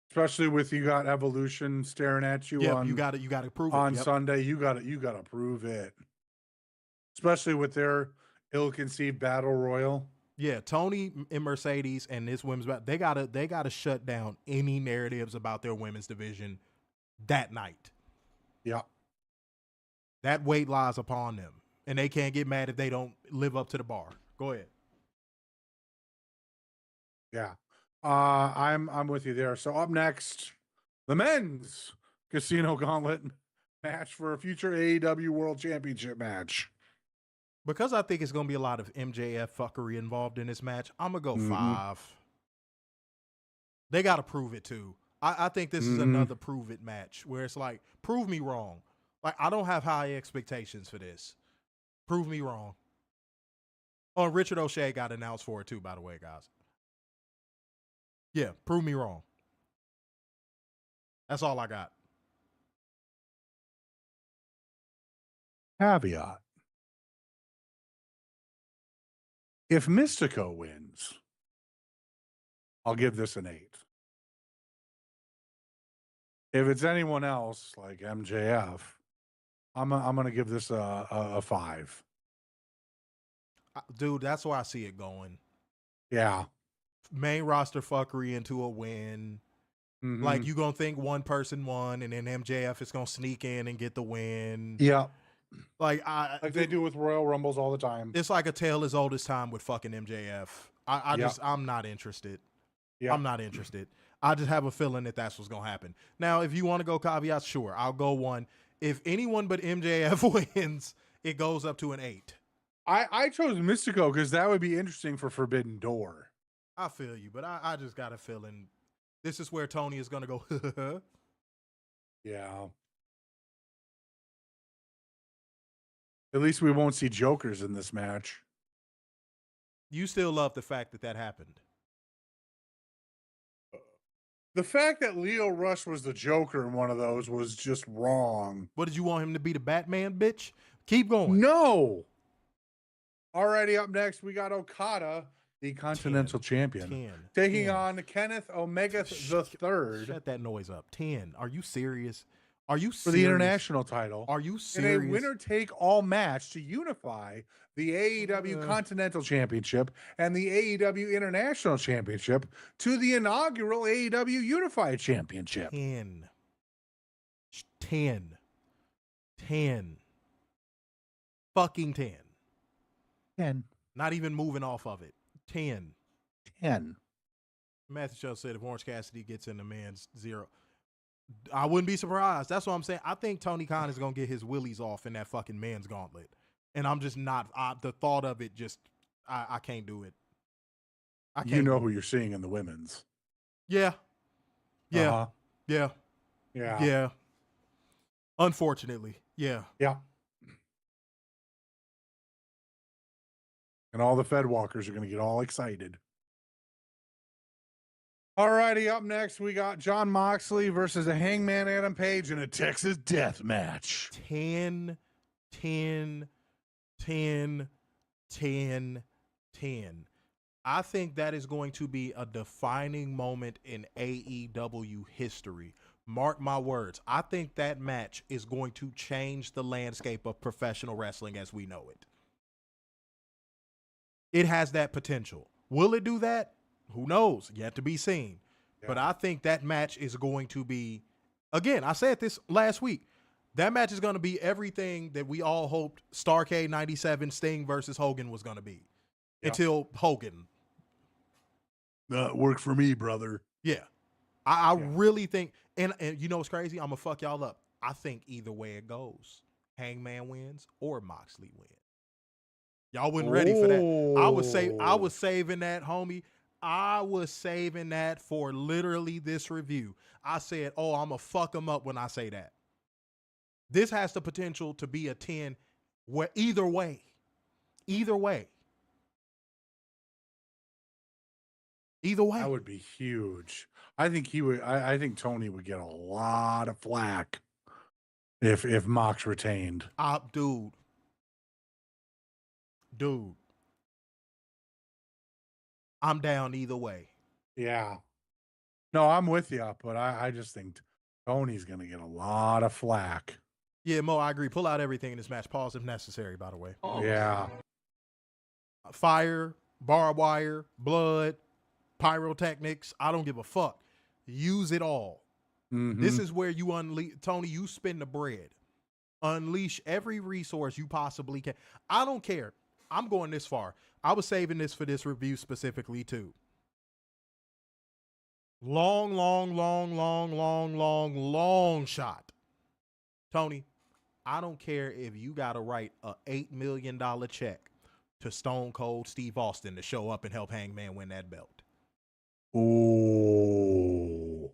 Especially with you got Evolution staring at you on you got to prove it on Sunday. You got to prove it. Especially with their ill-conceived battle royal. Yeah, Toni and Mercedes and this women's battle, they gotta shut down any narratives about their women's division that night. Yeah. That weight lies upon them, and they can't get mad if they don't live up to the bar. Go ahead. Yeah. I'm with you there. So up next, the men's Casino Gauntlet match for a future AEW World Championship match. Because I think it's going to be a lot of MJF fuckery involved in this match, I'm going to go 5. They got to prove it too. I think this is another prove it match where it's like, prove me wrong. Like, I don't have high expectations for this. Prove me wrong. Oh, and Richard O'Shea got announced for it too, by the way, guys. Yeah, prove me wrong. That's all I got. Caveat. If Mystico wins, I'll give this an 8. If it's anyone else like MJF, I'm going to give this a 5. Dude, that's where I see it going. Yeah. Main roster fuckery into a win. Mm-hmm. Like, you going to think one person won, and then MJF is going to sneak in and get the win. Yeah. Like they do with Royal Rumbles all the time. It's like a tale as old as time with fucking MJF. I'm not interested. Yeah. I'm not interested. I just have a feeling that that's what's going to happen. Now, if you want to go caveats, sure, I'll go 1. If anyone but MJF wins, it goes up to an 8. I chose Mystico because that would be interesting for Forbidden Door. I feel you, but I just got a feeling this is where Toni is going to go. Yeah. At least we won't see jokers in this match. You still love the fact that that happened. The fact that Leo Rush was the Joker in one of those was just wrong. What, did you want him to be the Batman, bitch? Keep going. No. Alrighty, up next, we got Okada, the Continental Champion, taking on Kenneth Omega the Third. Shut that noise up. 10. Are you serious? Are you serious? For the international title. Are you serious? In a winner-take-all match to unify the AEW Continental Championship and the AEW International Championship to the inaugural AEW Unified Championship. 10. 10. 10. Fucking 10. 10. Not even moving off of it. 10. 10. Matthew Show said if Orange Cassidy gets in the man's 0, I wouldn't be surprised. That's what I'm saying. I think Tony Khan is going to get his willies off in that fucking man's gauntlet. And I'm just not, the thought of it just, I can't do it. I can't. You know who you're seeing in the women's. Yeah. Yeah. Uh-huh. Yeah. Yeah. Yeah. Unfortunately. Yeah. Yeah. And all the Fed walkers are going to get all excited. All righty, up next, we got Jon Moxley versus a Hangman Adam Page in a Texas death match. 10, 10, 10, 10, 10. I think that is going to be a defining moment in AEW history. Mark my words. I think that match is going to change the landscape of professional wrestling as we know it. It has that potential. Will it do that? Who knows? Yet to be seen. Yeah. But I think that match is going to be, again, I said this last week, that match is going to be everything that we all hoped Starrcade 97 Sting versus Hogan was going to be. Yeah. Until Hogan. Worked for me, brother. Yeah. I really think, and you know what's crazy? I'm going to fuck y'all up. I think either way it goes, Hangman wins or Moxley wins. Y'all wasn't ready for that. I was saving that, homie. I was saving that for literally this review. I said, oh, I'm going to fuck them up when I say that. This has the potential to be a 10 where either way. Either way. Either way. That would be huge. I think he would. I think Tony would get a lot of flack if Mox retained. Dude. I'm down either way. Yeah. No, I'm with you, but I just think Tony's going to get a lot of flack. Yeah, Mo, I agree. Pull out everything in this match. Pause if necessary, by the way. Oh. Yeah. Fire, barbed wire, blood, pyrotechnics. I don't give a fuck. Use it all. Mm-hmm. This is where you unleash. Tony, you spin the bread. Unleash every resource you possibly can. I don't care. I'm going this far. I was saving this for this review specifically too. Long shot. Tony, I don't care if you got to write a $8 million check to Stone Cold Steve Austin to show up and help Hangman win that belt. Oh.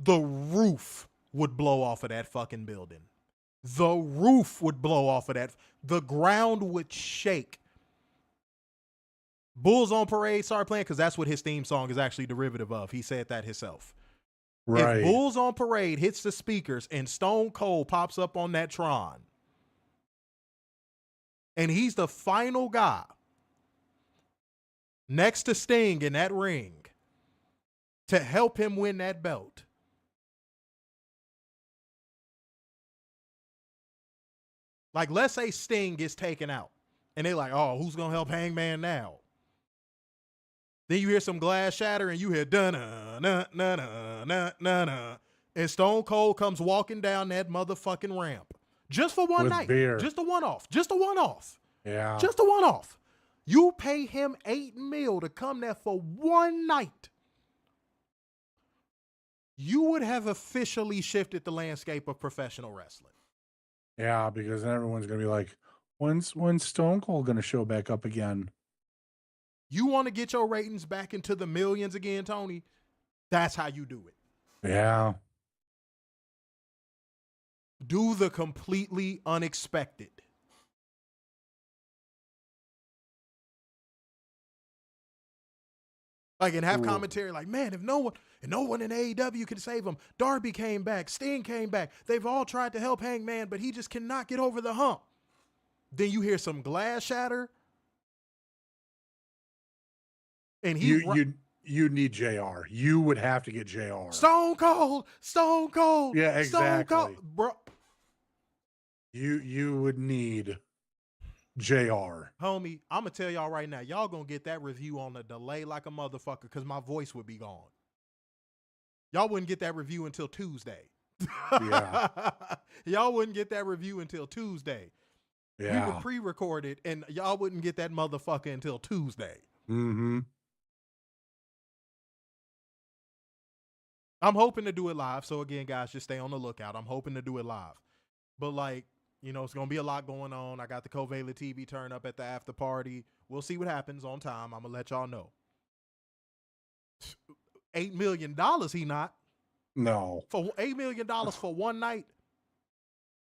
the roof would blow off of that fucking building. The roof would blow off of that. The ground would shake. Bulls on Parade started playing because that's what his theme song is actually derivative of. He said that himself. Right. If Bulls on Parade hits the speakers and Stone Cold pops up on that Tron, and he's the final guy next to Sting in that ring to help him win that belt, like, let's say Sting gets taken out, and they're like, oh, who's going to help Hangman now? Then you hear some glass shatter, and you hear da-na-na-na-na-na-na, and Stone Cold comes walking down that motherfucking ramp. Just for one With night. beer. Just a one-off. Just a one-off. Yeah. Just a one-off. You pay him $8 million to come there for one night. You would have officially shifted the landscape of professional wrestling. Yeah, because then everyone's gonna be like, when's Stone Cold gonna show back up again? You want to get your ratings back into the millions again, Tony? That's how you do it. Yeah. Do the completely unexpected. Like, and have commentary like, man, if no one in AEW can save him, Darby came back, Sting came back. They've all tried to help Hangman, but he just cannot get over the hump. Then you hear some glass shatter. And you need JR. You would have to get JR. Stone Cold. Yeah, exactly. Stone Cold. Bro. You would need JR. Homie, I'm going to tell y'all right now, y'all going to get that review on a delay like a motherfucker because my voice would be gone. Y'all wouldn't get that review until Tuesday. Yeah. Y'all wouldn't get that review until Tuesday. Yeah. We would pre-record it, and y'all wouldn't get that motherfucker until Tuesday. Mm-hmm. I'm hoping to do it live. So again, guys, just stay on the lookout. I'm hoping to do it live. But like, you know, it's going to be a lot going on. I got the Covalent TV turn up at the after party. We'll see what happens on time. I'm going to let y'all know. $8 million, he not. No. For $8 million for one night.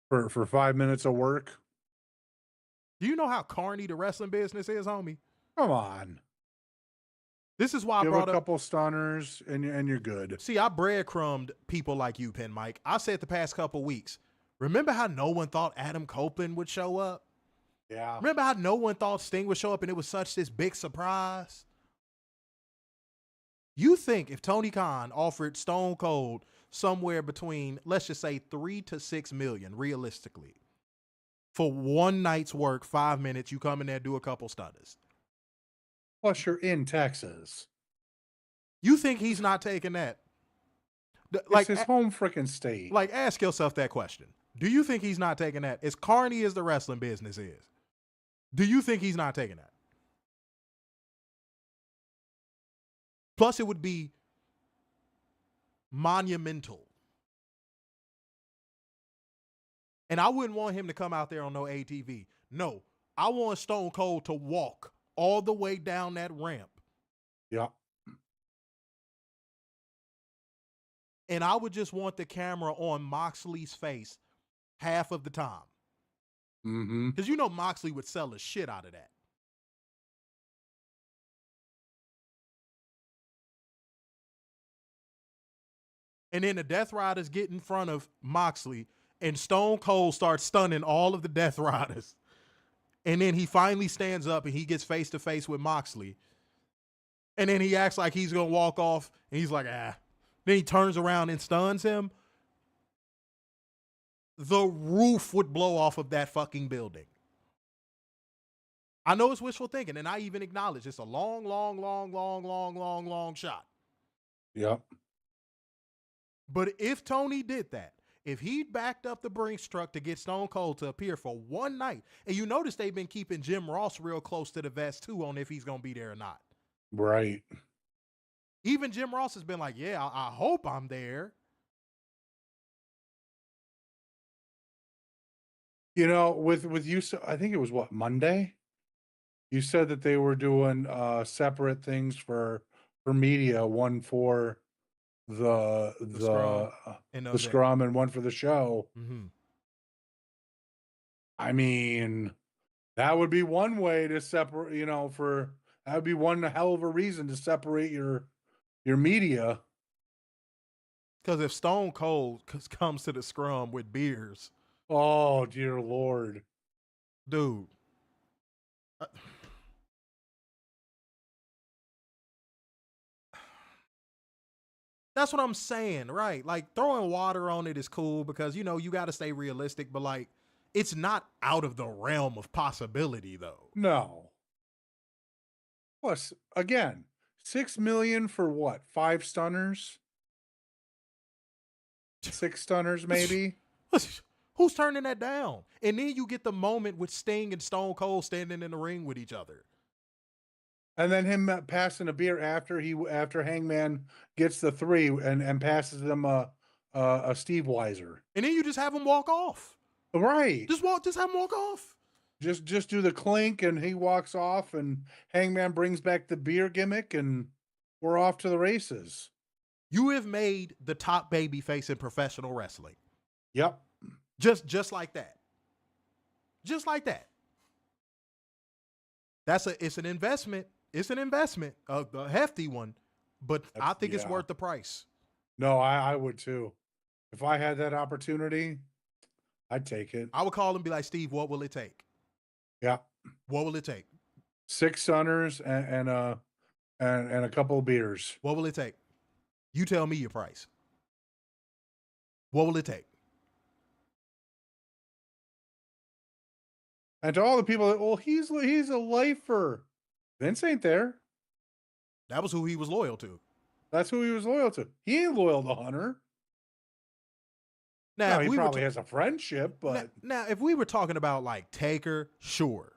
For 5 minutes of work? Do you know how carny the wrestling business is, homie? Come on. This is why Give I brought a couple stunners and you're good. See, I breadcrumbed people like you, Pen Mike. I said the past couple weeks, remember how no one thought Adam Copeland would show up? Yeah. Remember how no one thought Sting would show up and it was such this big surprise? You think if Tony Khan offered Stone Cold somewhere between, let's just say, 3 to 6 million, realistically, for one night's work, 5 minutes, you come in there, do a couple stunners. Plus, you're in Texas. You think he's not taking that? It's his home freaking state. Like, ask yourself that question. Do you think he's not taking that? As carny as the wrestling business is, do you think he's not taking that? Plus, it would be monumental. And I wouldn't want him to come out there on no ATV. No, I want Stone Cold to walk all the way down that ramp. Yeah. And I would just want the camera on Moxley's face half of the time. Mm-hmm. Because you know Moxley would sell the shit out of that. And then the Death Riders get in front of Moxley, and Stone Cold starts stunning all of the Death Riders. And then he finally stands up and he gets face to face with Moxley. And then he acts like he's going to walk off, and he's like, ah. Then he turns around and stuns him. The roof would blow off of that fucking building. I know it's wishful thinking, and I even acknowledge it's a long shot. Yep. But if Tony did that, if he backed up the Brinks truck to get Stone Cold to appear for one night, and you notice they've been keeping Jim Ross real close to the vest too on if he's going to be there or not. Right. Even Jim Ross has been like, yeah, I hope I'm there. You know, with you, I think it was what, Monday? You said that they were doing separate things for media, one for scrum, and the scrum and one for the show. Mm-hmm. I mean, that would be one way to separate, that would be one hell of a reason to separate your media. Because if Stone Cold comes to the scrum with beers, oh dear Lord, dude, that's what I'm saying, right? Like throwing water on it is cool because you got to stay realistic, but like it's not out of the realm of possibility, though. No. Plus, again, $6 million for what? 5 stunners? 6 stunners, maybe. Who's turning that down? And then you get the moment with Sting and Stone Cold standing in the ring with each other. And then him passing a beer after Hangman gets the 3 and passes them a Steve Weiser. And then you just have him walk off. Right. Just have him walk off. Just do the clink and he walks off and Hangman brings back the beer gimmick and we're off to the races. You have made the top baby face in professional wrestling. Yep. Just like that. Just like that. It's an investment. It's an investment, a hefty one, but I think it's worth the price. No, I would too. If I had that opportunity, I'd take it. I would call him and be like, Steve, what will it take? Yeah. What will it take? 6 stunners and a couple of beers. What will it take? You tell me your price. What will it take? And to all the people that, well, he's a lifer. Vince ain't there. That was who he was loyal to. That's who he was loyal to. He ain't loyal to Hunter. Now, he probably has a friendship, but now if we were talking about like Taker, sure.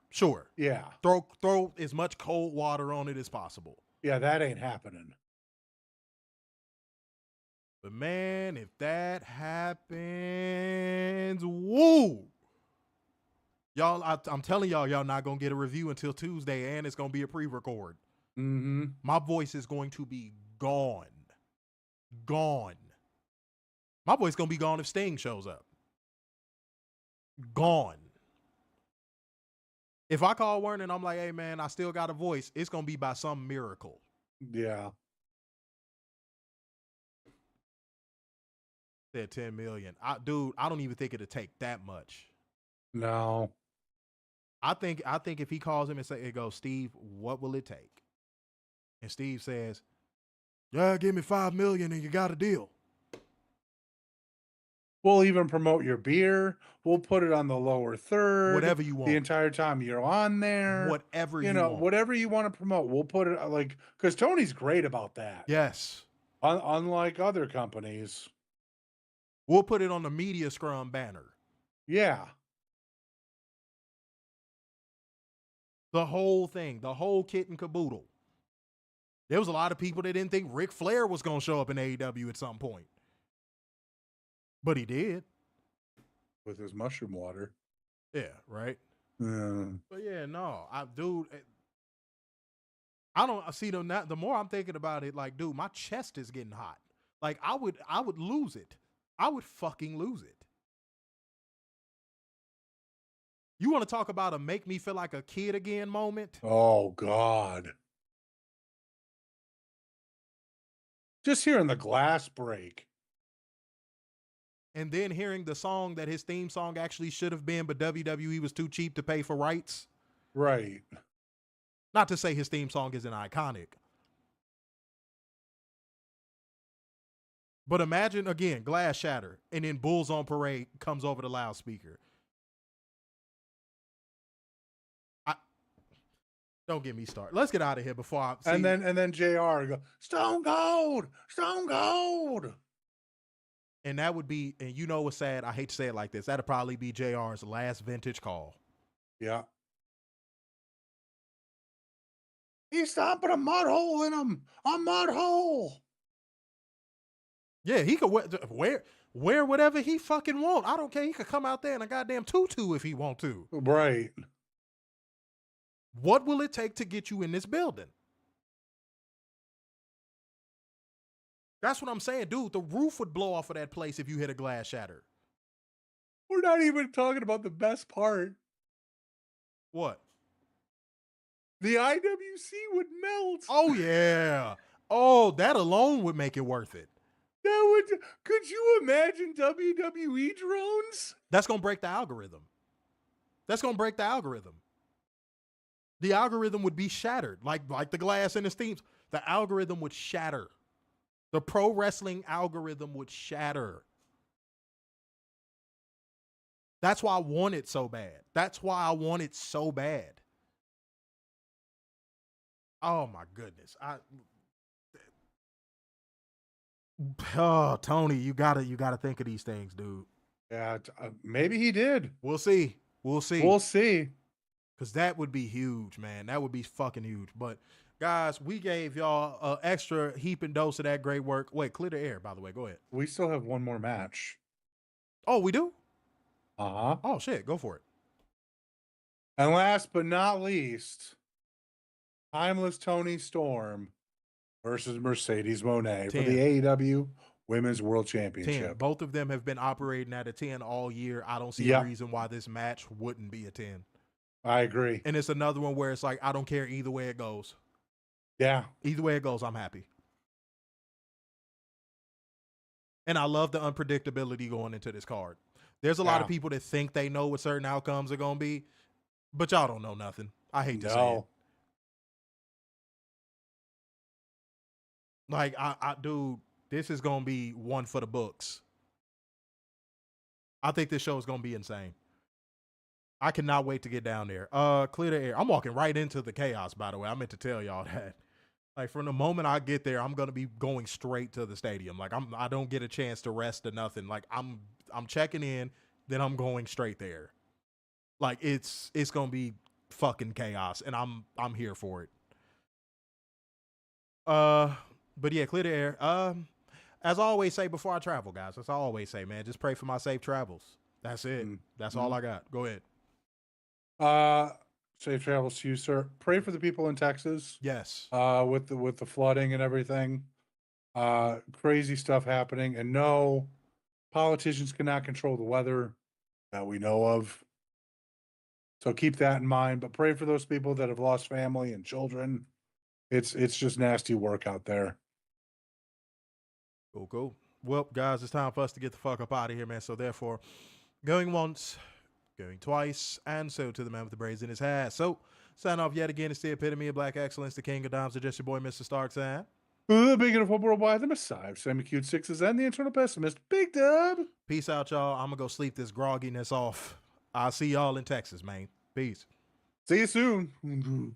Yeah. Throw as much cold water on it as possible. Yeah, that ain't happening. But man, if that happens, woo! Y'all, I'm telling y'all not going to get a review until Tuesday, and it's going to be a pre-record. Mm-hmm. My voice is going to be gone. Gone. My voice is going to be gone if Sting shows up. Gone. If I call Werner and I'm like, hey, man, I still got a voice, it's going to be by some miracle. Yeah. Said 10 million. Dude, I don't even think it'll take that much. No. I think if he calls him and say, it goes, Steve, what will it take? And Steve says, yeah, give me 5 million and you got a deal. We'll even promote your beer. We'll put it on the lower third. Whatever you want. The entire time you're on there. Whatever you want. Whatever you want to promote. We'll put it because Tony's great about that. Yes. Unlike other companies. We'll put it on the media scrum banner. Yeah. The whole thing, the whole kit and caboodle. There was a lot of people that didn't think Ric Flair was going to show up in AEW at some point. But he did. With his mushroom water. Yeah, right? Yeah. But yeah, no. I don't see the more I'm thinking about it, like, dude, my chest is getting hot. Like, I would lose it. I would fucking lose it. You want to talk about a make me feel like a kid again moment? Oh, God. Just hearing the glass break. And then hearing the song that his theme song actually should have been, but WWE was too cheap to pay for rights. Right. Not to say his theme song isn't iconic. But imagine, again, glass shatter, and then Bulls on Parade comes over the loudspeaker. Don't get me started. Let's get out of here before I see. And then JR go, Stone Cold! Stone Cold! And that would be, and you know what's sad? I hate to say it like this. That'd probably be JR's last vintage call. Yeah. He's stomping a mud hole in him. A mud hole. Yeah, he could wear whatever he fucking want. I don't care. He could come out there in a goddamn tutu if he want to. Right. What will it take to get you in this building? That's what I'm saying, dude. The roof would blow off of that place if you hit a glass shatter. We're not even talking about the best part. What? The IWC would melt. Oh, yeah. Oh, that alone would make it worth it. Could you imagine WWE drones? That's going to break the algorithm. That's going to break the algorithm. The algorithm would be shattered, like the glass in the steams. The algorithm would shatter. The pro wrestling algorithm would shatter. That's why I want it so bad. That's why I want it so bad. Oh my goodness. Tony, you gotta think of these things, dude. Yeah, maybe he did. We'll see. We'll see. Because that would be huge, man. That would be fucking huge. But guys, we gave y'all an extra heaping dose of that great work. Wait, clear the air, by the way. Go ahead. We still have one more match. Oh, we do? Uh-huh. Oh, shit. Go for it. And last but not least, Timeless Toni Storm versus Mercedes Moné for the AEW Women's World Championship. 10. Both of them have been operating at a 10 all year. I don't see a reason why this match wouldn't be a 10. I agree. And it's another one where it's like, I don't care either way it goes. Yeah. Either way it goes, I'm happy. And I love the unpredictability going into this card. There's a lot of people that think they know what certain outcomes are going to be, but y'all don't know nothing. I hate to say it. Like, dude, this is going to be one for the books. I think this show is going to be insane. I cannot wait to get down there. Clear the air. I'm walking right into the chaos, by the way. I meant to tell y'all that. Like, from the moment I get there, I'm going to be going straight to the stadium. Like, I don't get a chance to rest or nothing. Like, I'm checking in, then I'm going straight there. Like, it's going to be fucking chaos, and I'm here for it. But yeah, clear the air. As I always say before I travel, guys, as I always say, man, just pray for my safe travels. That's it. That's all I got. Go ahead. Safe travels to you, sir. Pray for the people in Texas. Yes. With the flooding and everything. Crazy stuff happening. And no, politicians cannot control the weather that we know of. So keep that in mind. But pray for those people that have lost family and children. It's just nasty work out there. Cool. Well, guys, it's time for us to get the fuck up out of here, man. So therefore, going once, going twice, and so to the man with the braids in his hat. So, sign off yet again. It's the epitome of black excellence, the king of dimes, just your boy, Mr. Starks, and the beacon of hope worldwide, the Messiah, Sammy Cute Sixes, and the internal pessimist, Big Dub. Peace out, y'all. I'm going to go sleep this grogginess off. I'll see y'all in Texas, man. Peace. See you soon.